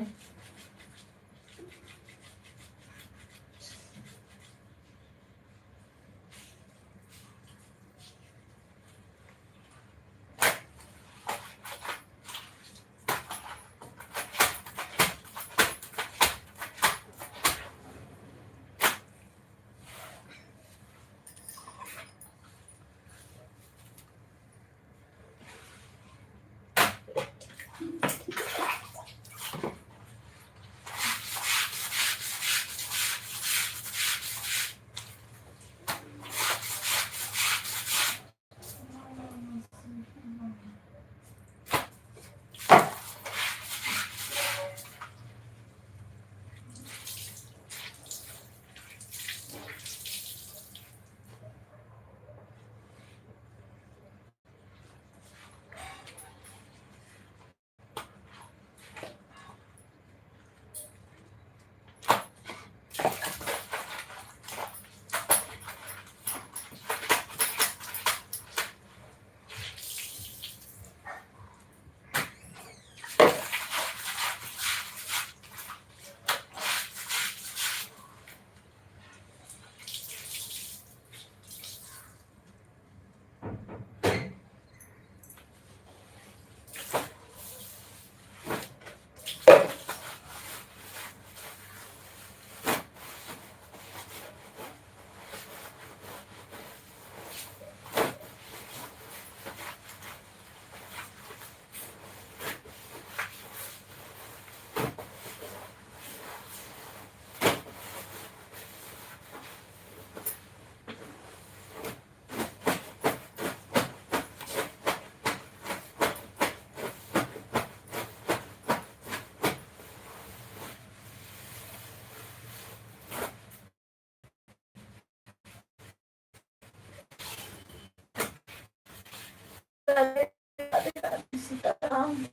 सीताराम।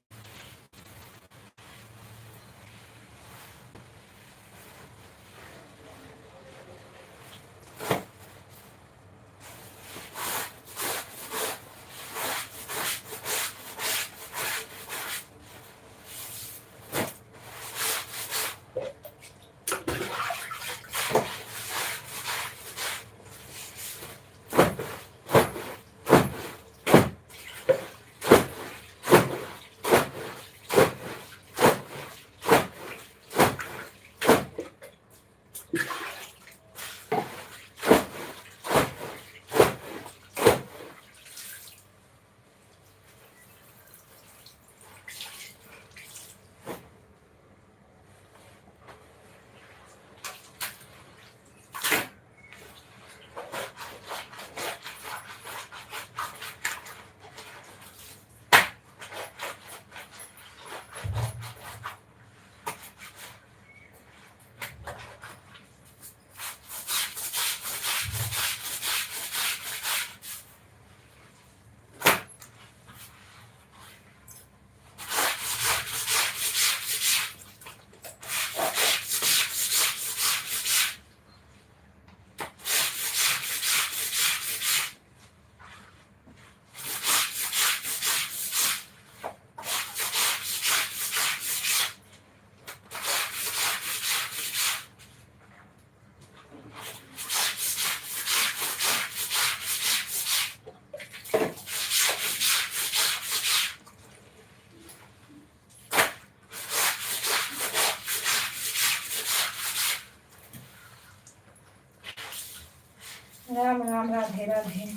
राम राम, राधे राधे।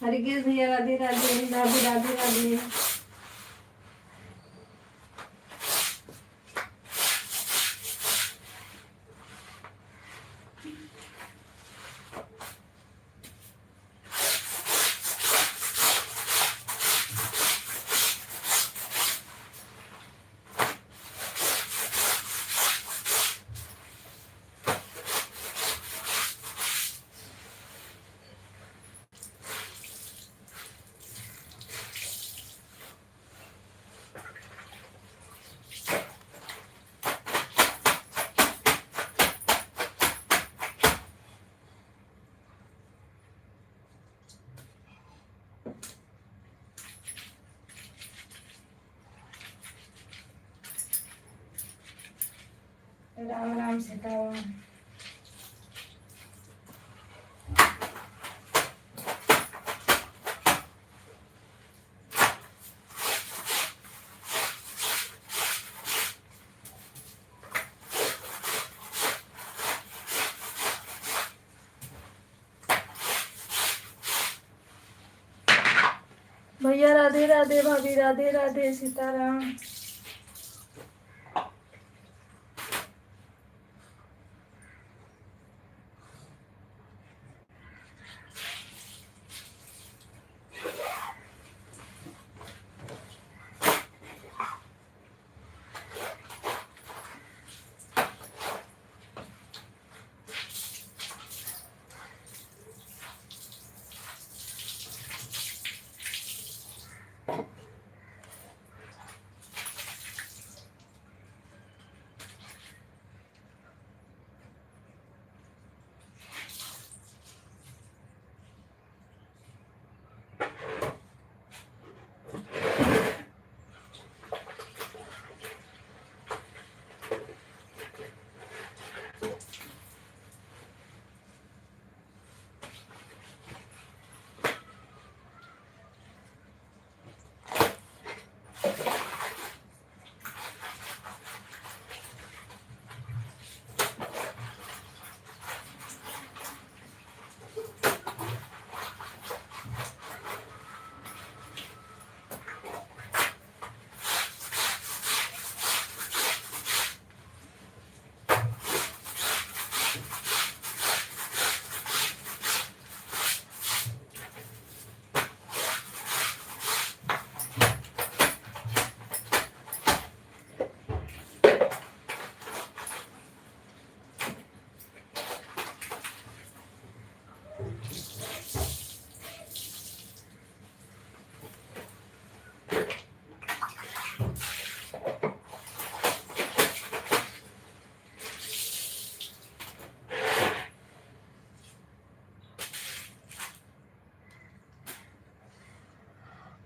हरे कृष्ण भैया, राधे राधे, राधे राधे राधे। राम राम, सीताराम। भैया राधे राधे, भाभी राधे राधे, सीताराम।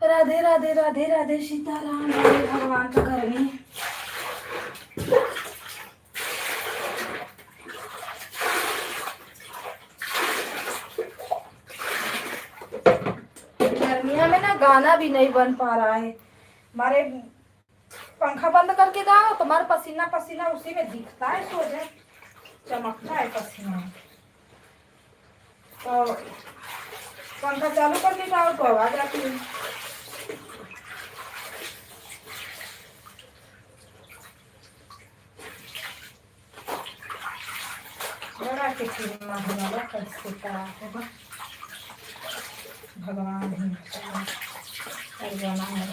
राधे राधे, राधे राधे, सीताराम। हरे भगवान का करनी। गर्मियों में ना गाना भी नहीं बन पा रहा है। हमारे पंखा बंद करके गाओ, तुम्हारा पसीना पसीना उसी में दिखता है, सो जाए चमकता है पसीना। तो पंखा चालू करके गाओ तो आवाज आती है। बड़ा किसी भगवान ही जाना है।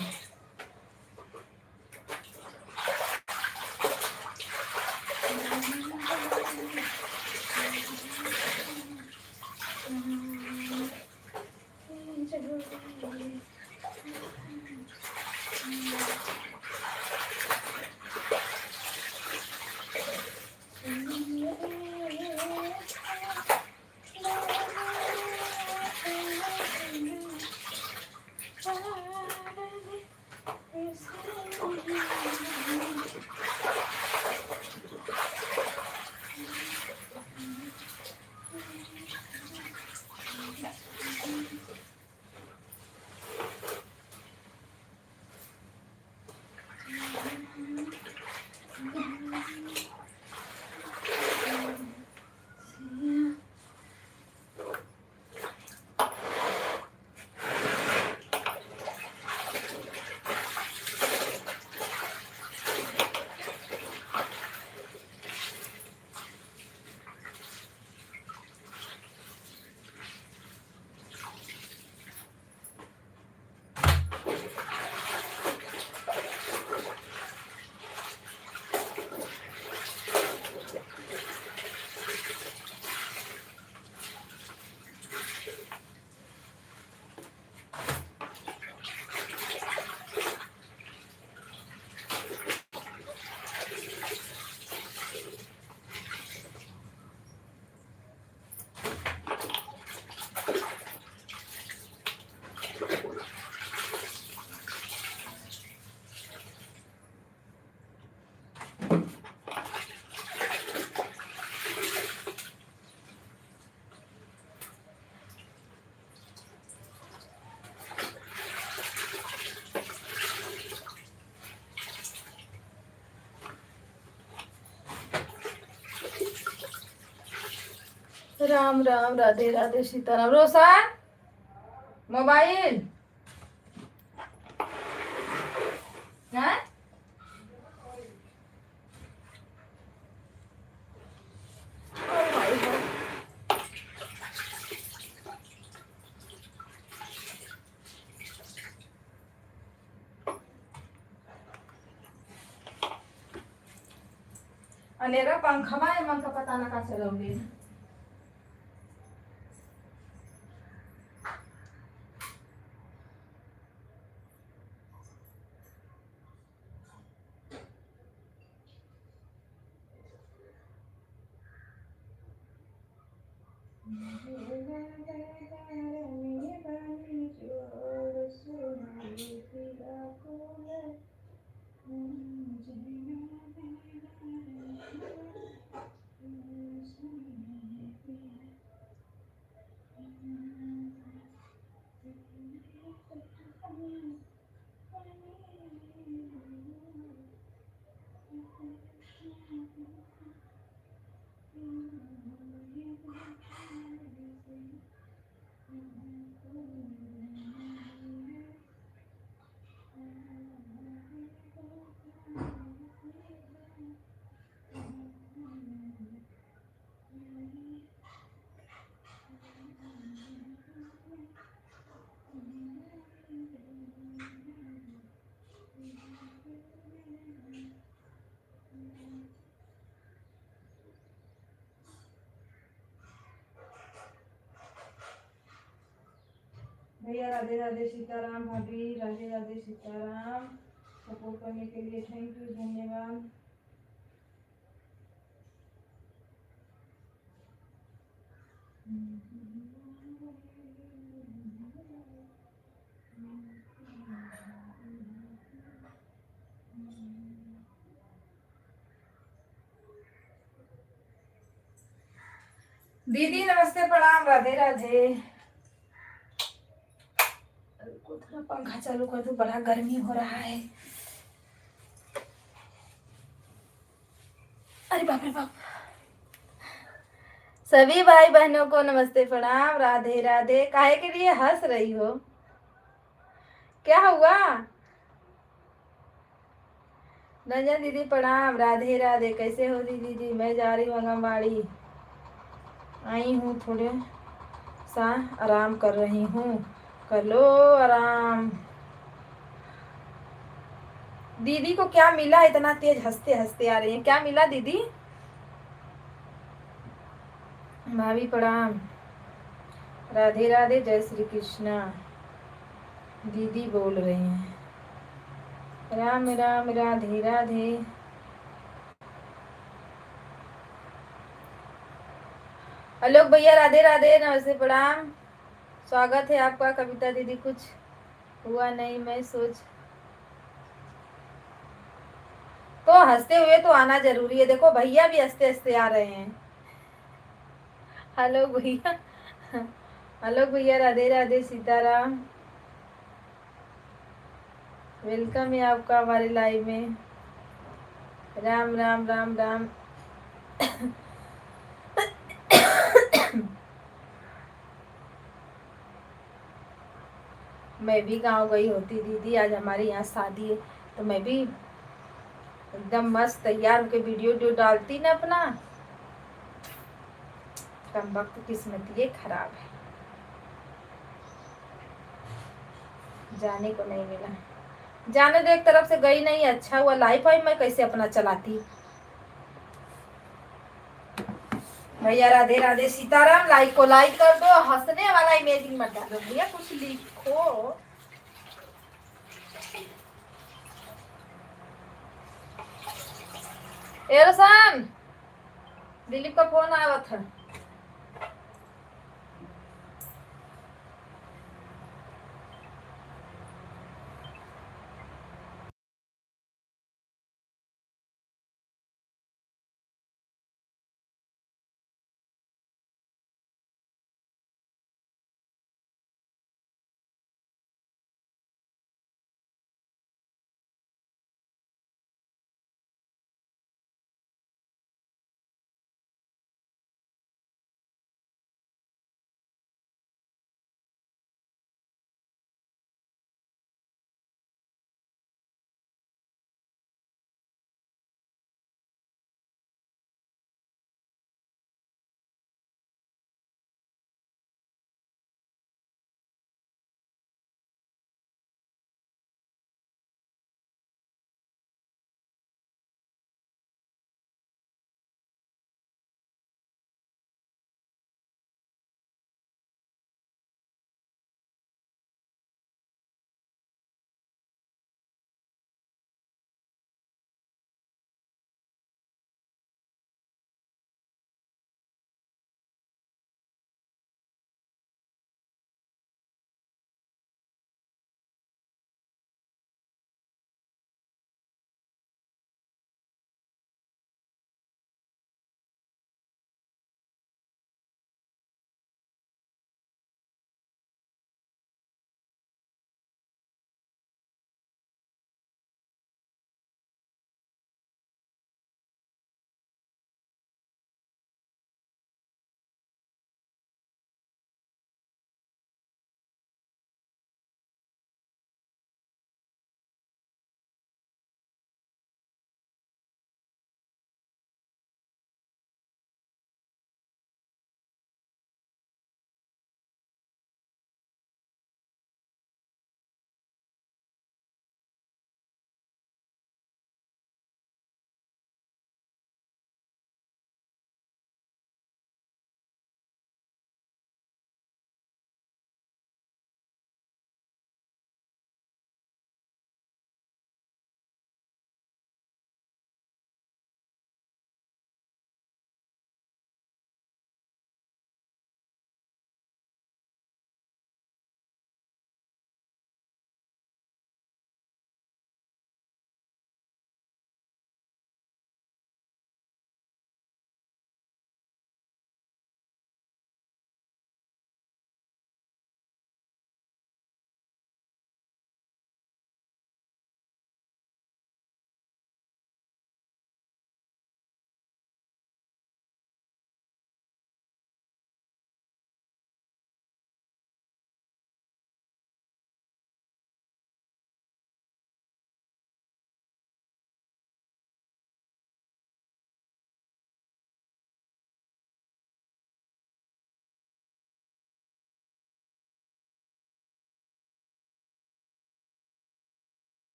राम राम, राधे राधे, सीताराम। रोशन, मोबाइल है? अनेरा पंखा है, मन का पता ना का चलोगे। भैया राधे राधे, सीताराम। भाभी राधे राधे, सीताराम। सपोर्ट करने के लिए थैंक यू, धन्यवाद। दीदी नमस्ते, प्रणाम, राधे राधे। थोड़ा पंखा चालू कर दो, बड़ा गर्मी हो रहा है। अरे बाप रे बाप। सभी भाई बहनों को नमस्ते, प्रणाम, राधे राधे। काहे के लिए हंस रही हो? क्या हुआ? रंजन दीदी प्रणाम, राधे राधे। कैसे हो दीदी जी? मैं जा रही हूँ आंगनबाड़ी, आई हूँ, थोड़े सा आराम कर रही हूँ। कर लो आराम। दीदी को क्या मिला? इतना तेज हंसते हंसते आ रही है, क्या मिला दीदी? भाभी प्रणाम, राधे राधे, जय श्री कृष्णा। दीदी बोल रही हैं राम राम, राधे राधे। आलोक भैया राधे राधे, नमस्ते, प्रणाम, स्वागत है आपका। कविता दीदी कुछ हुआ नहीं, मैं सोच तो हंसते हुए तो आना जरूरी है। देखो भैया भी हंसते हंसते आ रहे हैं। हेलो भैया, हेलो भैया, राधे राधे, सीताराम। वेलकम है आपका हमारे लाइव में। राम राम, राम राम। मैं भी गांव गई होती दीदी, आज हमारे यहाँ शादी है, तो मैं भी एकदम मस्त तैयार होकर वीडियो डालती ना अपना। कम वक्त किस्मत ये खराब है, जाने को नहीं मिला। जाने दो, एक तरफ से गई नहीं, अच्छा हुआ। लाइफ है, मैं कैसे अपना चलाती। भैया राधे राधे, सीताराम। लाइक को लाइक कर दो, हंसने वाला इमेजिंग मत डालो भैया, कुछ लिखो। एरसान, दिलीप का फोन आया था।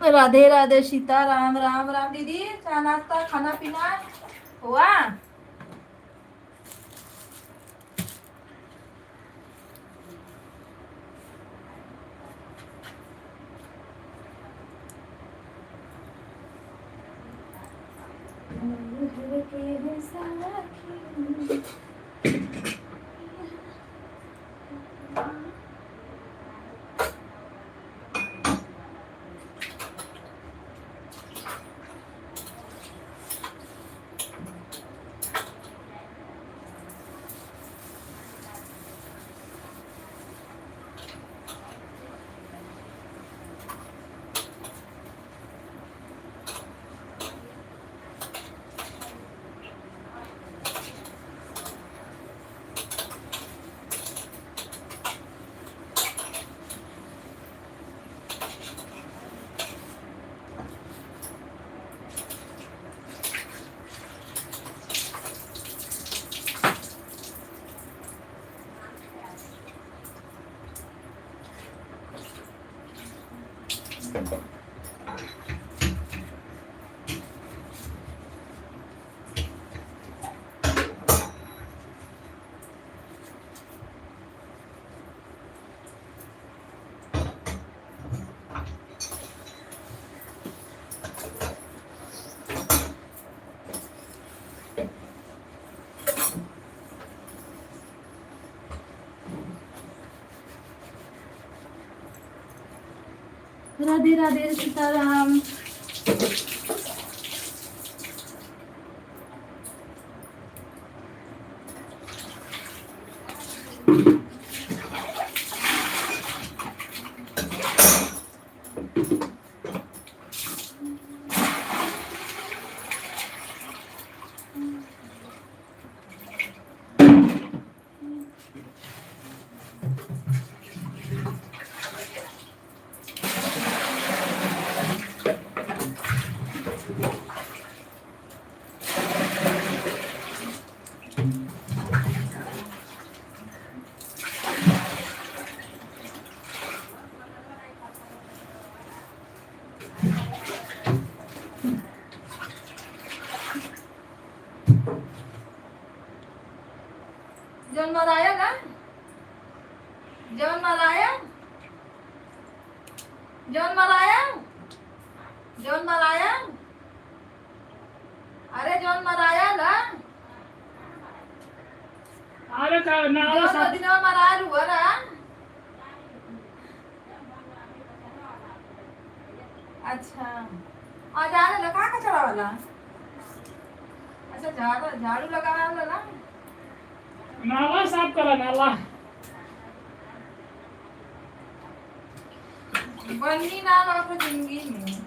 राधे राधे, सीता राम, राम राम। दीदी चाय नाश्ता खाना पीना हुआ? राधे राधे, सीताराम। जेवण मला आया का? जेवण मला आया? जेवण मला आया? जेवण मला आया? अरे जेवण मला आया का? अरे का नाला जेवण साफ कधी जेवण मला आलू बरं? अच्छा, आज आलेला का कचरा वाला? अच्छा, झाड़ू लगाना वाला ना? नाला साफ करा नाला। बनी ना आपको जिंदगी में।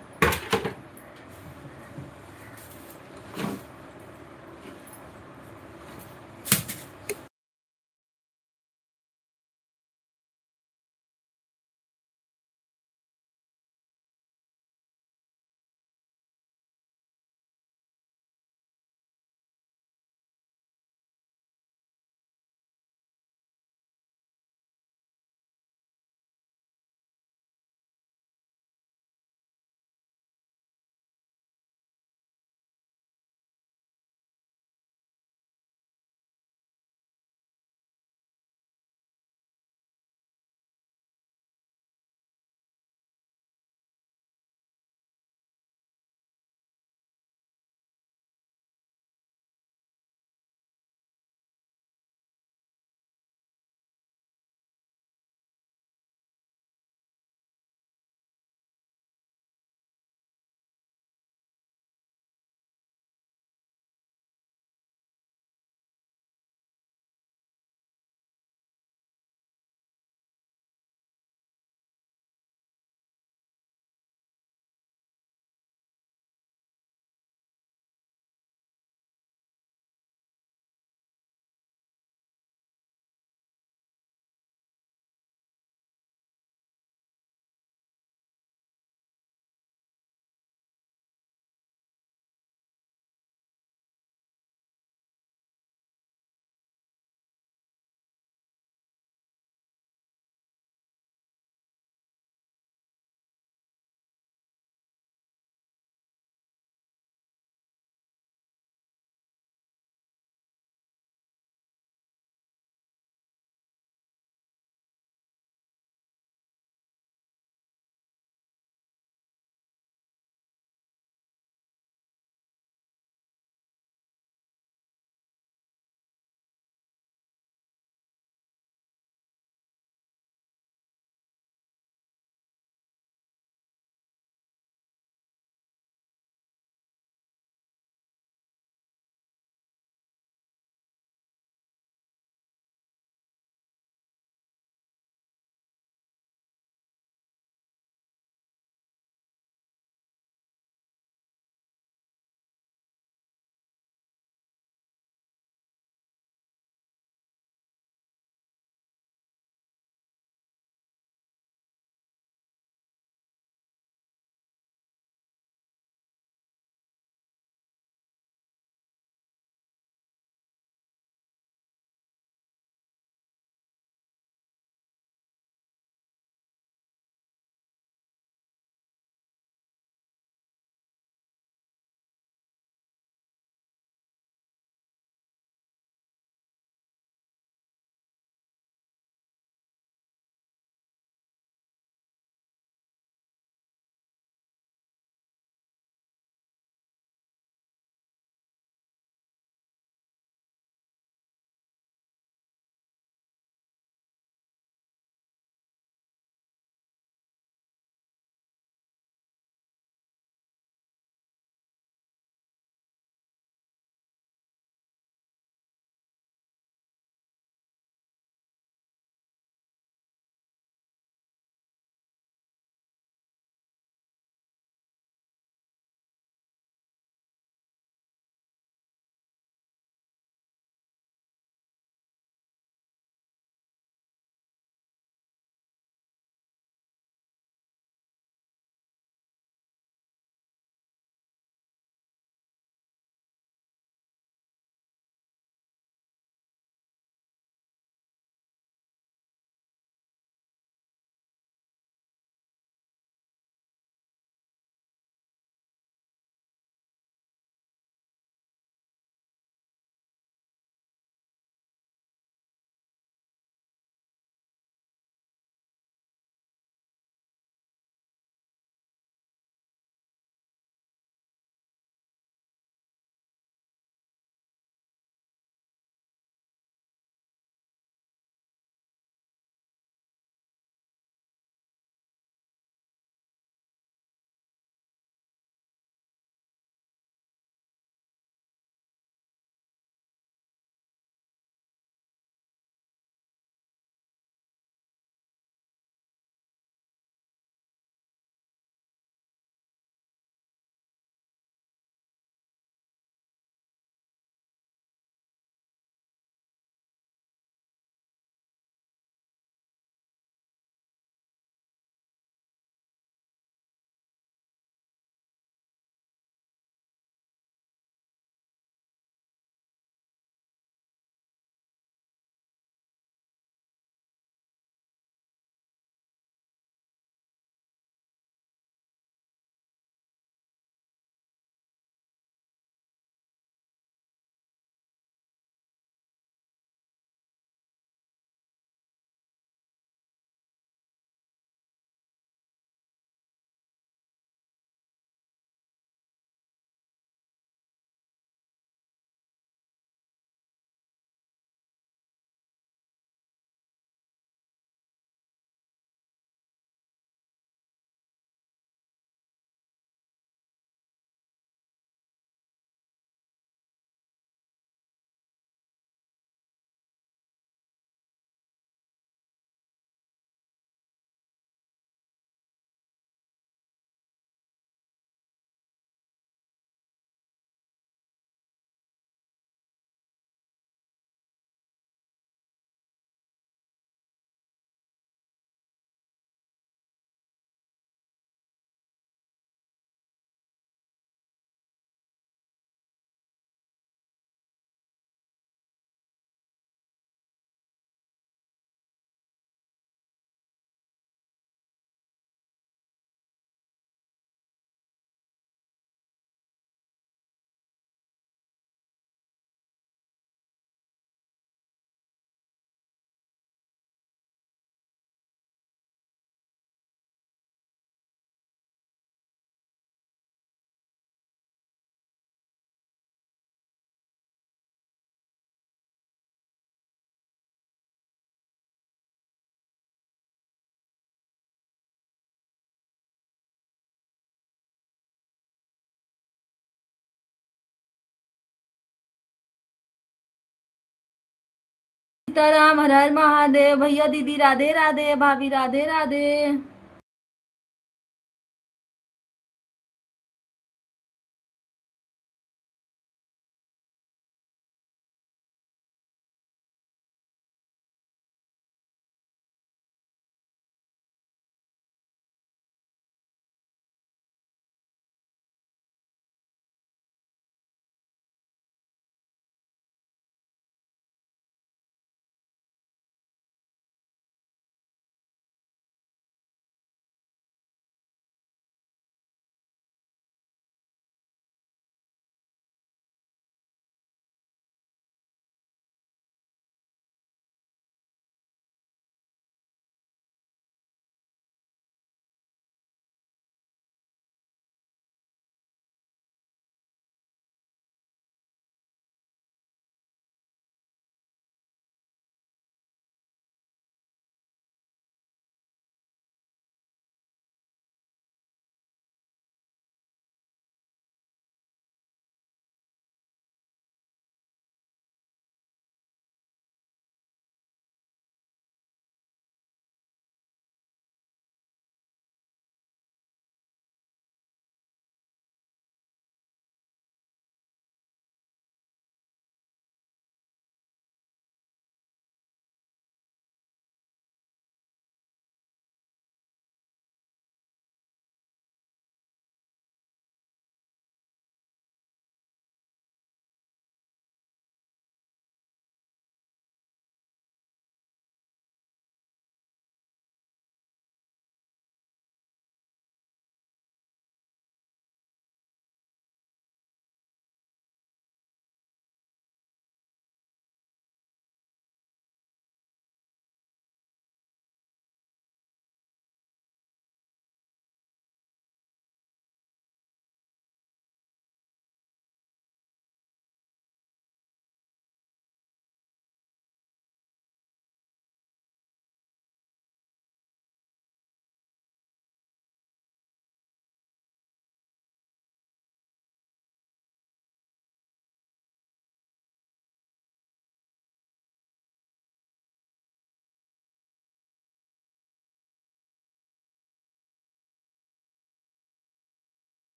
सीताराम, हर हर महादेव। भैया दीदी राधे राधे, भाभी राधे राधे।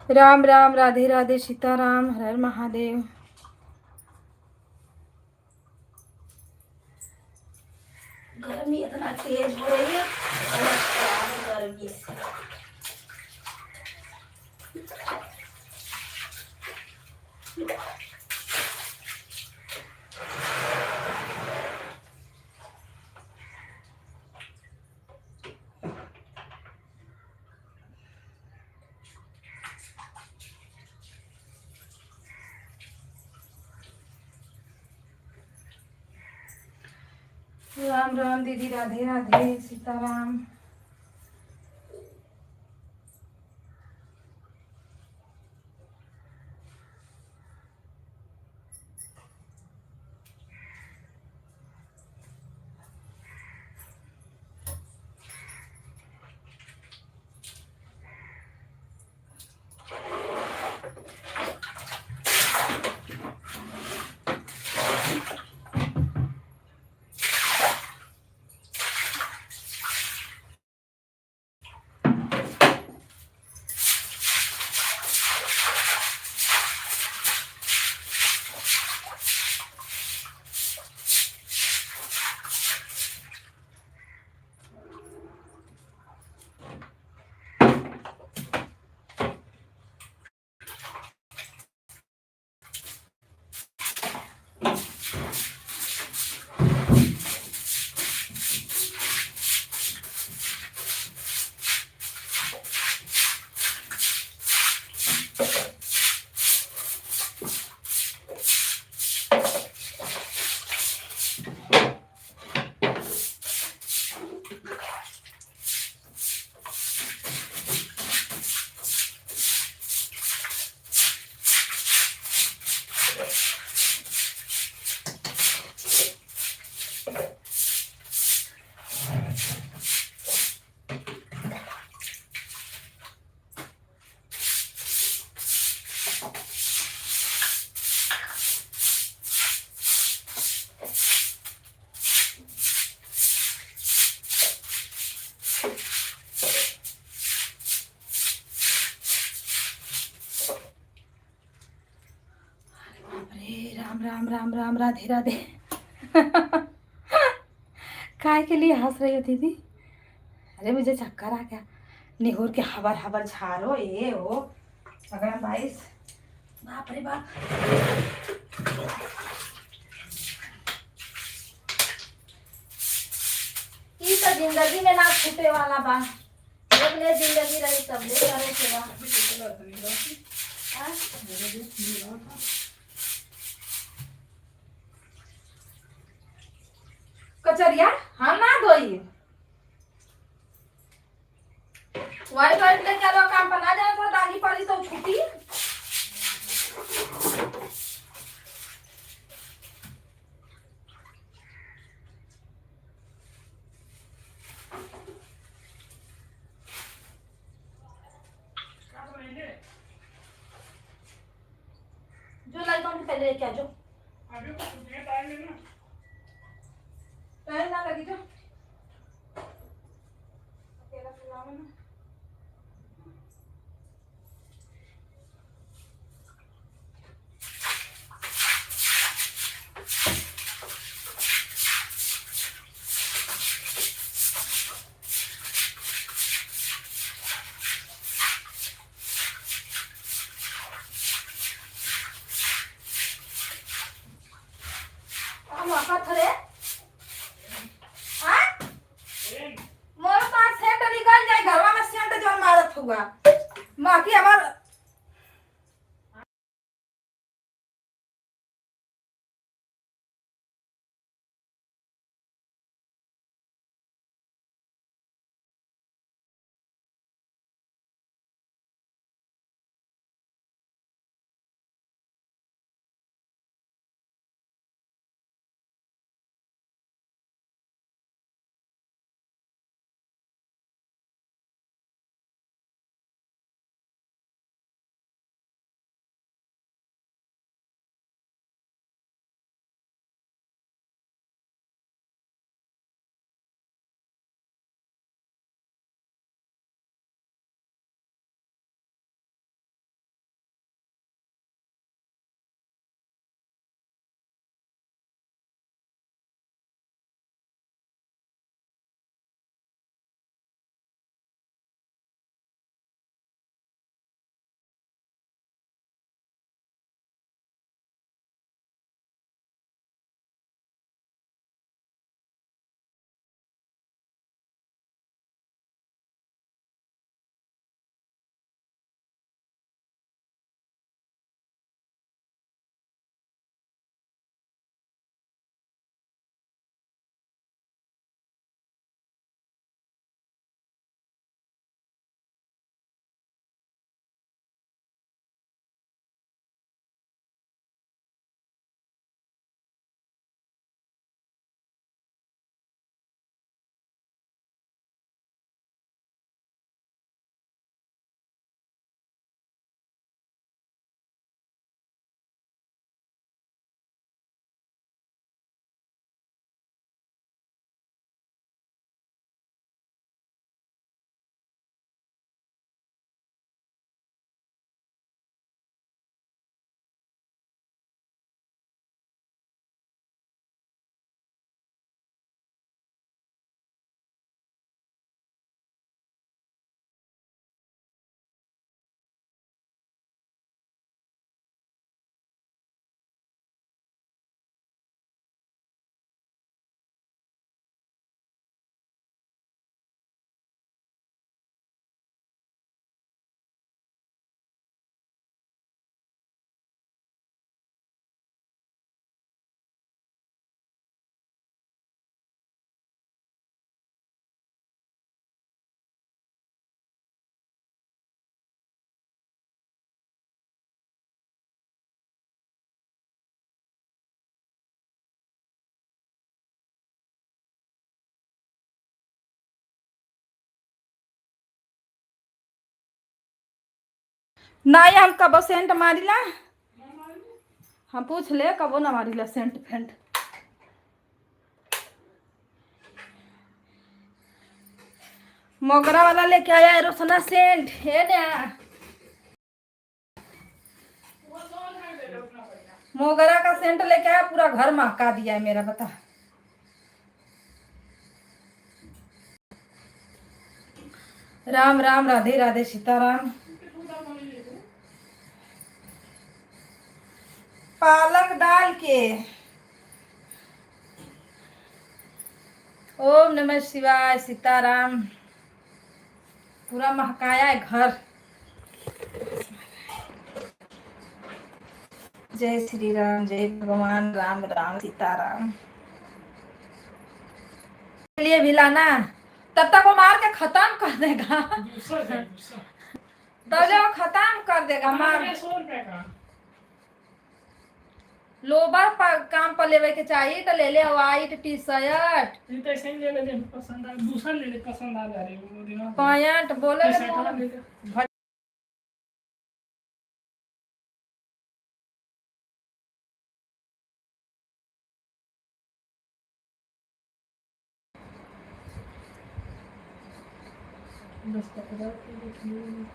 राम राम, राधे राधे, सीताराम, हर हर महादेव। गर्मी इतना तेज हो रही है, गर्मी से। राम राम दीदी, राधे राधे, सीताराम। अरे राम राम राम राम, राधे राधे। काय के लिए हंस रही हो दीदी? अरे मुझे चक्कर आ गया, निहुर के हबर हबर झारो ये हो। अगर भाई बाप रे बाप। ई तो जिंदगी में ना छूटे वाला बा, जब ले जिंदगी रही तब ले करे के बा। हाँ? कचरिया हम ना धोई, वाइट वाइट ले चलो, काम पर ना जाए तो दागी पड़ी तो छुट्टी। जो लाइट ऑन पहले लेके आ जाओ, टाइम ना लगी जो अकेला चलावे ना। थरे हाँ मोर पास सेंट निकल जाए घरवा में, सेंट जो मारत हुआ बाकी हमार। नहीं हम कबो सेंट मारिला, हम पूछ ले कबो ना मारिला सेंट फेंट। मोगरा वाला लेके आया है रोशना सेंट है ना। मोगरा का सेंट लेके आया, पूरा घर महका दिया है मेरा, बता। राम राम, राधे राधे, सीताराम। पालक डाल के। ओम नमः शिवाय, सीताराम। पूरा महकाया है घर। जय श्री राम, जय भगवान राम, राम सीताराम। लिए भी लाना, तब तक वो मार के खत्म कर देगा। तब वो खत्म कर देगा मार। 100 रुपए का लोबर काम पर लेवे के चाहिए तो ले ले व्हाइट टी शर्ट तो ऐसे ही ले ले पसंद आ, दूसरा ले ले पसंद आ जा रही है वो दिन पैंट बोले टी शर्ट ले ले। 10 का 50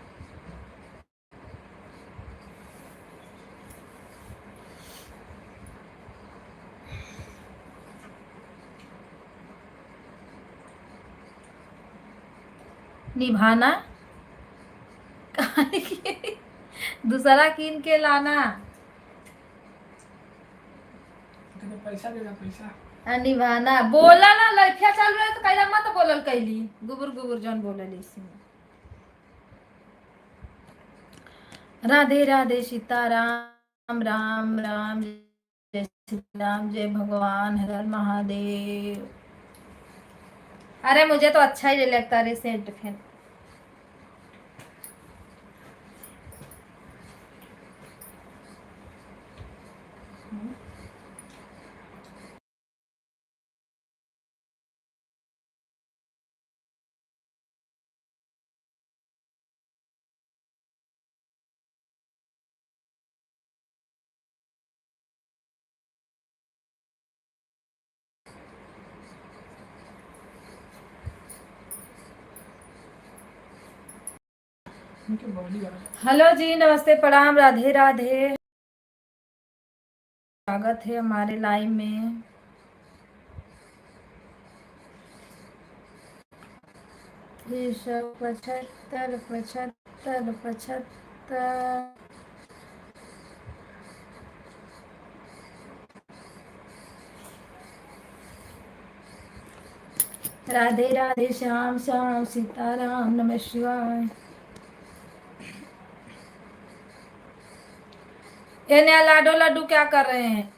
निभाना। दूसरा कीन के लाना। पैसा देगा पैसा। निभाना बोला ना, लड़किया चल रहे तो कैला मत बोलल कैली, गुबुर गुबुर जन बोलल इसमें। राधे राधे, सीताराम, राम राम, जय श्री राम, जय भगवान, हर हर महादेव। अरे मुझे तो अच्छा ही लगता है सेंट फिर। उनके बॉडी वाला हेलो जी, नमस्ते, प्रणाम, राधे राधे। स्वागत है हमारे लाइव में। ये सब 75 75 75। राधे राधे, श्याम श्याम, सीताराम, नमः शिवाय। ये नया लाडो लड्डू क्या कर रहे हैं?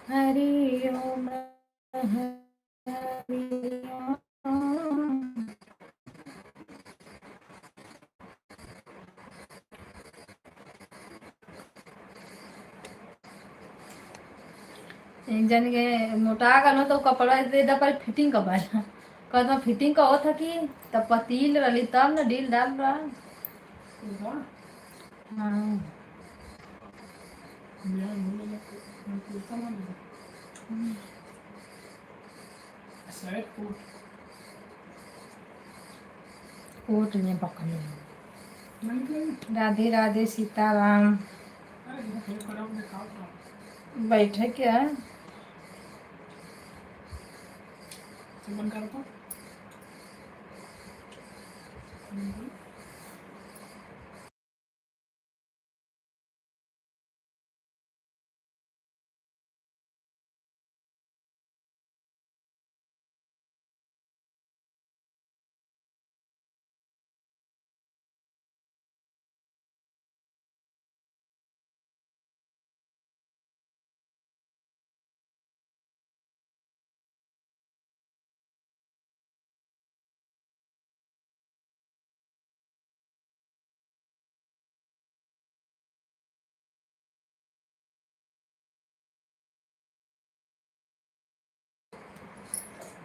हरि ओम, हरि ओम। एक जन के मोटा गलो तो कपड़ा दे दा पर फिटिंग का बाला कहता फिटिंग का हो था कि तब पतील रही तब ना डील डाल रहा। होगा हाँ बिहार भूल गया पूछता ना शायद कोट में पकड़े। नहीं राधे राधे, सीताराम। अरे ये खराब दिखाओ था बैठे क्या? बंद कर दो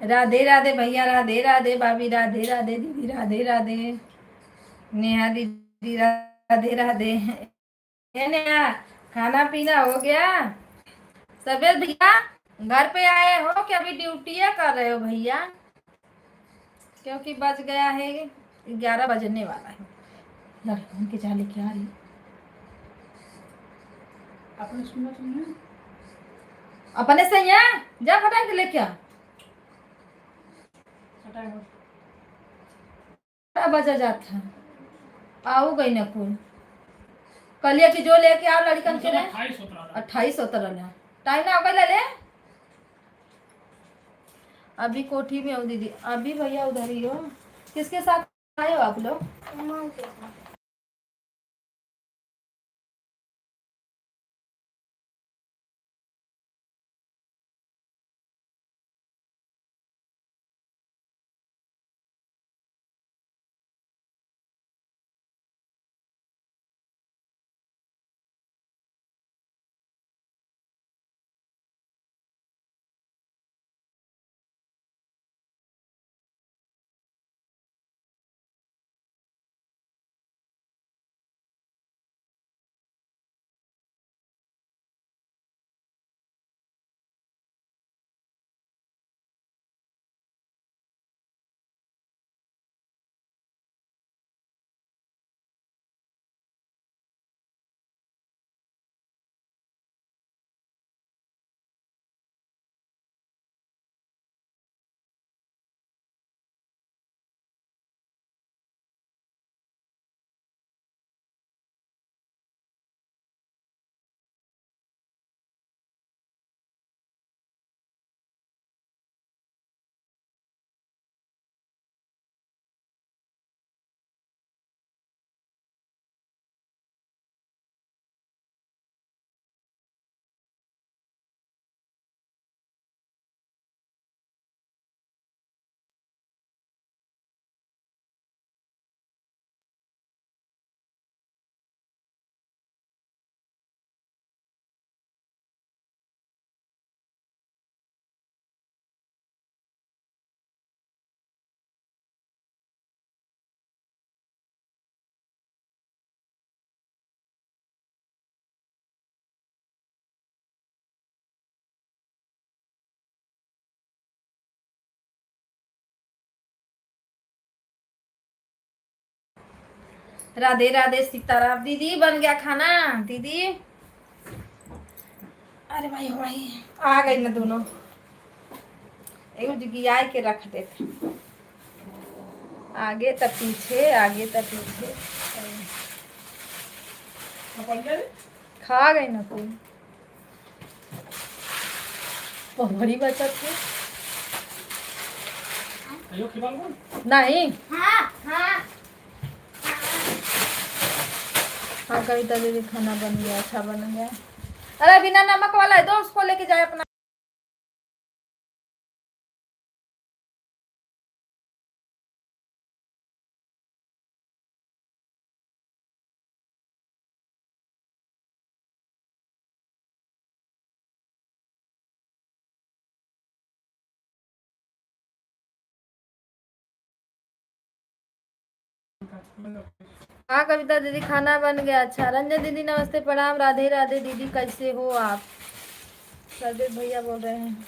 राधे राधे भैया, राधे राधे भाभी, राधे राधे दीदी, राधे राधे नेहा दीदी, राधे राधे। ये नेहा, खाना पीना हो गया? सफेद भैया घर पे आए हो क्या? अभी ड्यूटी कर रहे हो भैया? क्योंकि बज गया है 11 बजने वाला है। लड़कों के जाले क्या आ रही? आपने सुना अपने से यहाँ जा फटाक लेके आ। हटाए 12 बजा जाता आओ गई ना कोई। कलिया की जो लेके आओ लड़कन के लिए 28 उतर टाइम ना होगा ले ले। अभी कोठी में हो दीदी, अभी भैया उधर ही हो। किसके साथ आए हो आप लोग? राधे राधे सीताराम दीदी, बन गया खाना दीदी? अरे भाई भाई आ गई ना दोनों, एगो जगिया के रख देते, आगे तब पीछे, आगे तब पीछे। खा गई ना कोई, बड़ी बचत है नहीं। हाँ कविता दीदी खाना बन गया, अच्छा बन गया। अरे बिना नमक वाला है दो, उसको लेके जाए अपना। हाँ कविता दीदी खाना बन गया, अच्छा। रंजन दीदी नमस्ते प्रणाम, राधे राधे दीदी, कैसे हो आप? सजय भैया बोल रहे हैं।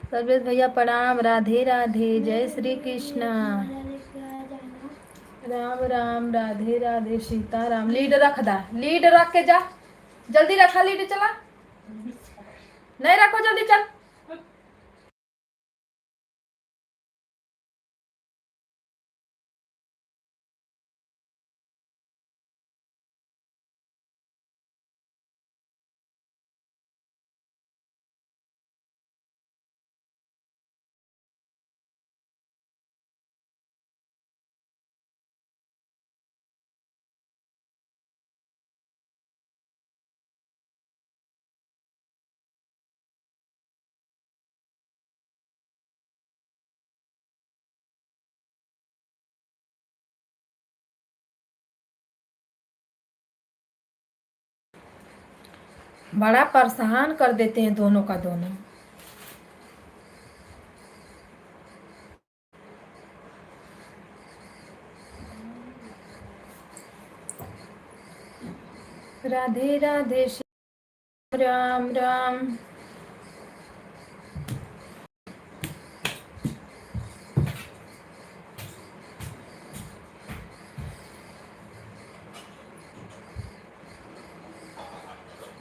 सर्वेश भैया प्रणाम, राधे राधे, जय श्री कृष्णा, राम राम, राधे राधे, सीताराम। लीड रख दा, लीड रख के जा, जल्दी रखा लीड, चला नहीं रखो जल्दी चल। बड़ा परेशान कर देते हैं दोनों का दोनों। राधे राधे श्याम राम राम।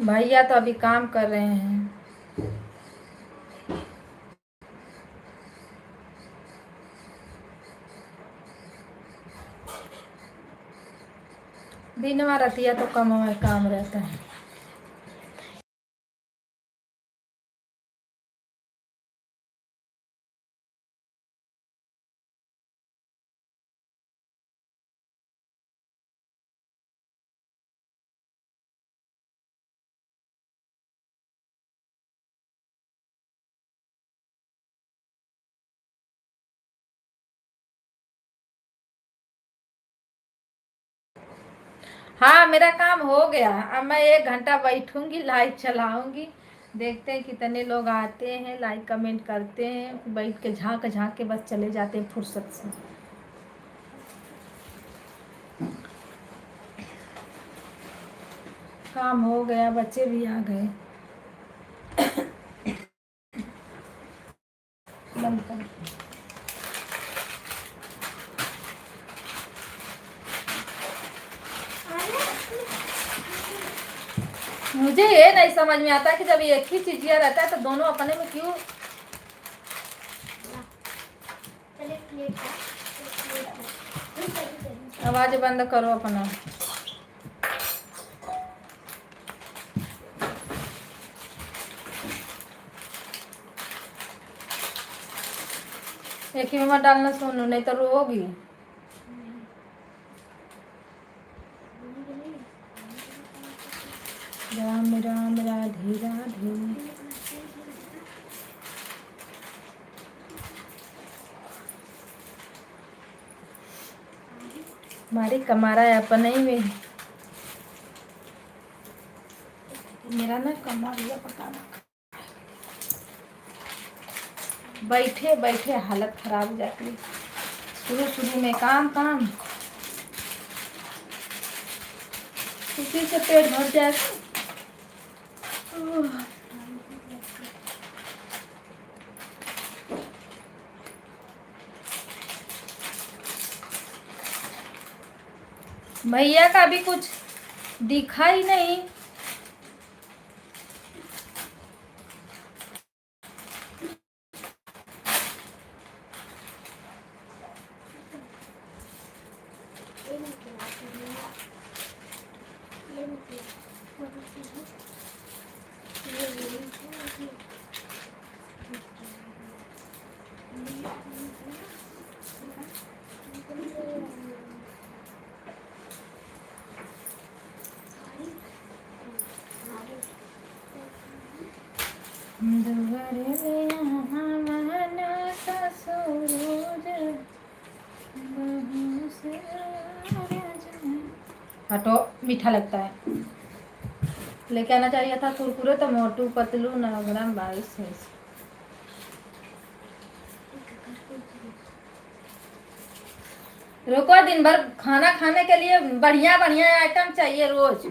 भैया तो अभी काम कर रहे हैं। दिन में रतिया तो कम काम रहता है। हाँ मेरा काम हो गया। अब मैं 1 घंटा बैठूंगी, लाइव चलाऊंगी, देखते हैं कितने लोग आते हैं, लाइक कमेंट करते हैं, बैठ के झांक झांक के बस चले जाते हैं फुर्सत से। काम हो गया, बच्चे भी आ गए। बंद कर। मुझे ये नहीं समझ में आता कि जब एक ही चीज रहता है तो दोनों अपने में क्यों। आवाज बंद करो अपना। एक ही में मत डालना सोनू, नहीं तो रोगी। राम राम राधे राधे। हमारी कमारा है अपने ही में। मेरा ना कमर ये पता ना, बैठे बैठे हालत खराब हो जाती है। शुरू शुरू में काम काम, उसी से पेट भर जाएगा। भैया का भी कुछ दिखा ही नहीं। हटो, मीठा लगता है। लेके आना चाहिए था कुरकुरे, तो मोटू पतलू 9 ग्राम 22 है। रुको, दिन भर खाना खाने के लिए बढ़िया बढ़िया आइटम चाहिए रोज।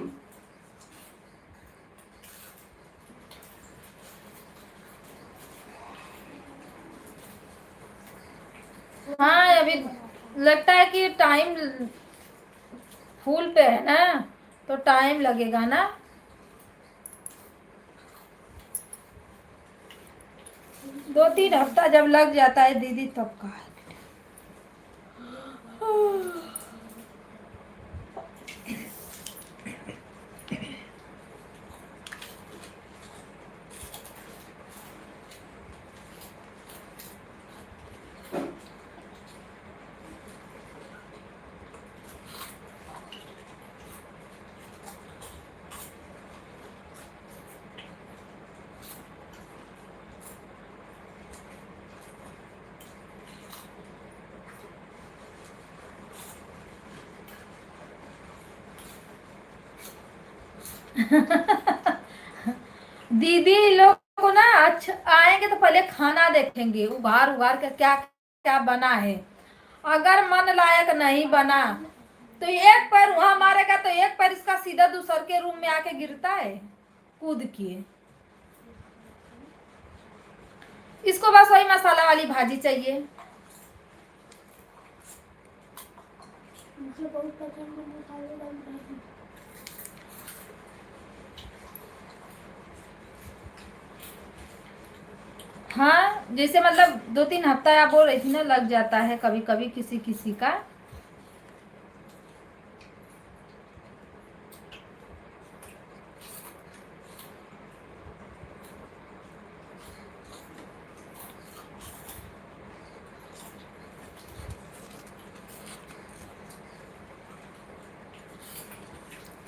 हाँ अभी लगता है कि टाइम फूल पे है ना, तो टाइम लगेगा ना। दो तीन हफ्ता जब लग जाता है दीदी तब का है। दीदी लोग को ना अच्छा आएंगे तो पहले खाना देखेंगे, उबार उबार के क्या क्या बना है। अगर मन लायक नहीं बना तो एक पैर वहां मारेगा तो एक पैर इसका सीधा दूसर के रूम में आके गिरता है कूद के। इसको बस वही मसाला वाली भाजी चाहिए। मुझे बहुत पसंद है मसाले वाली भाजी। हाँ जैसे मतलब 2-3 हफ्ता आप बोल रही थी ना, लग जाता है कभी कभी किसी किसी का।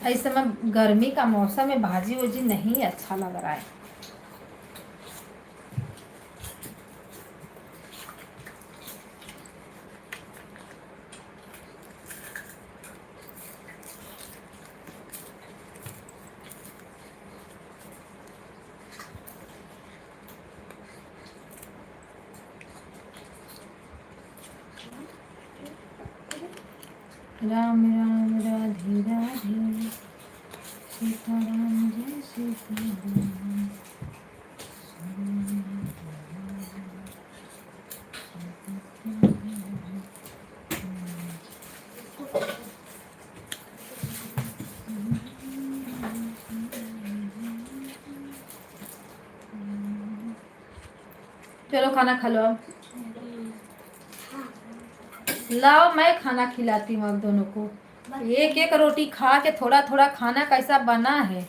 इस समय गर्मी का मौसम में भाजी वजी नहीं अच्छा लग रहा है। राम राम राधे राधे सीताराम जय सीताराम। चलो खाना खा लो अब। लाओ मैं खाना खिलाती हूँ आप दोनों को। एक एक रोटी खा के थोड़ा थोड़ा खाना कैसा बना है।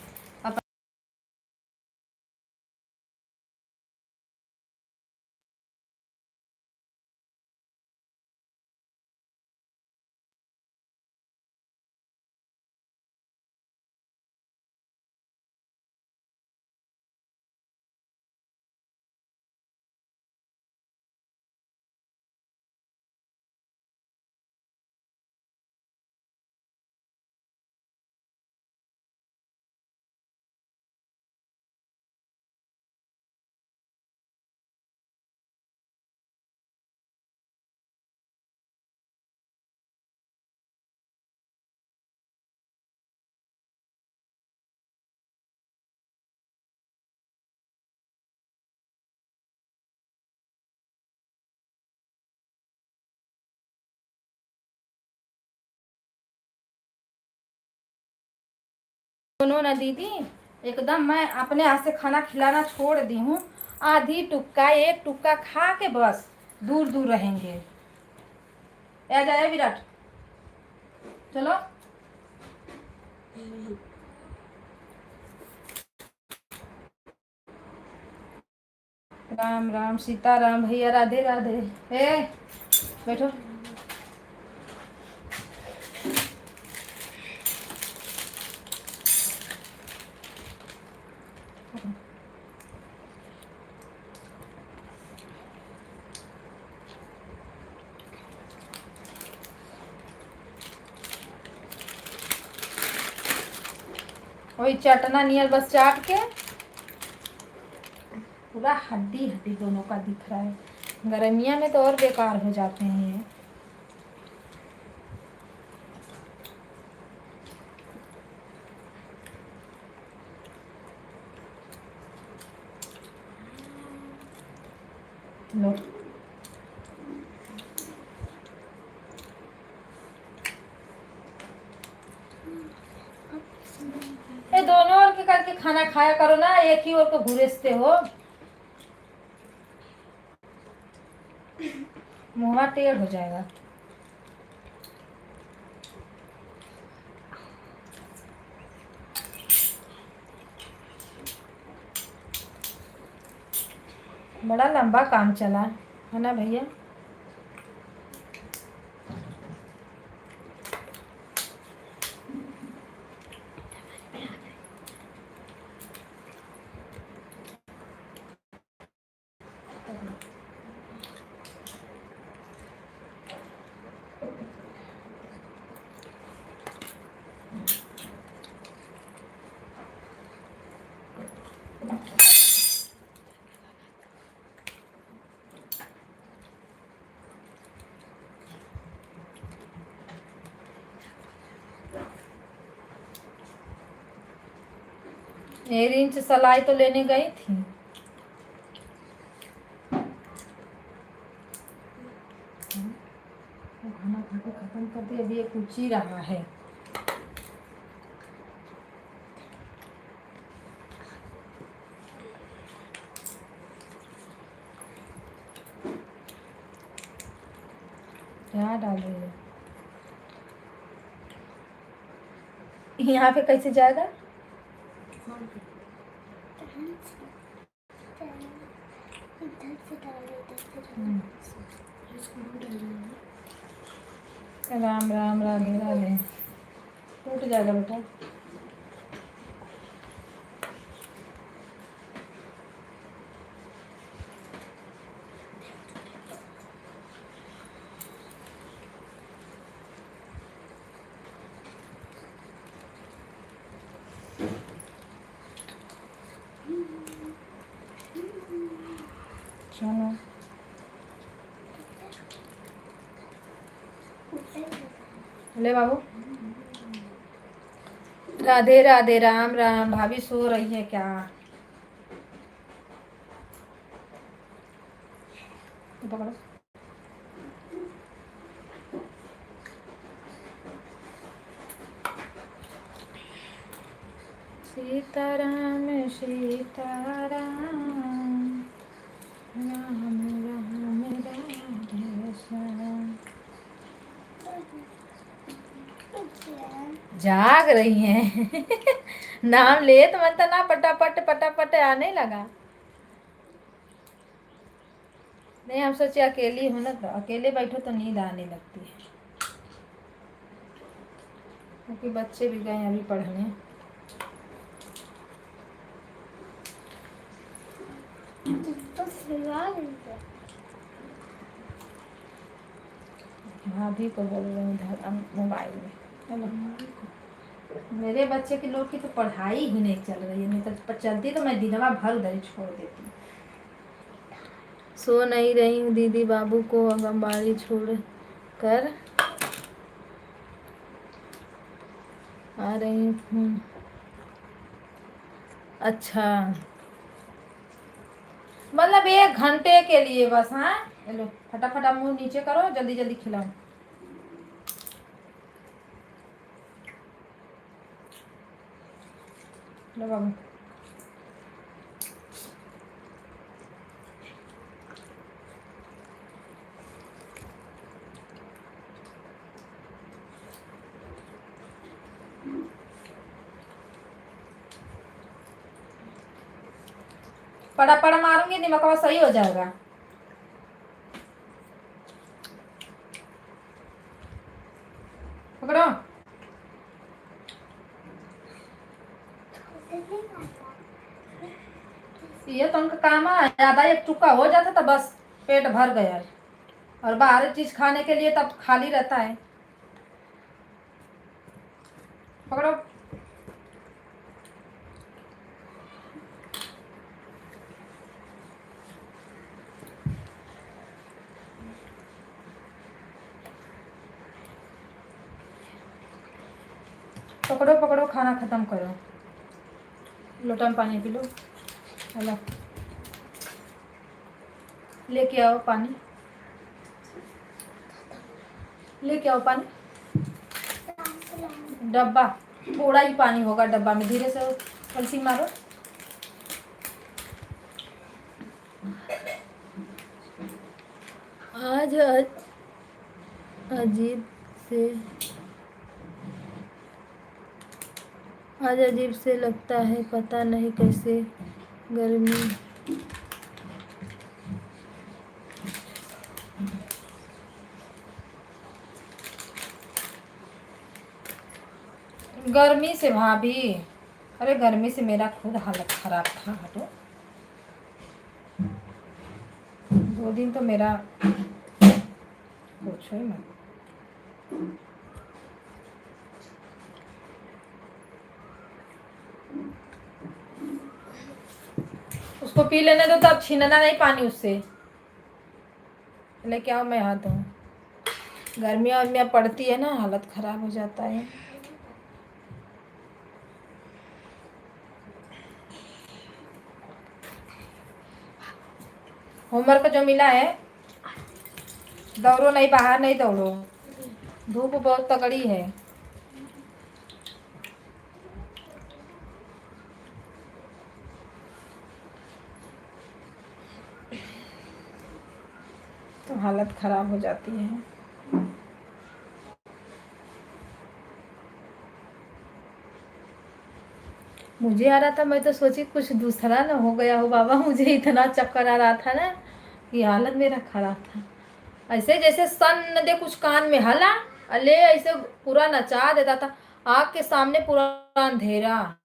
सुनो ना दीदी, एकदम मैं अपने हाथ से खाना खिलाना छोड़ दी हूँ। आधी टुक्का एक टुक्का खा के बस दूर दूर रहेंगे। आ जाए विराट, चलो। राम राम सीताराम भैया, राधे राधे। ए बैठो। वही चटना नियर बस चाट के पूरा हड्डी हड्डी दोनों का दिख रहा है। गर्मिया में तो और बेकार हो जाते हैं ये। लो ये दोनों ओर के करके खाना खाया करो ना, एक ही ओर को घुरेसते हो। मुंह टेढ़ हो जाएगा। बड़ा लंबा काम चला है ना भैया। 1 इंच सिलाई तो लेने गई थी। वो खाना खा के खत्म कर दी, अभी ये कुछ ही रहा है। क्या डाले हैं? यहाँ पे कैसे जाएगा? इधर से डालो, इधर से डालो। राम राम राधे राधे। टूट जाएगा बेटा। चलो ले बाबू। राधे राधे, राम राम। भाभी सो रही है क्या? पकड़ो। सीताराम सीताराम, राम राम राधे श्याम। जाग रही हैं। नाम ले तो मन तो ना पटापट पटापट आने लगा। नहीं, हम सोचे अकेली हूँ ना, तो अकेले बैठो तो नींद आने लगती है, क्योंकि बच्चे भी गए अभी पढ़ने। भाभी को बोल रहे हैं मोबाइल में। हेलो। मेरे बच्चे के लोग की तो पढ़ाई ही नहीं चल रही है, नहीं तो चलती तो मैं दिनवा भर उधर ही छोड़ देती। सो नहीं रही हूँ दीदी, बाबू को आंगनबाड़ी छोड़ कर आ रही हूँ। अच्छा, मतलब 1 घंटे के लिए बस? हाँ, चलो फटाफट मुंह नीचे करो, जल्दी जल्दी खिलाओ। लो बाबू। पड़ा पड़ा मारूंगी, दिमाग सही हो जाएगा। पकड़ो। ये तो उनका काम है, ज्यादा एक चुका हो जाता तो बस पेट भर गया, और बाहर चीज खाने के लिए तब खाली रहता है। पकड़ो। पकड़ो पकड़ो, खाना खत्म करो। लोटा में पानी पी लो। हेलो, लेके आओ पानी, लेके आओ पानी। डब्बा, थोड़ा ही पानी होगा डब्बा में, धीरे से पलटी मारो। आज अजीब से आज अजीब से लगता है, पता नहीं कैसे। गर्मी गर्मी से भाभी, अरे गर्मी से मेरा खुद हालत खराब था। हटो, 2 दिन तो मेरा पूछो ही मत। उसको पी लेने दो, तब छीनना नहीं पानी उससे। लेके आओ, मैं हाथ धोऊं। गर्मियाँ वर्मियाँ पड़ती है ना, हालत खराब हो जाता है। होमवर्क जो मिला है, दौड़ो नहीं, बाहर नहीं दौड़ो, धूप बहुत तगड़ी है। तो हालत खराब हो जाती है। मुझे आ रहा था, मैं तो सोची कुछ दूसरा ना हो गया हो बाबा, मुझे इतना चक्कर आ रहा था ना कि हालत मेरा खराब था। ऐसे जैसे सन दे कुछ कान में हला, अले ऐसे पूरा नचा देता था, आग के सामने पूरा अंधेरा।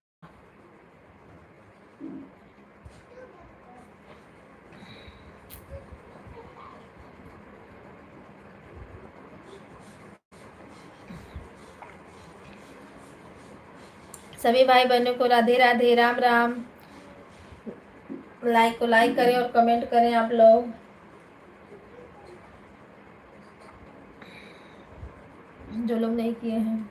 सभी भाई बहनों को राधे राधे, राम राम। लाइक को लाइक करें और कमेंट करें आप लोग, जो लोग नहीं किए हैं।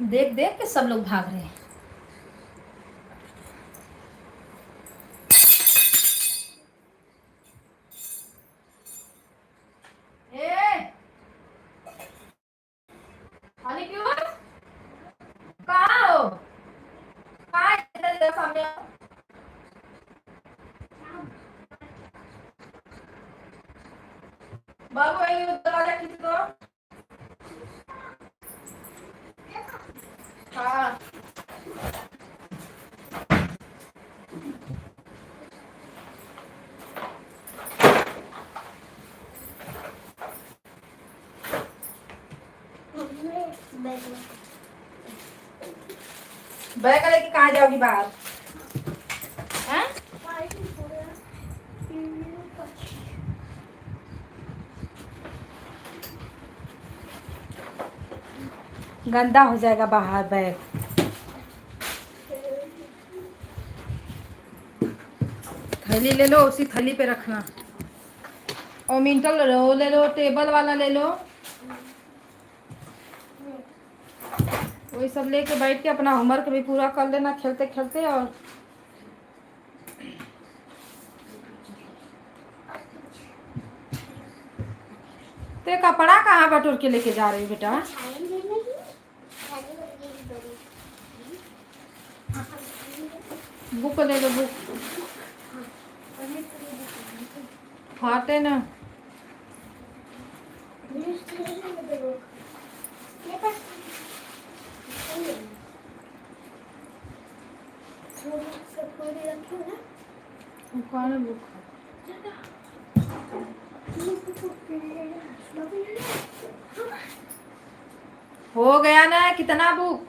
देख देख के सब लोग भाग रहे हैं। ए, खाली क्यों? कहाँ हो? कहाँ है? इधर इधर सामने आओ। बाबू ये दरवाजा खींच दो। हाँ, बैग लेके कहाँ जाओगी बाहर? हैं? गंदा हो जाएगा बाहर बैग। थैली ले लो, उसी थैली पे रखना। और मिंटल ले लो, टेबल वाला ले लो, वही सब लेके बैठ के अपना होमवर्क भी पूरा कर लेना खेलते खेलते। और ते कपड़ा कहाँ बटोर के लेके जा रही बेटा? बुक ले लो, बुक फाटे ना। कौन है बुक? हो गया ना, कितना बुक?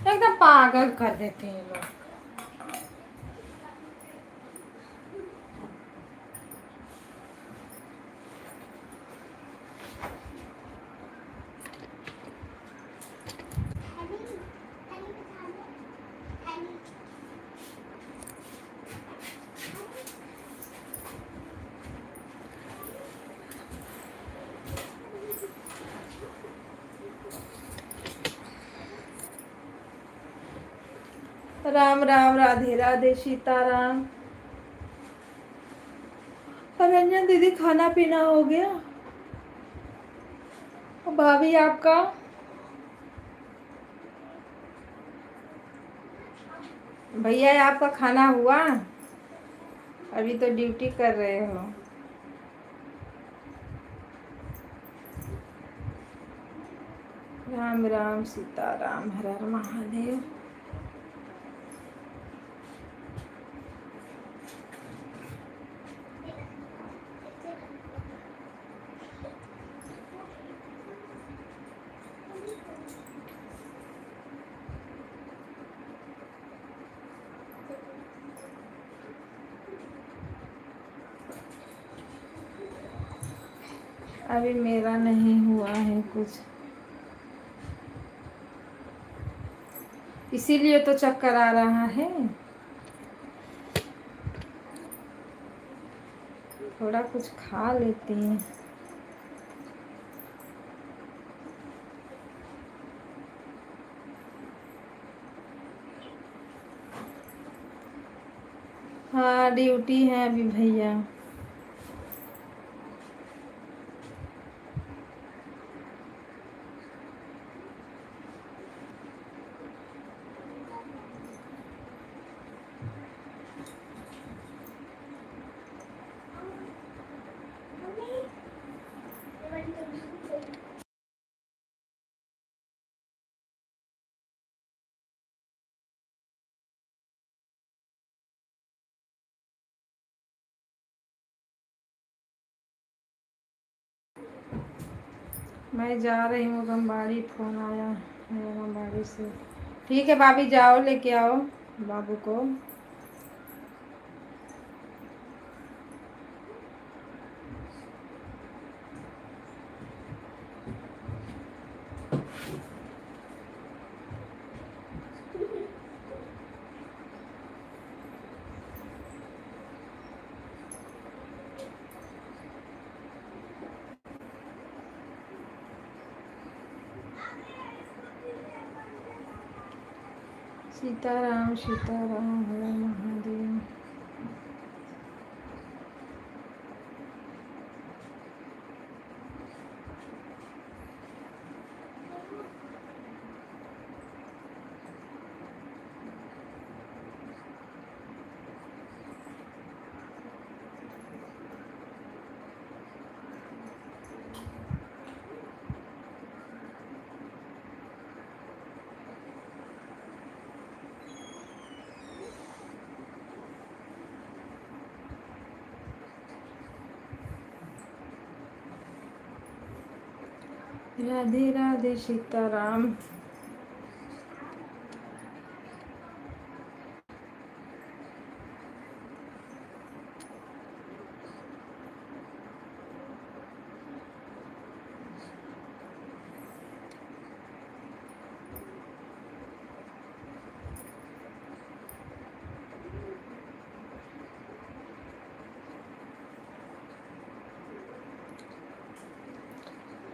एकदम पागल कर देते हैं लोग। राम राम, राधे राधे, सीताराम। रंजन दीदी खाना पीना हो गया? भाभी आपका? भैया आपका खाना हुआ? अभी तो ड्यूटी कर रहे हो। राम राम, सीताराम, हर हर महादेव। अभी मेरा नहीं हुआ है कुछ, इसीलिए तो चक्कर आ रहा है। थोड़ा कुछ खा लेती हैं। हाँ ड्यूटी है अभी भैया। मैं जा रही हूँ आंगनबाड़ी, फोन आया है आंगनबाड़ी से। ठीक है भाभी, जाओ लेके आओ बाबू को। सीताराम सीताराम हर महादेव। राधे राधे सीताराम।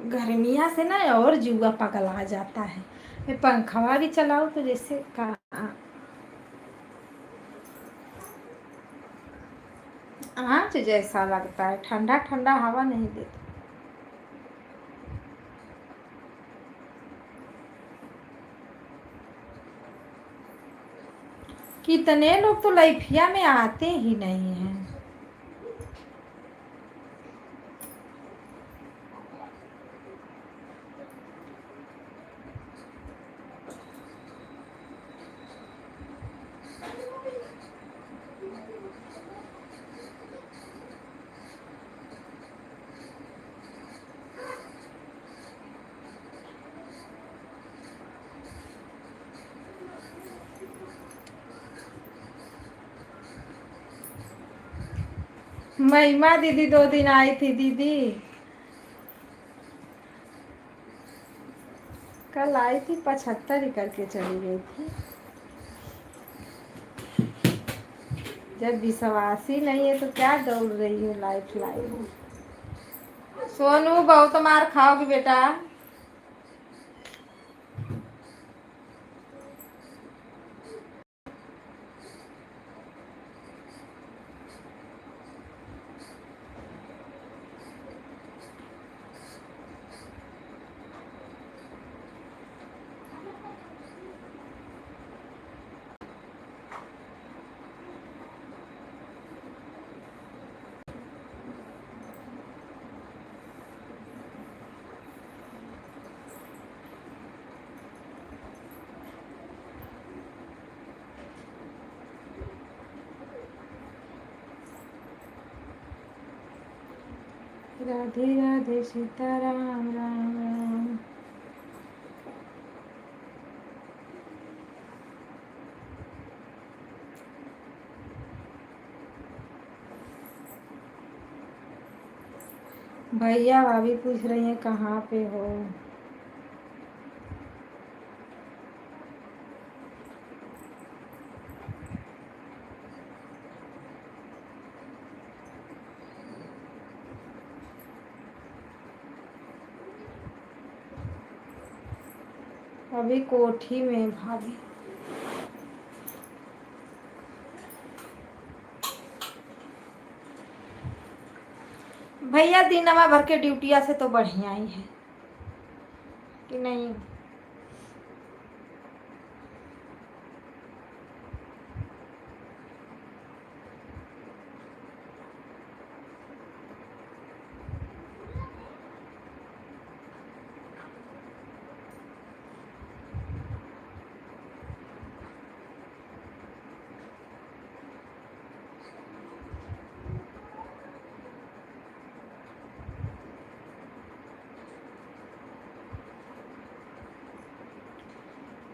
गर्मिया से ना और जुआ पगल आ जाता है। मैं पंखा भी चलाऊं तो जैसे का आँच जैसा लगता है, ठंडा ठंडा हवा नहीं देता। कितने लोग तो लाइफिया में आते ही नहीं हैं। महिमा दीदी 2 दिन आई थी दीदी, कल आई थी 75 ही करके चली गई थी। जब विश्वास ही नहीं है तो क्या दौड़ रही है लाइफ लाइन। सोनू बहुत मार खाओगी बेटा। राधे राधे सीताराम राम राम। भैया भाभी पूछ रही हैं कहाँ पे हो। अभी कोठी में भाभी। भैया दिनवा भर के ड्यूटिया से तो बढ़िया ही है कि नहीं।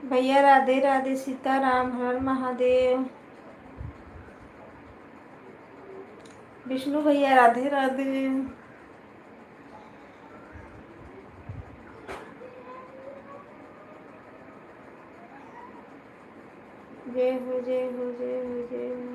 भैया राधे राधे, सीताराम, हर महादेव। विष्णु भैया राधे राधे। जय हो जय हो जय हो जय हो।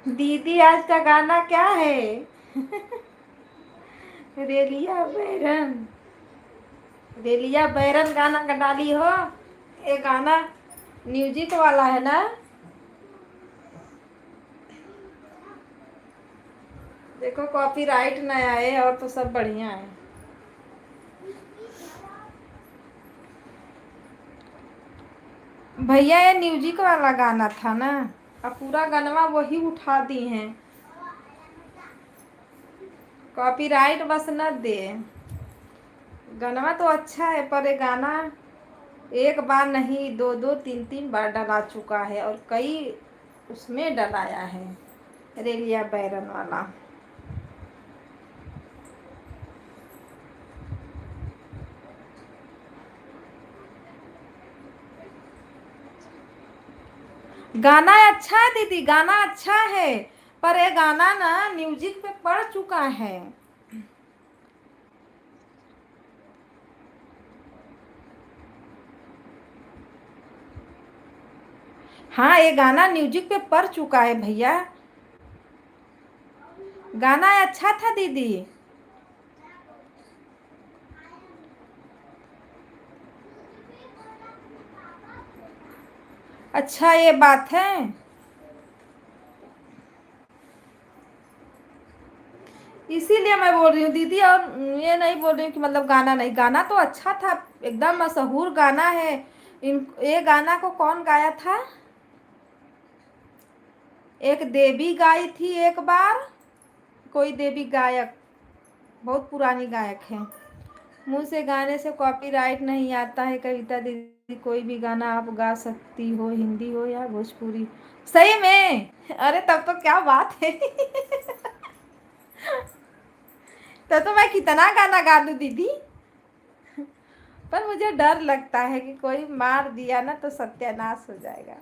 दीदी आज का गाना क्या है? रेलिया बैरन, रेलिया बैरन गाना का डाली हो। ये गाना म्यूजिक वाला है ना। देखो कॉपीराइट ना आए और तो सब बढ़िया है। भैया ये म्यूजिक वाला गाना था ना। अब पूरा गाना वही उठा दी हैं। कॉपीराइट बस न दे। गाना तो अच्छा है पर ये गाना एक बार नहीं दो दो तीन तीन बार डला चुका है और कई उसमें डलाया है रेलिया बैरन वाला। गाना अच्छा है दीदी, गाना अच्छा है पर ये गाना ना म्यूजिक पे पड़ चुका है। हाँ ये गाना म्यूजिक पे पड़ चुका है भैया। गाना अच्छा था दीदी। अच्छा ये बात है। इसीलिए मैं बोल रही हूँ दीदी, और ये नहीं बोल रही हूँ कि मतलब गाना नहीं, गाना तो अच्छा था, एकदम मशहूर गाना है। ये गाना को कौन गाया था? एक देवी गाई थी एक बार, कोई देवी गायक, बहुत पुरानी गायक है। मुंह से गाने से कॉपीराइट नहीं आता है कविता दीदी, कोई भी गाना आप गा सकती हो, हिंदी हो या भोजपुरी। सही में? अरे तब तो क्या बात है। तो मैं कितना गाना गा दूं दीदी। पर मुझे डर लगता है कि कोई मार दिया ना तो सत्यानाश हो जाएगा।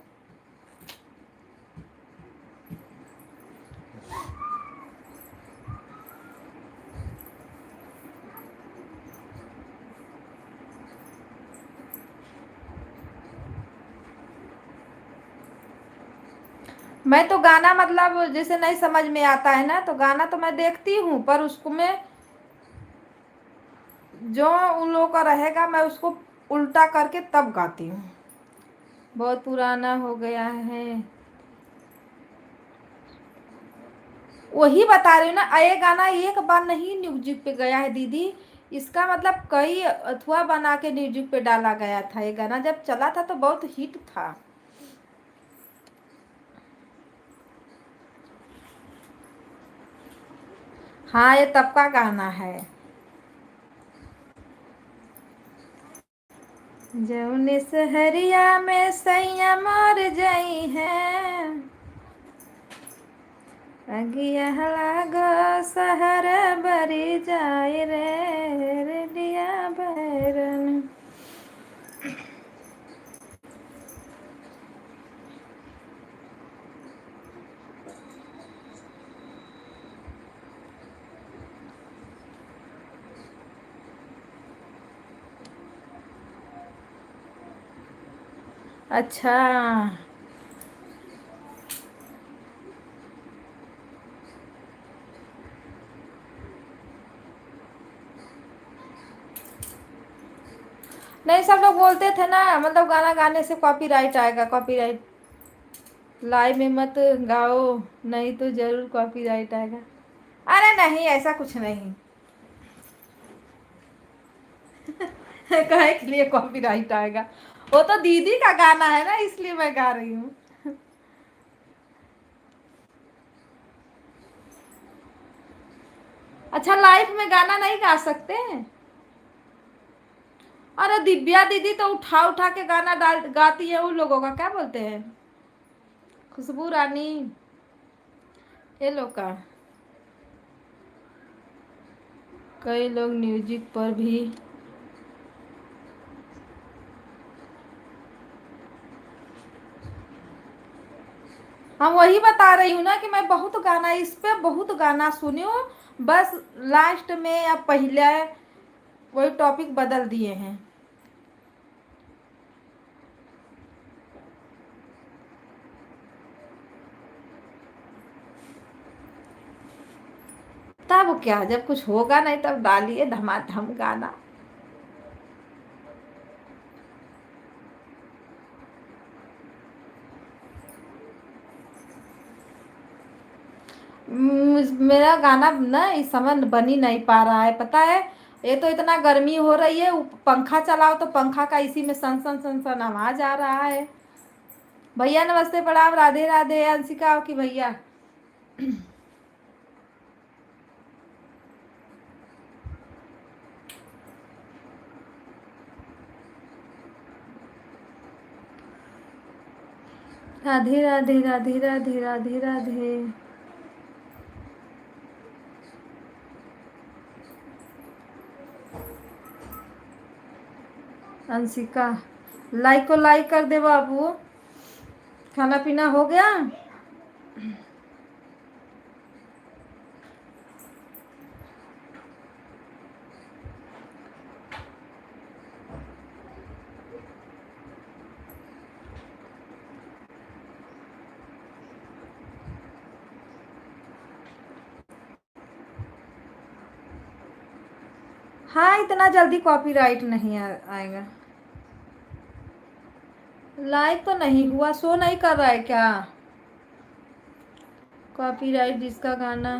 मैं तो गाना मतलब जैसे नहीं समझ में आता है ना तो गाना तो मैं देखती हूँ, पर उसको मैं जो उन लोगों का रहेगा मैं उसको उल्टा करके तब गाती हूँ। बहुत पुराना हो गया है, वही बता रही हूँ ना। ये गाना एक बार नहीं म्यूजिक पे गया है दीदी, इसका मतलब कई अथवा बना के म्यूजिक पे डाला गया था। ये गाना जब चला था तो बहुत हिट था। हाँ ये तब का गाना है। जौने सहरिया में सैया मर जाई है, अगिया लागो सहर बरी जाए रे रेडिया बैरन। अच्छा, नहीं सब लोग बोलते थे ना, मतलब गाना गाने से कॉपीराइट आएगा, कॉपीराइट। लाइव में मत गाओ, नहीं तो जरूर कॉपीराइट आएगा। अरे नहीं, ऐसा कुछ नहीं। काहे के लिए कॉपीराइट आएगा? वो तो दीदी का गाना है ना, इसलिए मैं गा रही हूँ। अच्छा, लाइव में गाना नहीं गा सकते? अरे दिव्या दीदी तो उठा उठा के गाना डाल गाती है, उन लोगों का क्या बोलते हैं, खुशबू रानी, ये लोग का। कई लोग म्यूजिक पर भी। हम वही बता रही हूँ ना कि मैं बहुत गाना, इस पे बहुत गाना सुनी हूँ। बस लास्ट में या पहले वही टॉपिक बदल दिए हैं। तब क्या, जब कुछ होगा नहीं तब डालिए धमाधम गाना। मेरा गाना ना इस समय बन ही नहीं पा रहा है, पता है। ये तो इतना गर्मी हो रही है, पंखा चलाओ तो पंखा का इसी में सन सन सन सन आवाज आ रहा है। भैया नमस्ते, प्रणाम, राधे राधे। अंशिका की भैया। राधे राधे राधे राधे राधे राधे। अंशिका, लाइक को लाइक कर दे बाबू। खाना पीना हो गया? हाँ, इतना जल्दी कॉपीराइट नहीं आएगा। लाइक तो नहीं हुआ, शो नहीं कर रहा है क्या? कॉपीराइट जिसका गाना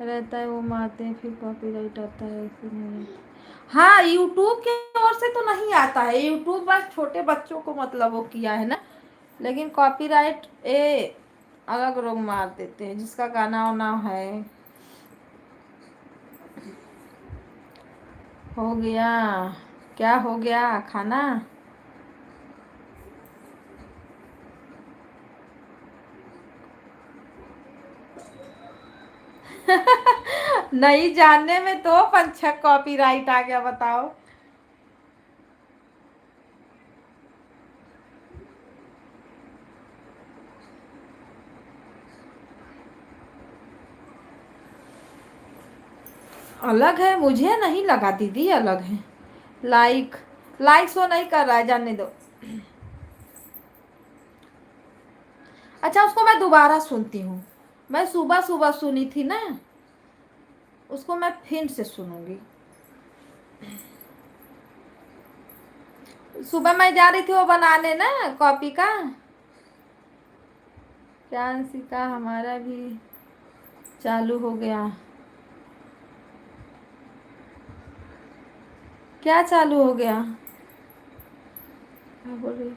रहता है वो मारते हैं, फिर कॉपीराइट आता है, ऐसे नहीं। हाँ, यूट्यूब की ओर से तो नहीं आता है, यूट्यूब बस छोटे बच्चों को मतलब वो किया है ना। लेकिन कॉपीराइट ए अलग लोग मार देते हैं, जिसका गाना वाना है। हो गया? क्या हो गया खाना? नहीं जानने में तो पंचक कॉपीराइट आ गया, बताओ। अलग है, मुझे नहीं लगा दीदी अलग है। लाइक लाइक शो नहीं कर रहा है, जानने दो। अच्छा, उसको मैं दोबारा सुनती हूँ। मैं सुबह सुबह सुनी थी ना, उसको मैं फिर से सुनूंगी। सुबह मैं जा रही थी वो बनाने ना कॉपी का। का हमारा भी चालू हो गया। क्या चालू हो गया? क्या बोल रही?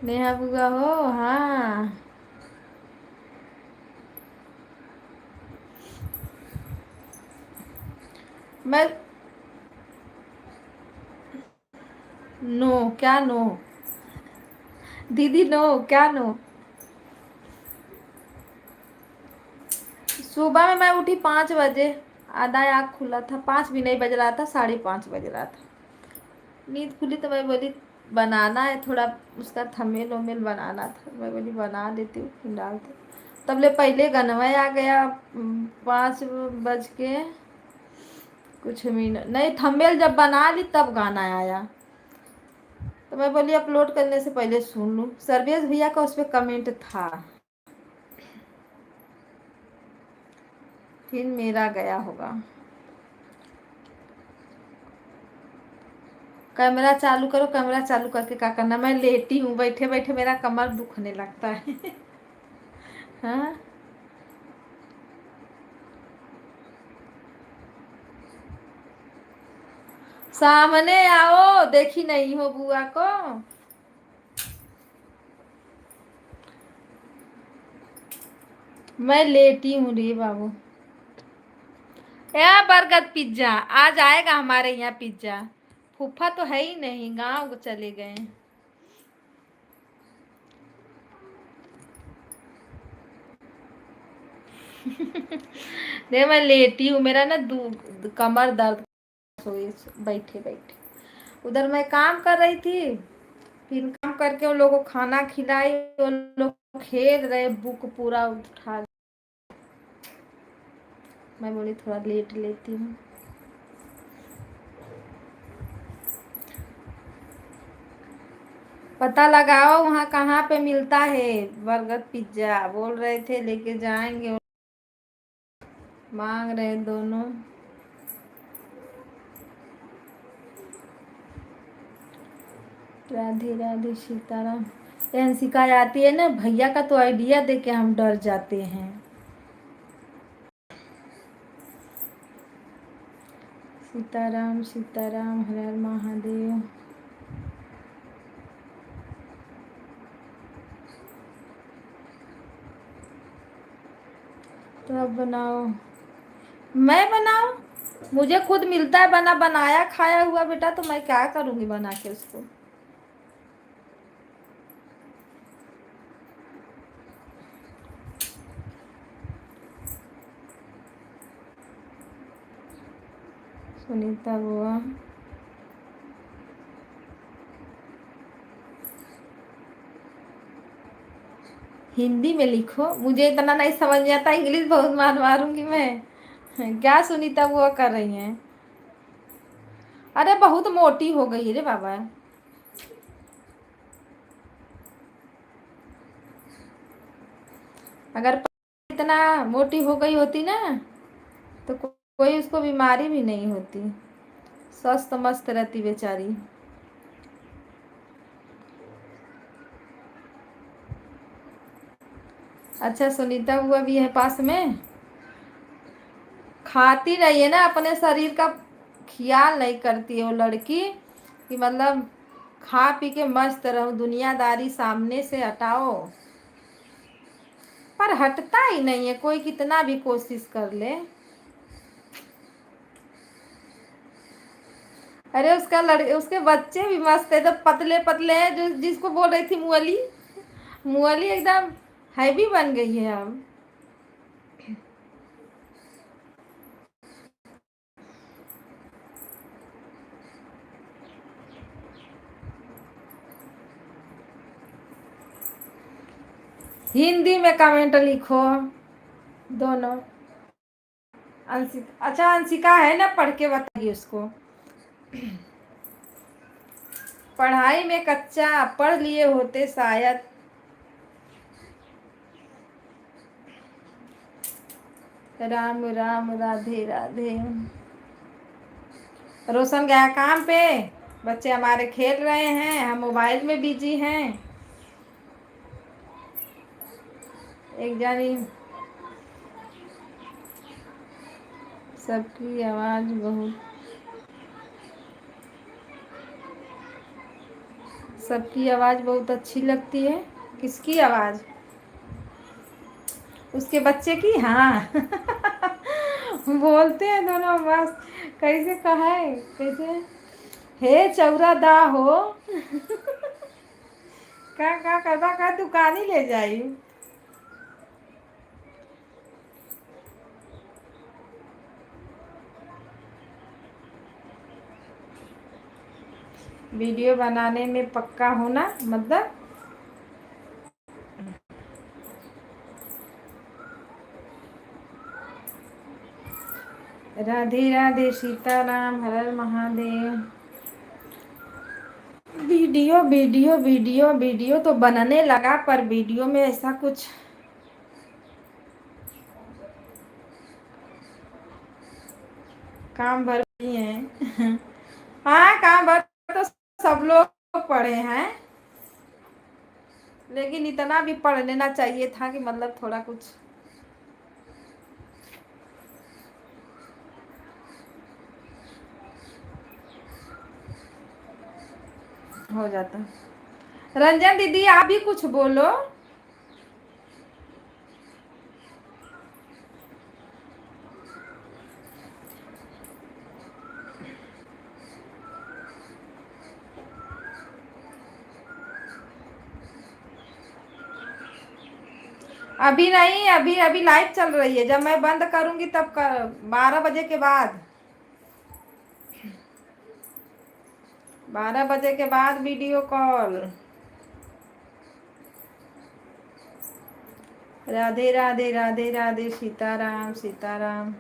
नेहा बुआ हो? हाँ, मैं। नो? क्या नो? दीदी नो, क्या नो? सुबह में मैं उठी 5 बजे, आधा आँख खुला था, 5 भी नहीं बज रहा था, 5:30 बज रहा था। नींद खुली तो मैं बोली बनाना है थोड़ा, उसका थमेल वमेल बनाना था, मैं बोली बना देती हूँ, फिर डालती। तब ले पहले गनवा आ गया 5 बज के कुछ मिनट, नहीं थंबनेल जब बना ली तब गाना आया, तो मैं बोली अपलोड करने से पहले सुन लूँ। सर्वेश भैया का उस पर कमेंट था, फिर मेरा गया होगा। कैमरा चालू करो, कैमरा चालू करके क्या करना, मैं लेटी हूँ, बैठे बैठे मेरा कमर दुखने लगता है। हाँ सामने आओ, देखी नहीं हो बुआ को। मैं लेटी हूँ रे बाबू। या बर्गर पिज्जा आज आएगा हमारे यहाँ पिज्जा। फूफा तो है ही नहीं, गाँव चले गए। नहीं मैं लेटी हूँ, मेरा ना कमर दर्द सोई बैठे बैठे। उधर मैं काम कर रही थी, फिर काम करके उन लोगों को खाना खिलाई, उन लोग खेल रहे, बुक पूरा उठा। मैं बोली थोड़ा लेट लेती हूँ। पता लगाओ वहाँ कहाँ पे मिलता है बर्गर पिज्जा, बोल रहे थे लेके जाएंगे, मांग रहे दोनों। राधे राधे सीताराम। हंसिका आती है ना, भैया का तो आइडिया दे के हम डर जाते हैं। सीताराम सीताराम, हर हर महादेव। तो अब बनाओ, मैं बनाऊं? मुझे खुद मिलता है बना बनाया खाया हुआ बेटा, तो मैं क्या करूंगी बना के उसको। सुनीता बुआ हिंदी में लिखो, मुझे इतना नहीं समझ में आता, इंग्लिश बहुत मारूंगी मैं। क्या सुनीता बुआ कर रही हैं? अरे बहुत मोटी हो गई है रे बाबा। अगर इतना मोटी हो गई होती ना, तो कोई उसको बीमारी भी नहीं होती, स्वस्थ मस्त रहती बेचारी। अच्छा सुनीता बुआ भी है पास में, खाती नहीं है ना, अपने शरीर का ख्याल नहीं करती है वो लड़की, कि मतलब खा पी के मस्त रहो, दुनियादारी सामने से हटाओ, पर हटता ही नहीं है, कोई कितना भी कोशिश कर ले। अरे उसका लड़के उसके बच्चे भी मस्त है, तो पतले पतले हैं, जो जिसको बोल रही थी मुअली, मुअली एकदम हैवी बन गई है अब। हिंदी में कमेंट लिखो दोनों। अंशिका, अच्छा अंशिका है ना, पढ़ के बताइए उसको। पढ़ाई में कच्चा, पढ़ लिए होते शायद। राम राम राधे राधे। रोशन गया काम पे, बच्चे हमारे खेल रहे हैं, हम मोबाइल में बिजी हैं। एक जानी, सबकी आवाज़ बहुत, सबकी आवाज़ बहुत अच्छी लगती है। किसकी आवाज़? उसके बच्चे की। हाँ। बोलते हैं दोनों बस, कैसे कहा है, कैसे हे चौरा दा हो। का करवा का दुकान ही ले जाई। वीडियो बनाने में पक्का होना मतलब Radhe Radhe Sitaram Har Har Mahadev. Video video video video तो बनने लगा, पर वीडियो में ऐसा कुछ काम भर नहीं है। हाँ, काम भर तो सब लोग पढ़े हैं, लेकिन इतना भी पढ़ लेना चाहिए था कि मतलब थोड़ा कुछ हो जाता। रंजन दीदी आप भी कुछ बोलो। अभी नहीं, अभी अभी लाइव चल रही है। जब मैं बंद करूंगी तब 12 बजे के बाद, 12 बजे के बाद वीडियो कॉल। राधे राधे राधे राधे सीताराम सीताराम।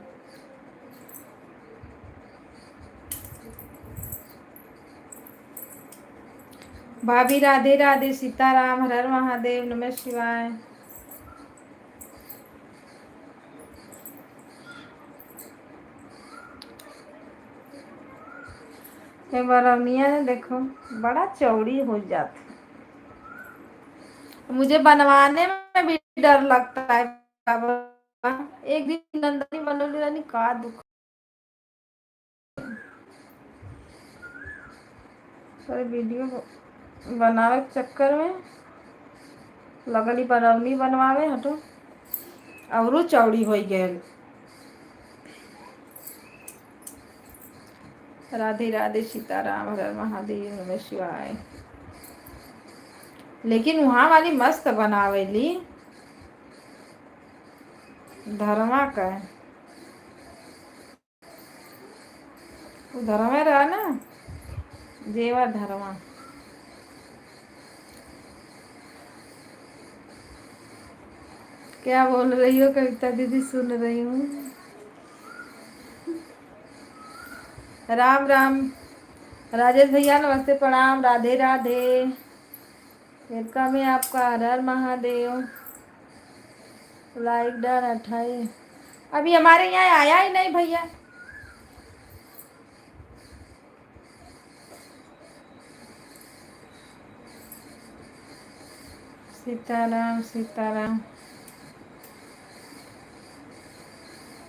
भाभी राधे राधे सीताराम हर हर महादेव नमः शिवाय। ये बरौनिया ने देखो बड़ा चौड़ी हो जाती, मुझे बनवाने में भी डर लगता है बाबा। एक दिन नंदनी बनोली रानी का दुख, पर वीडियो बनावे के चक्कर में लगली बरौनी बनवावे हटो और चौड़ी हो गए। राधे राधे सीताराम हर हर महादेव नमः शिवाय। लेकिन वहाँ वाली मस्त बनावेली, धर्मा का है, वो धर्मा रहा ना, जेवर धर्मा। क्या बोल रही हो कविता दीदी? सुन रही हूँ। राम राम राजेश भैया नमस्ते प्रणाम राधे राधे। वेलकम है आपका, हर हर महादेव। लाइक डन 28 अभी हमारे यहाँ आया ही नहीं भैया। सीताराम सीताराम।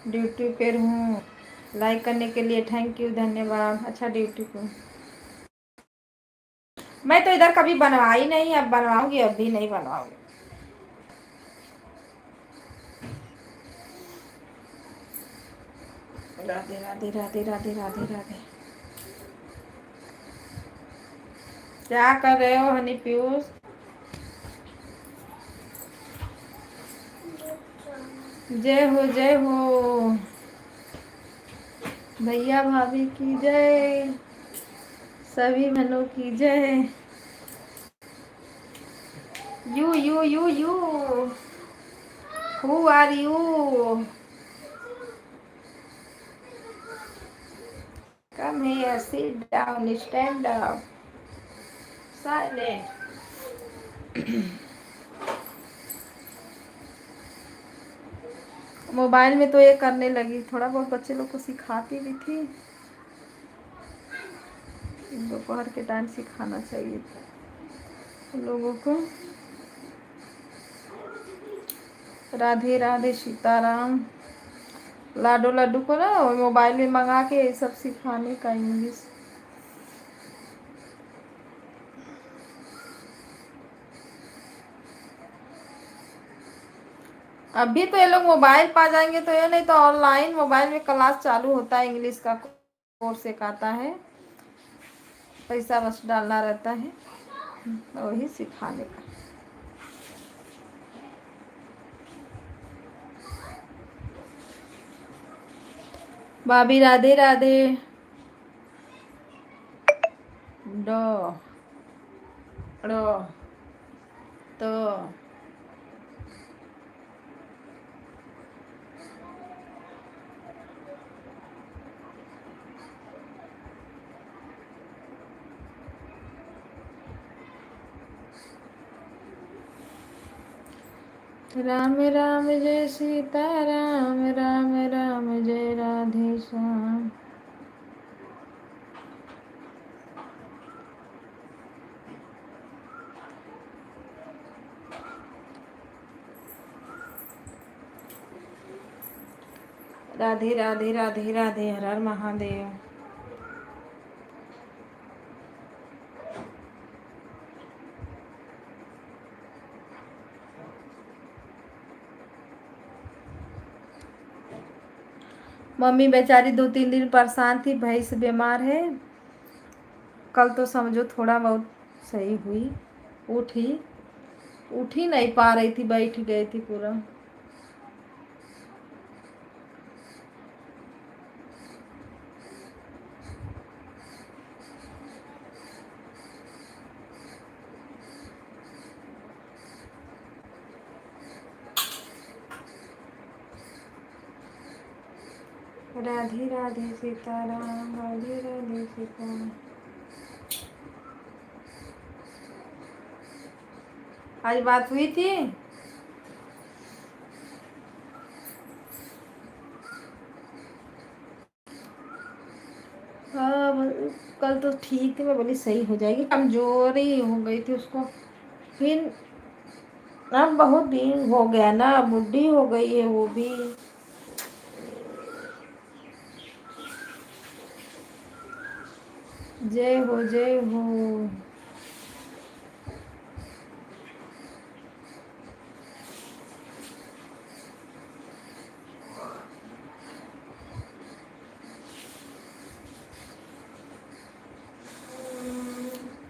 ड्यूटी पर हूँ। लाइक करने के लिए थैंक यू, धन्यवाद। अच्छा ड्यूटी पर, मैं तो इधर कभी बनवाई नहीं, अब बनवाऊंगी, अब भी नहीं बनवाऊंगी। राधे राधे राधे राधे राधे राधे। क्या कर रहे हो हनी पीयूष? जय हो जय हो भैया भाभी की जय, सभी बहनों की जय। you who are you? Come here, sit down, stand up, silent. Mobile में तो ये करने लगी, थोड़ा बहुत बच्चे लोग को सिखाती भी थी। दोपहर के टाइम सिखाना चाहिए लोगों को। राधे राधे सीताराम। लाडो लड्डू को ना मोबाइल में मंगा के सब सिखाने का इंग्लिश। अभी तो ये लोग मोबाइल पा जाएंगे तो ये, नहीं तो ऑनलाइन मोबाइल में क्लास चालू होता है, इंग्लिश का कोर्स एक आता है, पैसा बस डालना रहता है, वही सिखाने का। भाभी राधे राधे। ड ड़ त राम राम जय सीता राम, राम राम जय राधे श्याम। राधे राधे राधे राधे, हर हर महादेव। मम्मी बेचारी 2-3 दिन परेशान थी, भाई से बीमार है। कल तो समझो थोड़ा बहुत सही हुई, उठी उठी नहीं पा रही थी, बैठ गई थी पूरा। राधे राधे सीताराम, राधे राधे सीताराम। आज बात हुई थी। हाँ, कल तो ठीक थी, मैं बोली सही हो जाएगी, कमजोरी हो गई थी उसको। फिर अब बहुत दिन हो गया ना, बुढ़ी हो गई है वो भी। जय हो जय हो।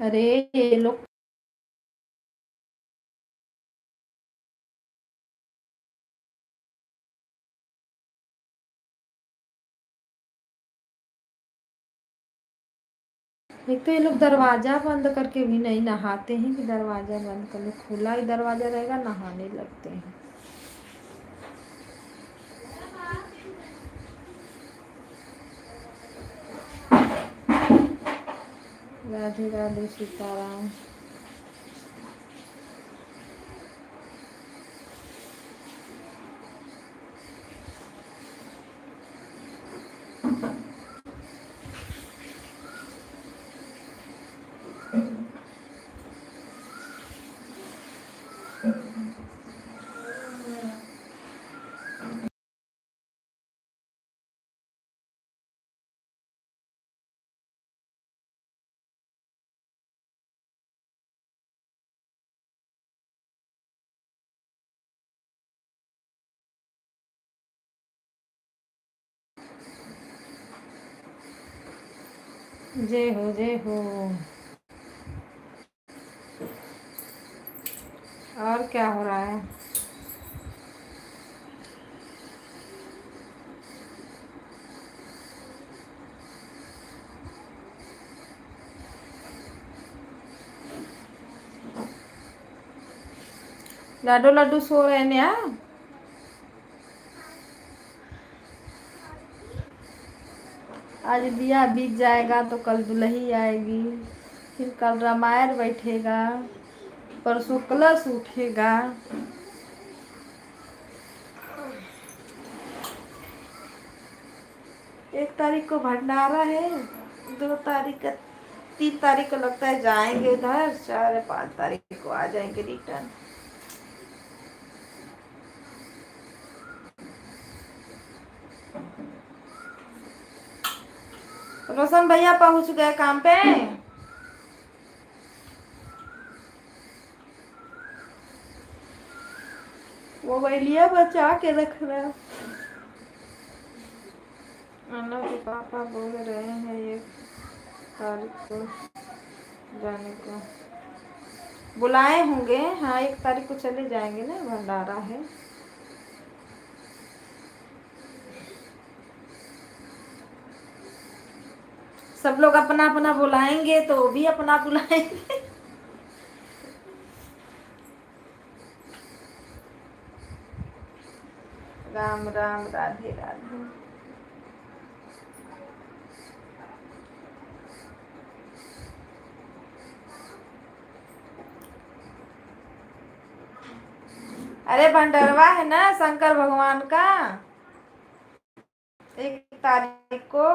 अरे ये लोग एक तो ये लोग दरवाजा बंद करके भी नहीं नहाते हैं कि दरवाजा बंद कर लो, खुला ही दरवाजा रहेगा नहाने लगते हैं। राधे राधे सीताराम। जय हो जय हो। और क्या हो रहा है? लाडो लड्डू सो रहे हैं यहाँ। आज दिया बीत जाएगा तो कल दुल्ही आएगी, फिर कल रामायण बैठेगा, परसों कलश उठेगा। एक तारीख को भंडारा है, 2 तारीख का, 3 तारीख को लगता है जाएंगे उधर, 4 या 5 तारीख को आ जाएंगे रिटर्न। रोशन भैया पहुंच गए काम पे। मोबाइलिया बचा के रखना। अन्ना के पापा बोल रहे हैं 1 तारीख को जाने को, बुलाए होंगे। हाँ 1 तारीख को चले जाएंगे ना, भंडारा है। सब लोग अपना अपना बुलाएंगे तो वो भी अपना बुलाएंगे। राम राम राधे राधे। अरे भंडरवा है ना शंकर भगवान का 1 तारीख को।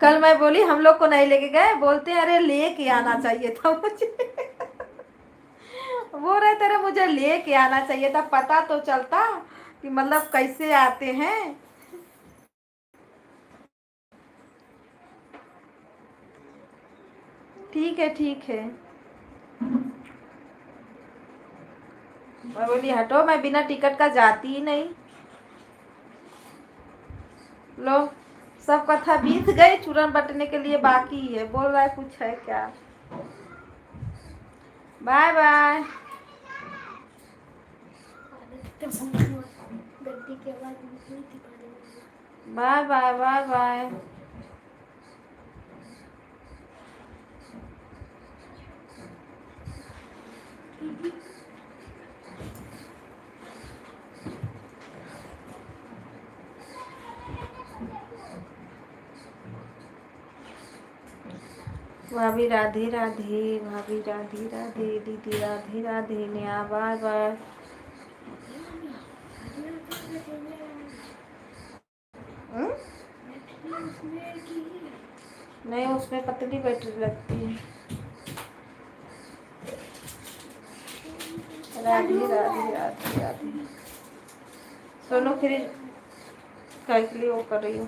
कल मैं बोली हम लोग को नहीं लेके गए, बोलते हैं अरे लेके आना चाहिए था मुझे। वो रहे तेरे मुझे लेके आना चाहिए था, पता तो चलता कि मतलब कैसे आते हैं। ठीक है ठीक है। मैं बोली हटो, मैं बिना टिकट का जाती ही नहीं। लो सब कथा बीत गई, चूरन बटने के लिए बाकी है। बोल रहा है कुछ है क्या? Bye bye. गड्डी के आवाज नहीं दिखा देंगे। Bye bye bye bye. भाभी राधे राधे, भाभी राधे राधे, दीदी राधे राधे, नेहा बाय बाय। नहीं उसमें पतली बैटरी लगती है। राधे राधे राधे राधे। सोनू फ्रिज क्या के लिए वो कर रही हो?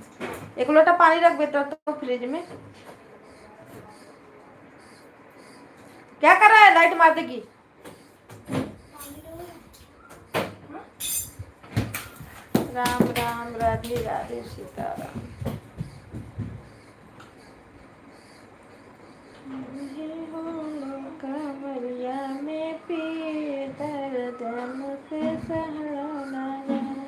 1 लोटा पानी रख बेटा तो फ्रिज में। क्या कर रहा है? लाइट मार देगी। राम राम राधे राधे सीताराम। कमरिया में पीर दर्द मुझसे सहना जाए।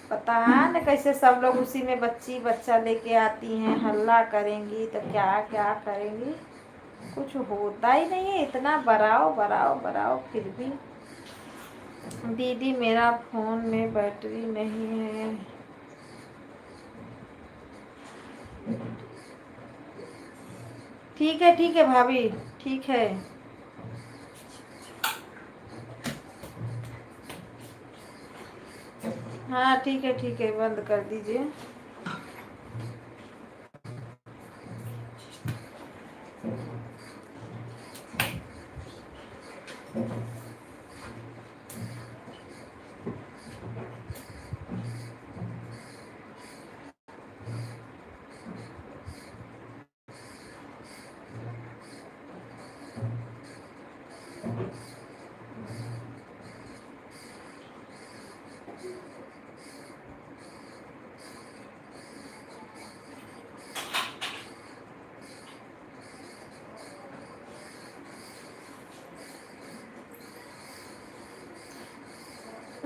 पता न कैसे सब लोग उसी में बच्ची बच्चा लेके आती हैं, हल्ला करेंगी तो क्या क्या करेंगी। कुछ होता ही नहीं है, इतना बराओ बराओ बराओ फिर भी। दीदी मेरा फोन में बैटरी नहीं है। ठीक है भाभी, ठीक है। हाँ ठीक है बंद कर दीजिए।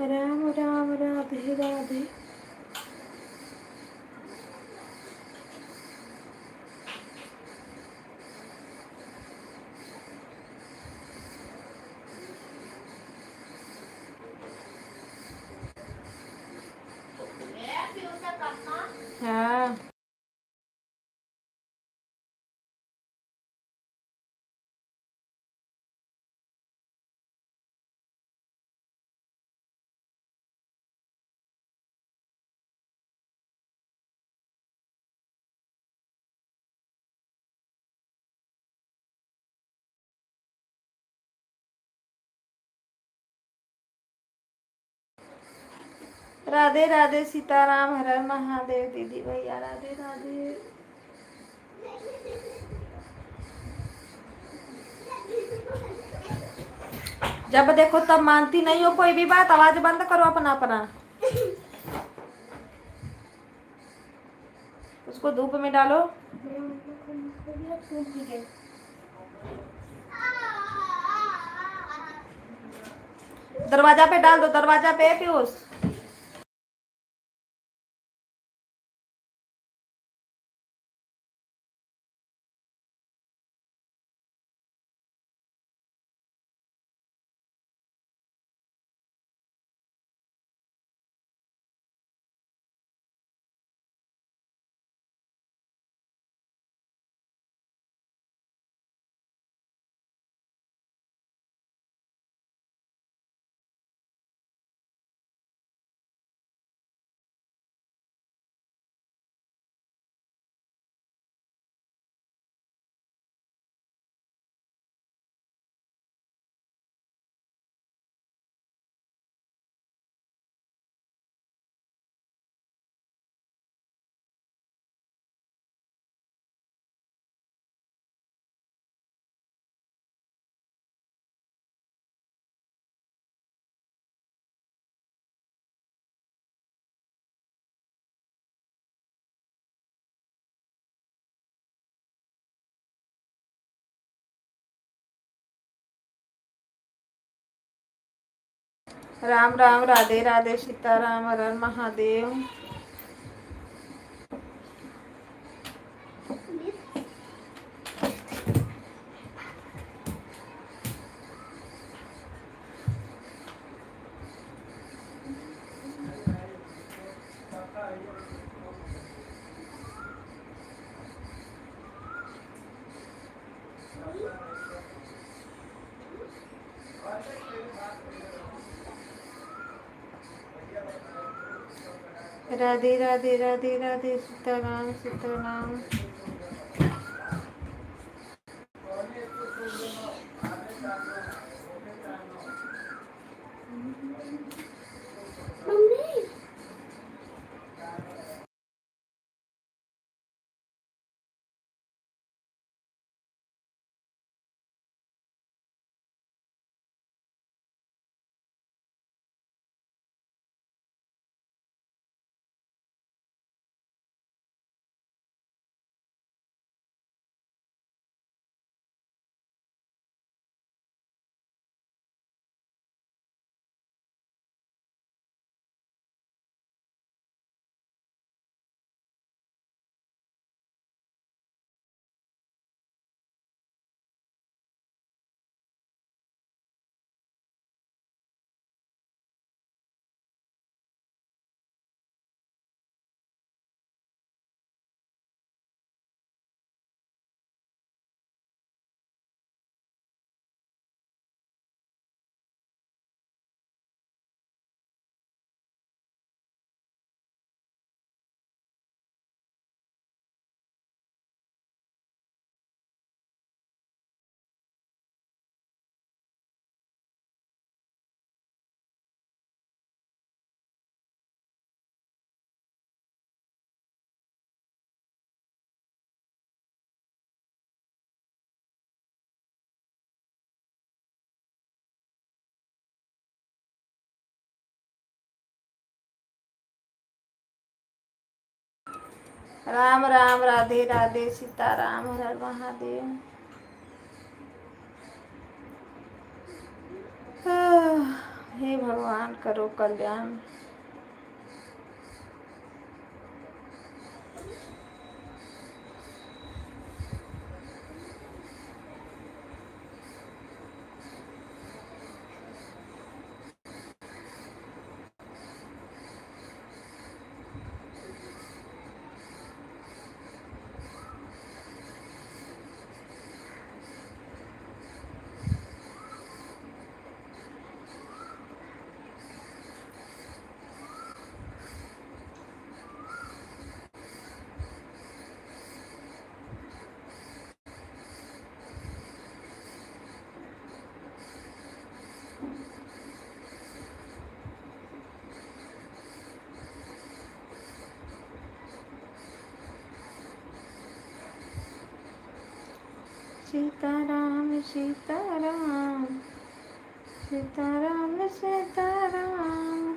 राम राम राधे राधे। हाँ राधे राधे सीताराम, हर हर महादेव। दीदी भैया राधे राधे। जब देखो तब मानती नहीं हो कोई भी बात। आवाज बंद करो अपना अपना। उसको धूप में डालो। दरवाजा पे डाल दो, दरवाजा पे पीयूष। राम राम, राधे राधे, सीताराम, हर हर महादेव। राधे राधे, राधे राधे, सीताराम सीताराम। मम्मी राम राम, राधे राधे, सीताराम, हर हर महादेव। हे भगवान करो कल्याण। सीताराम सीताराम। सीताराम सीताराम।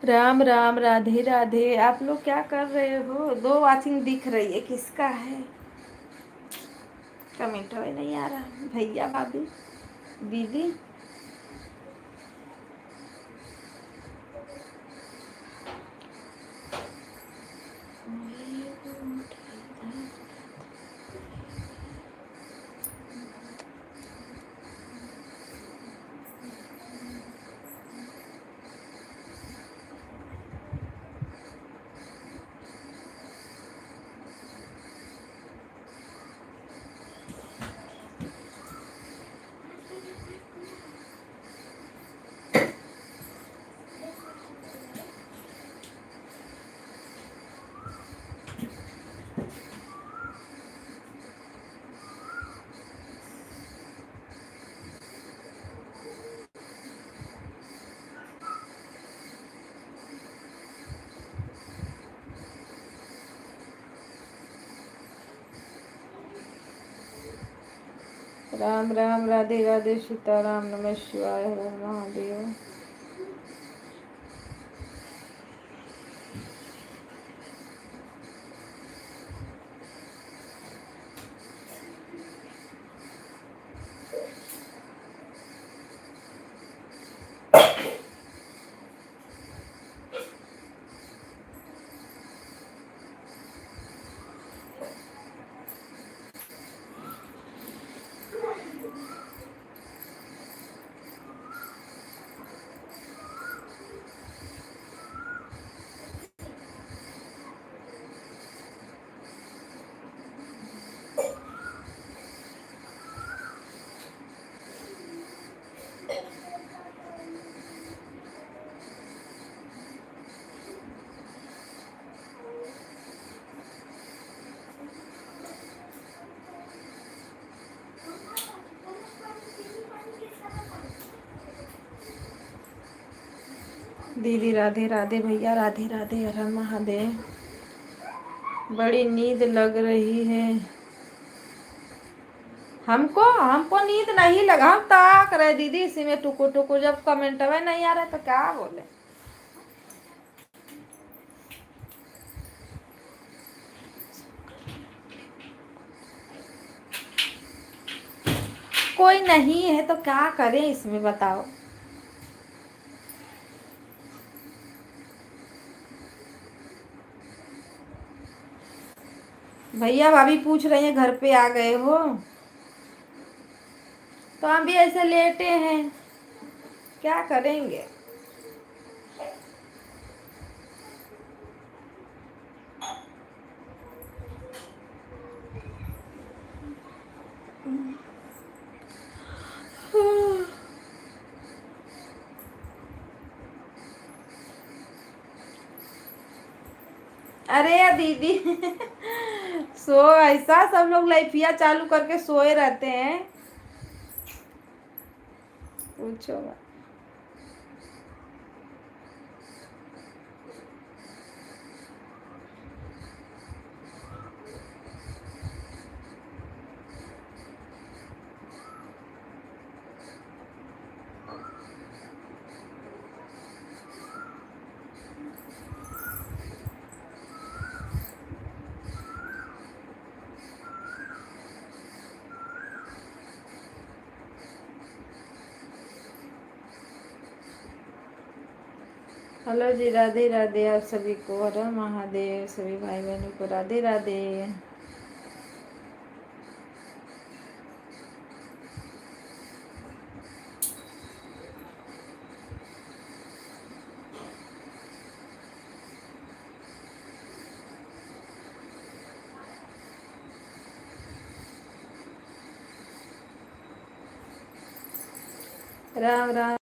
राम राम, राधे राधे। आप लोग क्या कर रहे हो? 2 वॉचिंग दिख रही है, किसका है? कमेंट में नहीं आ रहा। भैया, भाभी, दीदी। राम राम, राधे राधे, सीताराम, नमः शिवाय, हर हर महादेव। दीदी राधे राधे, भैया राधे राधे, हर हर महादेव। बड़ी नींद लग रही है हमको। हमको नींद नहीं लगा, हम ताक रहे दीदी इसी में टुकु टुकु। जब कमेंट में नहीं आ रहा तो क्या बोले? कोई नहीं है तो क्या करें इसमें, बताओ। भैया भाभी पूछ रहे हैं घर पे आ गए हो? तो हम भी ऐसे लेटे हैं, क्या करेंगे? अरे दीदी सो ऐसा सब लोग लाइफिया चालू करके सोए रहते हैं, पूछो मत। हेलो जी, राधे राधे आप सभी को, हर हर महादेव। सभी भाई बहनों को राधे राधे। राम राम।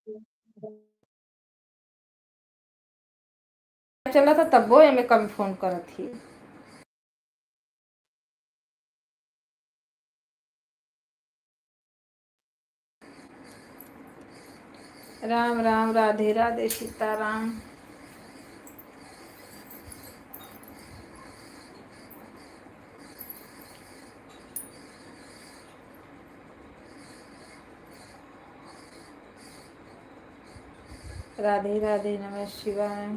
चला था तब वो हमें कभी फोन कर थी। राम राम, राधे राधे, सीताराम। राधे राधे, नमः शिवाय।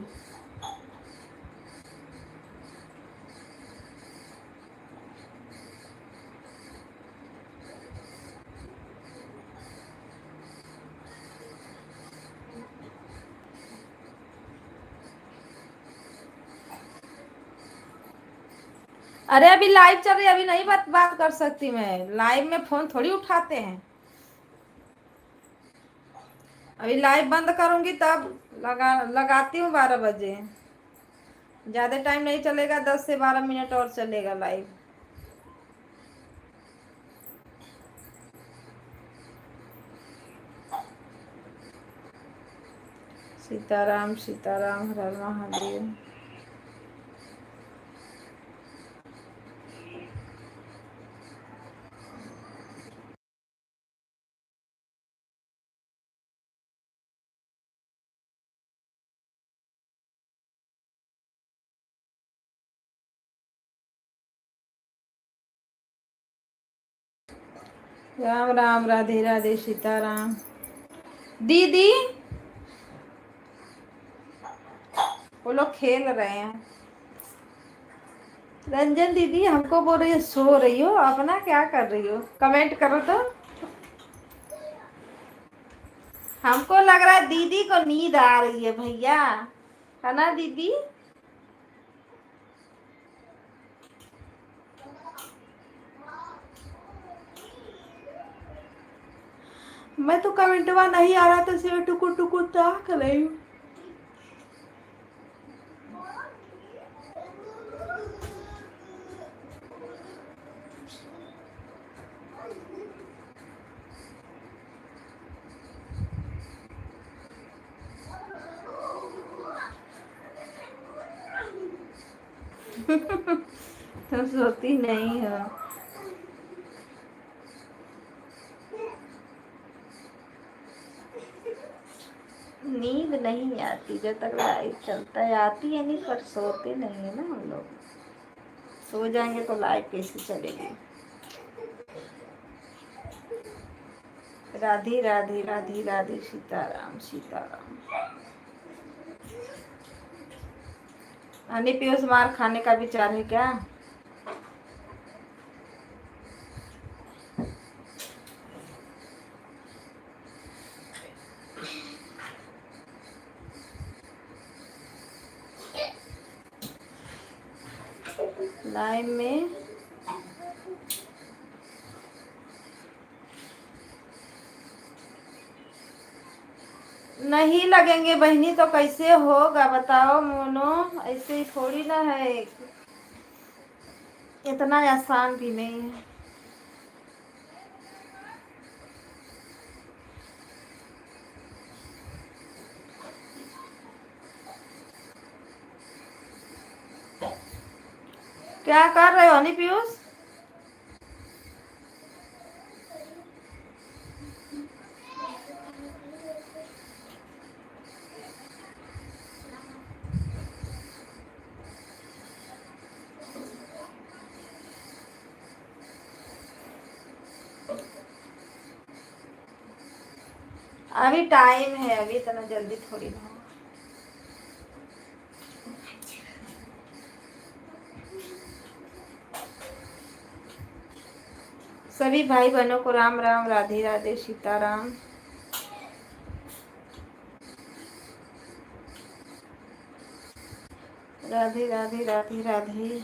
अरे अभी लाइव चल रही है, अभी नहीं बात बात कर सकती मैं। लाइव में फोन थोड़ी उठाते हैं। अभी लाइव बंद करूंगी तब लगाती हूँ 12 बजे। ज्यादा टाइम नहीं चलेगा, 10 से 12 मिनट और चलेगा लाइव। सीताराम सीताराम, हर हर महादेव। राम राम, राधे राधे, सीताराम। दीदी, वो लोग खेल रहे हैं। रंजन दीदी हमको बोल रही है सो रही हो, अपना क्या कर रही हो? कमेंट करो तो। हमको लग रहा है दीदी को नींद आ रही है भैया, है ना दीदी? मैं तो कमेंटवा नहीं आ रहा था, सिर्फ टुकुर टुकुर ताक रही हूँ। तुम सोती नहीं हो। नींद नहीं आती जब तक लाइव चलता है, आती है नहीं, पर सोते नहीं है ना हम लोग। सो जाएंगे तो लाइव कैसे चलेगी? राधे राधे, राधे राधे, सीताराम सीताराम। हनी पीयूष मार खाने का विचार है क्या? लाइव में नहीं लगेंगे बहनी तो कैसे होगा बताओ मोनो? ऐसे ही थोड़ी ना है, इतना आसान भी नहीं है। क्या कर रहे हो हनी पीयूष? अभी टाइम है, अभी इतना जल्दी थोड़ी ना होगा। सभी भाई बहनों को राम राम, राधे राधे, सीताराम। राधे राधे, राधे राधे।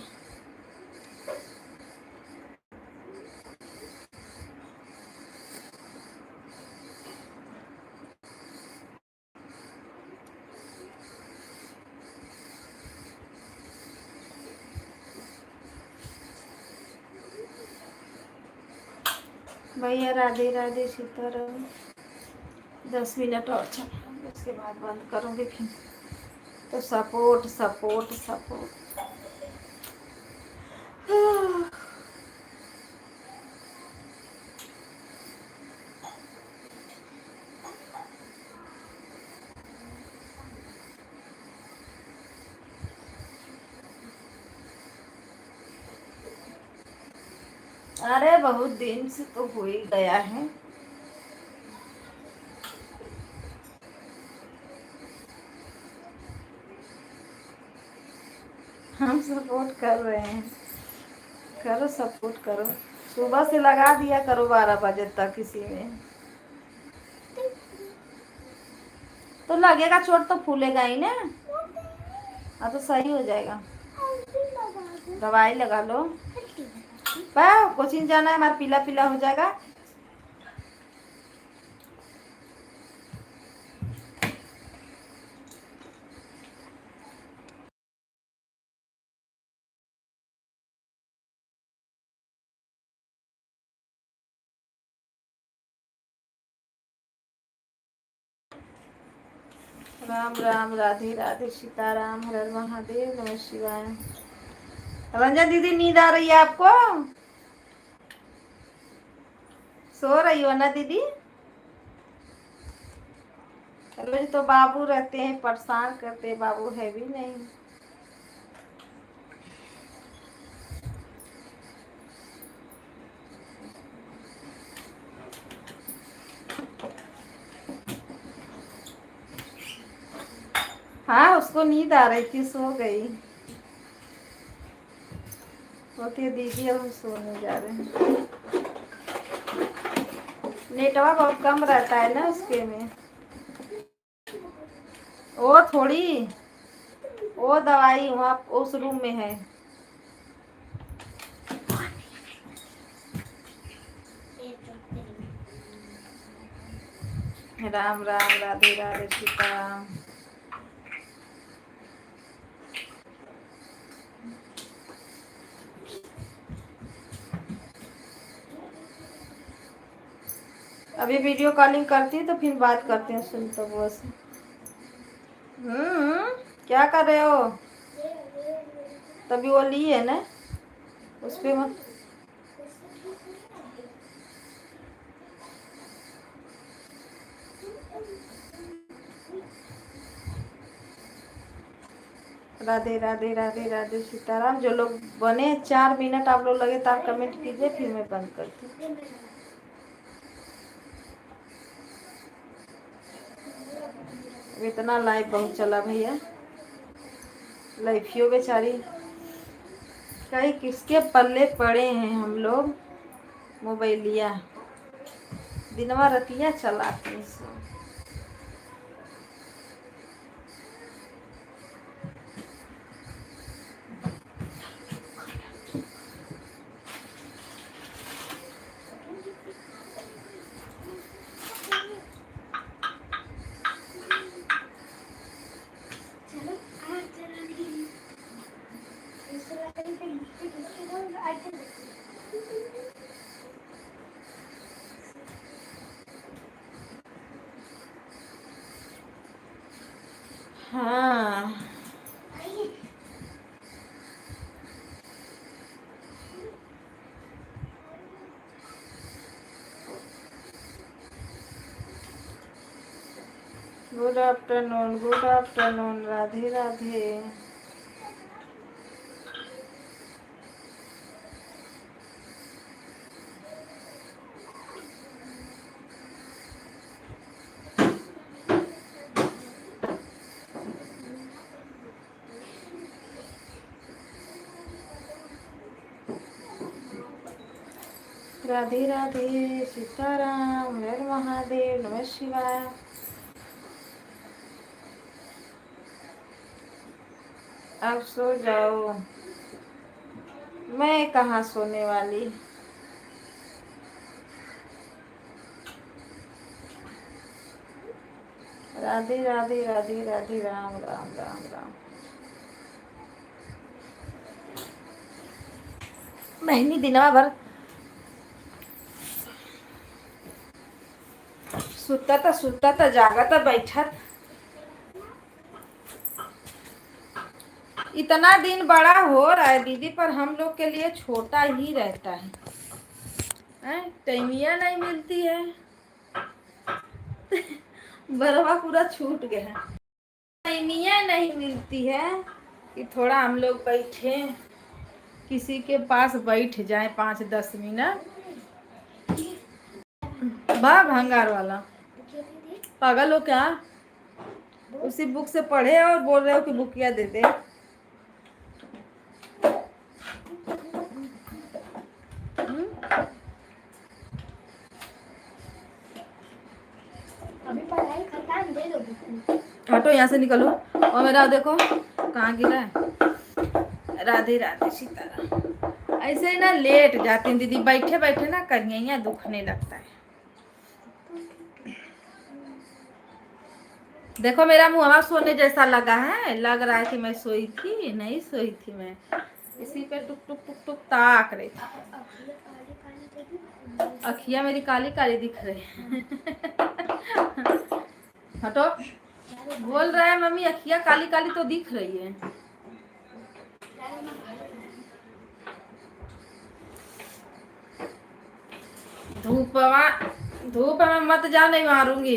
भैया राधे राधे, सीताराम। 10 मिनट और चलेंगे, उसके बाद बंद करूँगी फिर। तो सपोर्ट सपोर्ट सपोर्ट। अरे बहुत दिन से तो हो ही गया है। हम सपोर्ट कर रहे हैं, करो सपोर्ट करो। सुबह से लगा दिया करो 12 बजे तक किसी में, तो लगेगा चोट तो फूलेगा ही ना। हाँ तो सही हो जाएगा, दवाई लगा लो। कोचिंग जाना है, हमारा पीला पीला हो जाएगा। राम राम, राधे राधे, सीताराम, हर हर महादेव, नमः शिवाय। रंजन दीदी, नींद आ रही है आपको? सो रही हो ना दीदी? रोज तो बाबू रहते हैं, परेशान करते हैं, बाबू है भी नहीं। हाँ उसको नींद आ रही थी, सो गई। होती है दीदी, अब हम सोने जा रहे हैं। नेटवर्क बहुत कम रहता है ना उसके में। वो थोड़ी, वो दवाई वहाँ उस रूम में है। राम राम, राधे राधे, सीताराम। अभी वीडियो कॉलिंग करती है तो फिर बात करते हैं, सुन तो वो से। क्या कर रहे हो? तभी वो ली है ना, उस पे मत। राधे राधे, राधे राधे, सीताराम। जो लोग बने 4 मिनट, आप लोग लगातार कमेंट कीजिए, फिर मैं बंद करती हूँ। इतना लाइव बहुत चला भैया, लाइफियो बेचारी कहीं किसके पल्ले पड़े हैं हम लोग। मोबाइलिया दिनवा रतिया चलाते हैं सब। चलो आज चला नहीं, इस वाले पे लिपस्टिक इसके बाद आज चला। हाँ good afternoon, good afternoon, Radhe Radhe. Radhe Radhe, Sitaram, Har Mahadev, नमः शिवाय। अब सो जाओ, मैं कहाँ सोने वाली। राधे राधे, राधे राधे, राम राम, राम राम। महीनी दिनवा भर सुता था जागा था बैठा था। इतना दिन बड़ा हो रहा है दीदी, पर हम लोग के लिए छोटा ही रहता है। टाइमिया नहीं मिलती है। बरवा पूरा छूट गया है। टाइमिया नहीं मिलती है कि थोड़ा हम लोग बैठे, किसी के पास बैठ जाए 5-10 मिनट। बा भंगार वाला पागल हो क्या? उसी बुक से पढ़े और बोल रहे हो कि बुकिया दे दे। अभी पढ़ाई खत्म, दे दो बुक। हटो यहाँ से, निकलो। और मेरा देखो कहाँ गिरा है। राधे राधे सीताराम। ऐसे ही ना लेट जाती दीदी, बैठे बैठे ना कन्हैया दुखने लगता है। देखो मेरा मुँह सोने जैसा लगा है, लग रहा है कि मैं सोई थी, नहीं सोई थी मैं। इसी पे टुक टुक टुक टुक ताक रही थी। अखियाँ मेरी काली काली दिख रही है। हटो। बोल रहा है मम्मी अखियाँ काली काली तो दिख रही है। धूप में मत जा, नहीं मारूंगी।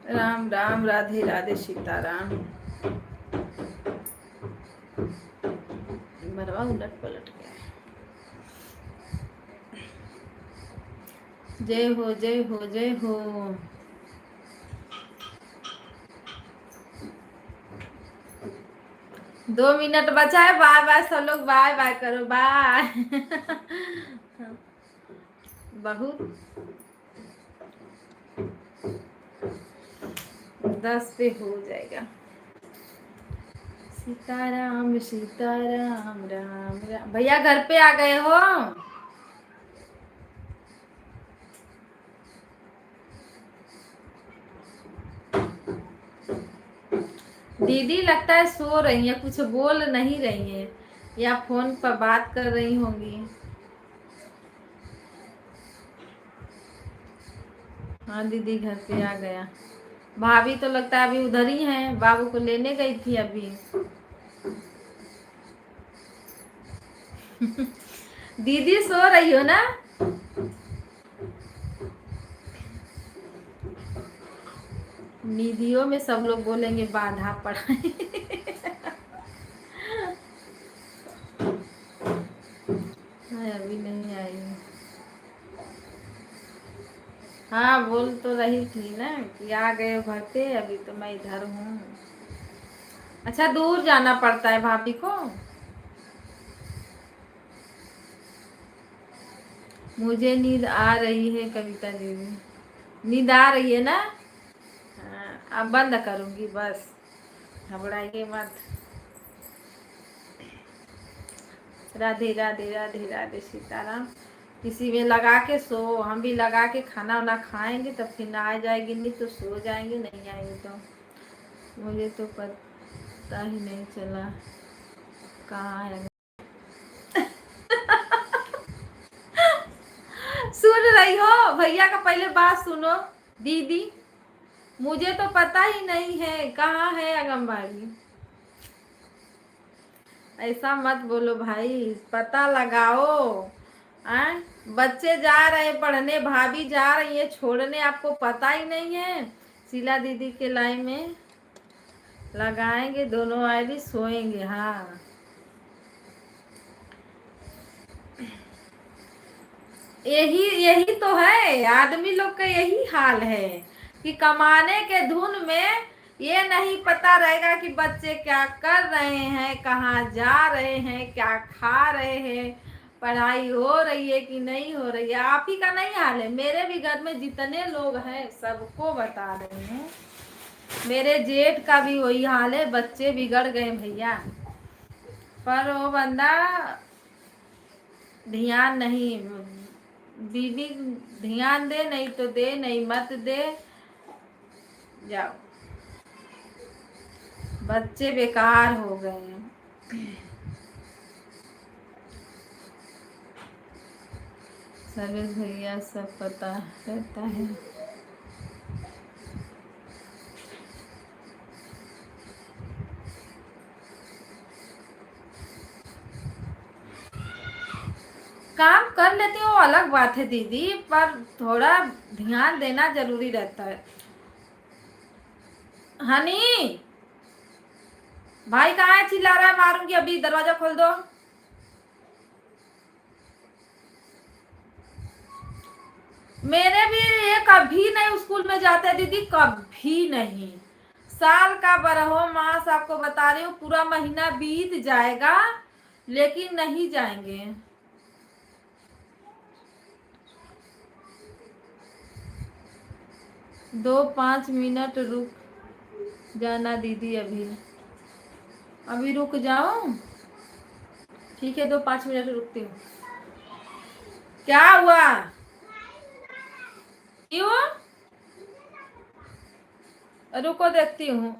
राम राम राधे राधे सीताराम। मरवा उलट पलट गया। जय हो जय हो जय हो। दो मिनट बचा है। बाय बाय सब लोग, बाय बाय करो, बाय। बहुत 10 पे हो जाएगा। सीताराम सीताराम राम राम। भैया घर पे आ गए हो? दीदी लगता है सो रही है, कुछ बोल नहीं रही है, या फोन पर बात कर रही होंगी। हाँ दीदी घर पे आ गया। भाभी तो लगता है अभी उधर ही है, बाबू को लेने गई थी अभी। दीदी सो रही हो ना? निधियों में सब लोग बोलेंगे बाधा पढ़ाई। अभी नहीं आई। हाँ बोल तो रही थी ना कि आ गए घर पे, अभी तो मैं इधर हूँ। अच्छा दूर जाना पड़ता है भाभी को। मुझे नींद आ रही है कविता दीदी। नींद आ रही है ना? हाँ अब बंद करूंगी बस, घबराइए मत। राधे राधे राधे राधे सीताराम। किसी में लगा के सो, हम भी लगा के खाना वाना खाएंगे, तब फिर ना आ जाएगी, नहीं तो सो जाएंगे, नहीं आएंगे तो। मुझे तो पता ही नहीं चला कहाँ है। सुन रही हो? भैया का पहले बात सुनो दीदी। मुझे तो पता ही नहीं है कहाँ है आंगनबाड़ी। ऐसा मत बोलो भाई, पता लगाओ। बच्चे जा रहे पढ़ने, भाभी जा रही है छोड़ने, आपको पता ही नहीं है। शीला दीदी के लाइन में लगाएंगे, दोनों आईडी सोएंगे। हाँ यही यही तो है, आदमी लोग का यही हाल है कि कमाने के धुन में ये नहीं पता रहेगा कि बच्चे क्या कर रहे हैं, कहाँ जा रहे हैं, क्या खा रहे हैं, पढ़ाई हो रही है कि नहीं हो रही है। आप ही का नहीं हाल है, मेरे भी घर में जितने लोग हैं सबको बता रहे हैं। मेरे जेठ का भी वही हाल है, बच्चे बिगड़ गए भैया। पर वो बंदा ध्यान नहीं, बीवी ध्यान दे, नहीं तो दे, नहीं मत दे, जाओ। बच्चे बेकार हो गए हैं। सर्वेश भैया सब पता रहता है। काम कर लेती हूँ वो अलग बात है दीदी, पर थोड़ा ध्यान देना जरूरी रहता है। हनी भाई कहाँ है? चिल्ला रहा है, मारूंगी अभी, दरवाजा खोल दो। मेरे भी ये कभी नहीं स्कूल में जाते दीदी, कभी नहीं। साल का 12वां मास आपको बता रही हूँ, पूरा महीना बीत जाएगा लेकिन नहीं जाएंगे। 2-5 मिनट रुक जाना दीदी, अभी रुक जाओ। ठीक है 2-5 मिनट रुकती हूँ। क्या हुआ? क्यों? रुको देखती हूँ।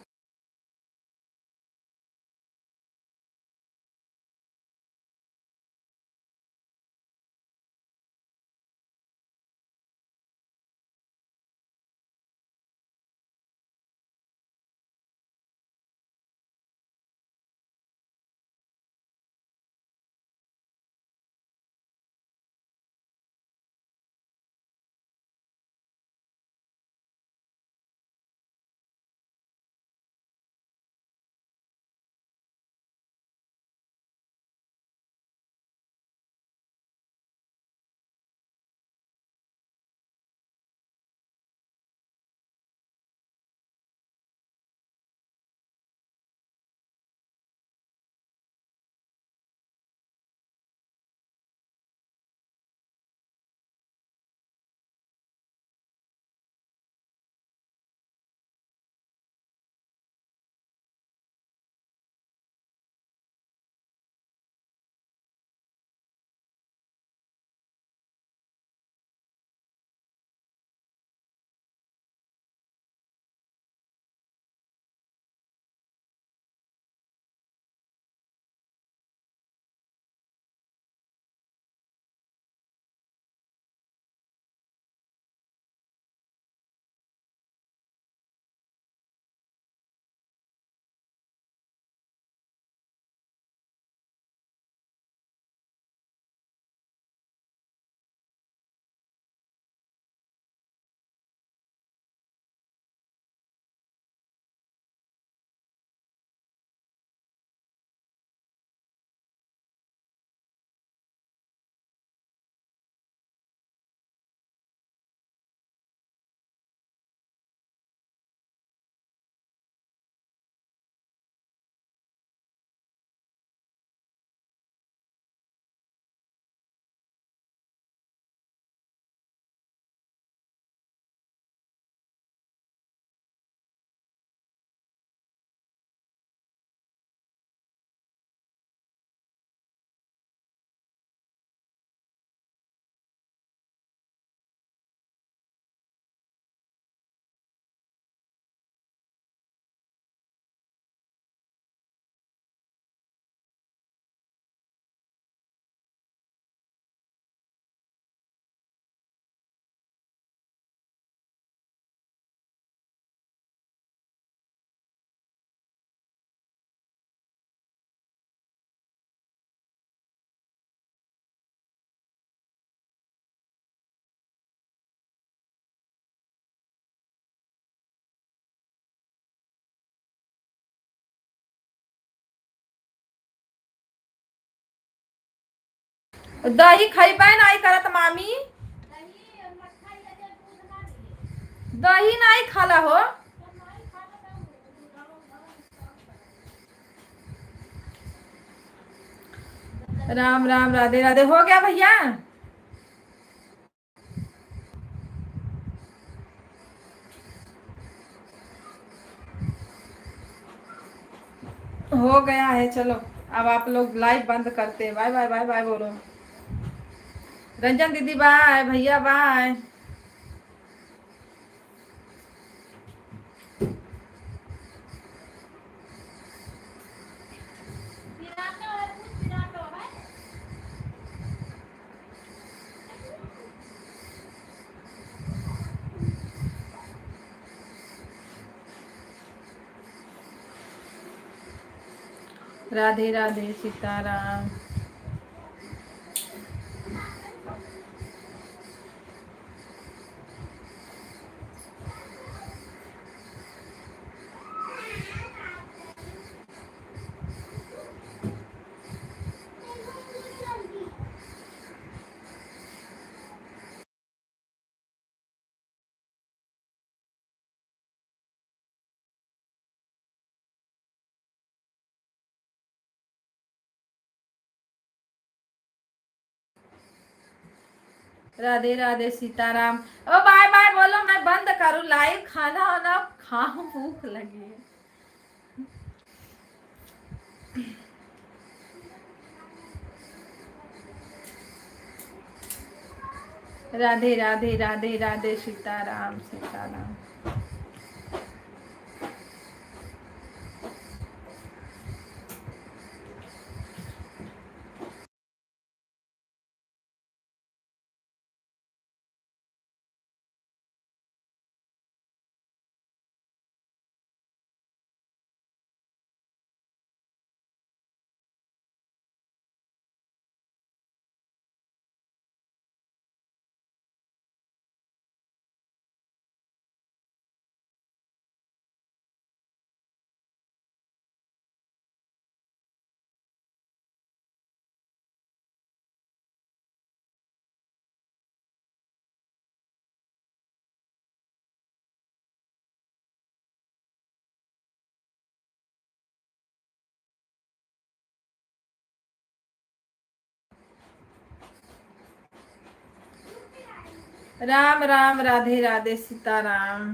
दही खैबे नहीं करत मामी, दही नहीं खाला हो। राम राम, राधे राधे। हो गया भैया? हो गया है, चलो अब आप लोग लाइव बंद करते हैं। बाय बाय बाय बाय बोलो। रंजन दीदी बाय, भैया बाय। राधे राधे सीताराम। राधे राधे सीताराम। ओ बाय बाय बोलो, मैं बंद करूँ लाइव, खाना वाना खाऊं, भूख लगी है। राधे राधे राधे राधे सीताराम सीताराम। राम राम राधे राधे सीताराम।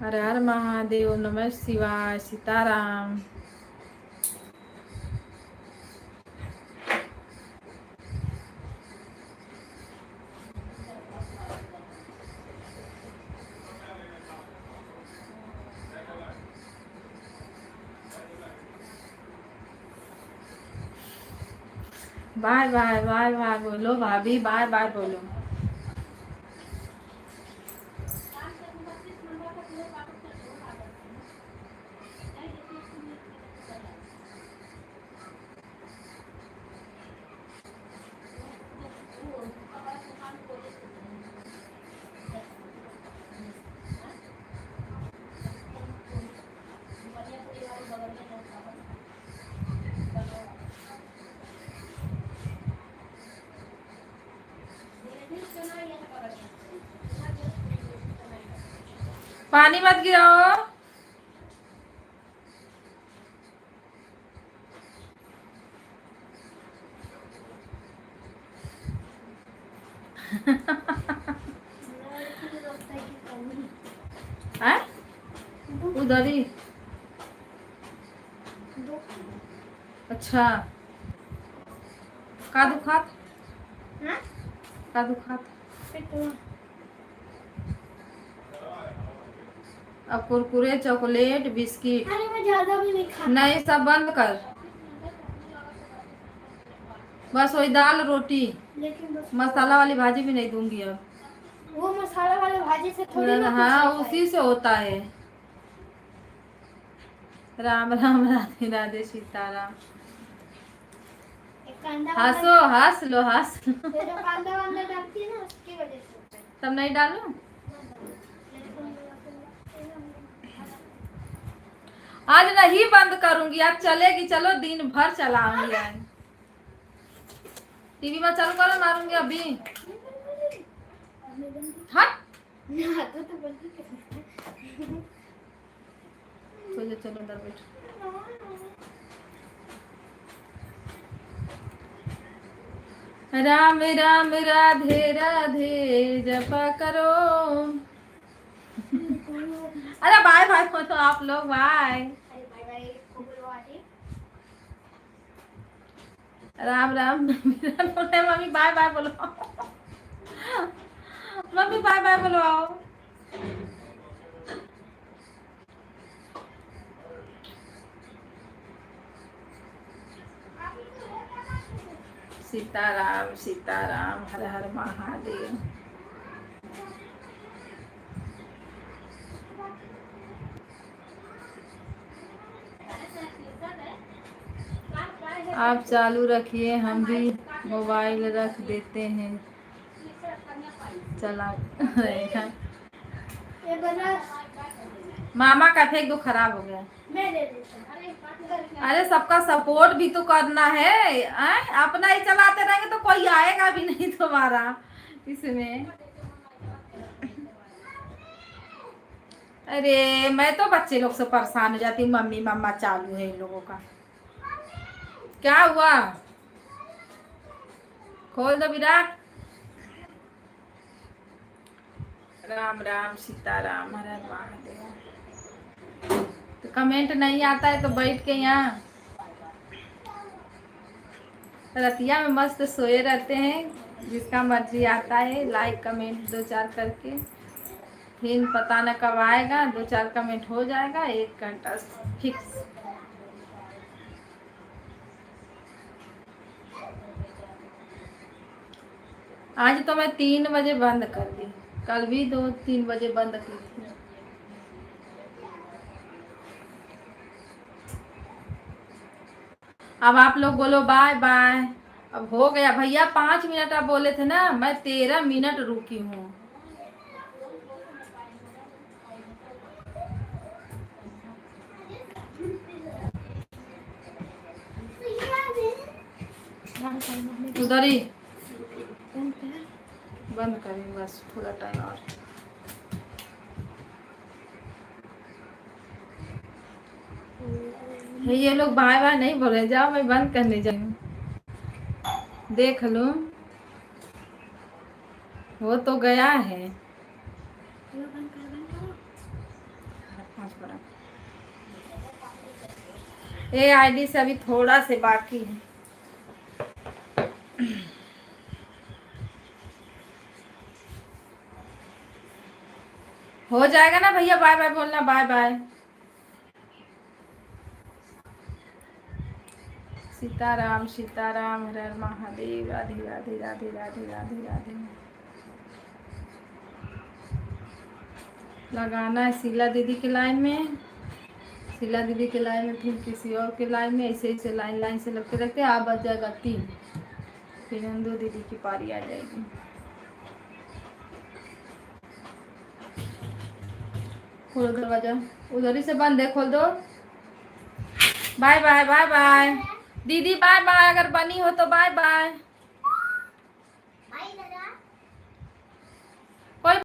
हर हर महादेव, नमः शिवाय, Sitaram. Bye bye bye bye बोलो भाभी, बाय बाय बोलो। पानी मत गिराओ। हैं? उधर ही। अच्छा, का दुखात? का दुखात? अब कुरकुरे, चॉकलेट, बिस्किट अरे मैं ज्यादा भी नहीं खाता। नहीं, सब बंद कर। बस वही दाल रोटी, लेकिन बस मसाला वाली भाजी भी नहीं दूंगी अब। वो मसाला वाले भाजी से थोड़ी ना कुछ हाँ, होता है। उसी से होता है। राम राम राधे राधे सीताराम। एक कांदा हंसो, हंस लो हंस लो। ये जो कांदा वांदा डालती है ना उसकी वजह से होता है। तब नहीं डालू। आज नहीं बंद करूंगी, आज चलेगी, चलो दिन भर चलाऊंगी आज। टीवी में चालू करो, मारूंगी अभी। हट। तो बंद कर। चलो अंदर बैठो। राम राम राधे राधे जपा करो। अरे बाय बाय तो आप लोग, बाय। राम राम बोले मम्मी, बाय बाय बोलो। मम्मी बाय बाय बोलो आओ। सीताराम सीताराम, हर हर महादेव। आप चालू रखिए, हम भी मोबाइल रख देते हैं, चला रहेगा। ये बना मामा का फेंक दो, खराब हो गया। मैं दे देता हूँ। अरे सबका सपोर्ट भी तो करना है, अपना ही चलाते रहेंगे तो कोई आएगा भी नहीं तुम्हारा इसमें। अरे मैं तो बच्चे लोग से परेशान हो जाती हूँ, मम्मी मम्मा चालू है इन लोगों का। क्या हुआ? खोल दो विराट। राम राम सीताराम, हर हर महादेव। तो कमेंट नहीं आता है तो बैठ के यहाँ रतिया में मस्त सोए रहते हैं। जिसका मर्जी आता है लाइक कमेंट 2-4 करके, फिर पता न कब आएगा, 2-4 कमेंट हो जाएगा, 1 घंटा फिक्स। आज तो मैं 3 बजे बंद कर दी, कल भी 2-3 बजे बंद की थी। अब आप लोग बोलो बाय बाय। अब हो गया भैया, 5 मिनट आप बोले थे ना, मैं 13 मिनट रुकी हूँ। उधर ही बंद करें बस, थोड़ा टाइम और। ये लोग बाय बाय नहीं बोल रहे, जाओ मैं बंद करने जाऊँ, देख लूं। वो तो गया है। ये आईडी से अभी थोड़ा से बाकी है। हो जाएगा ना भैया, बाय बाय बोलना, बाय बाय। सीताराम सीताराम, हर हर महादेव, राधे राधे राधे राधे राधे राधे। लगाना है शीला दीदी के लाइन में, शीला दीदी के लाइन में, फिर किसी और के लाइन में, ऐसे ऐसे लाइन लाइन से लगते लगते आप बच जाएगा 3, फिर नंदू दीदी की पारी आ जाएगी। खोलो दरवाजा, उधर ही से बंद है, खोल दो। बाय बाय बाय बाय दीदी, बाय बाय, अगर बनी हो तो बाय बाय।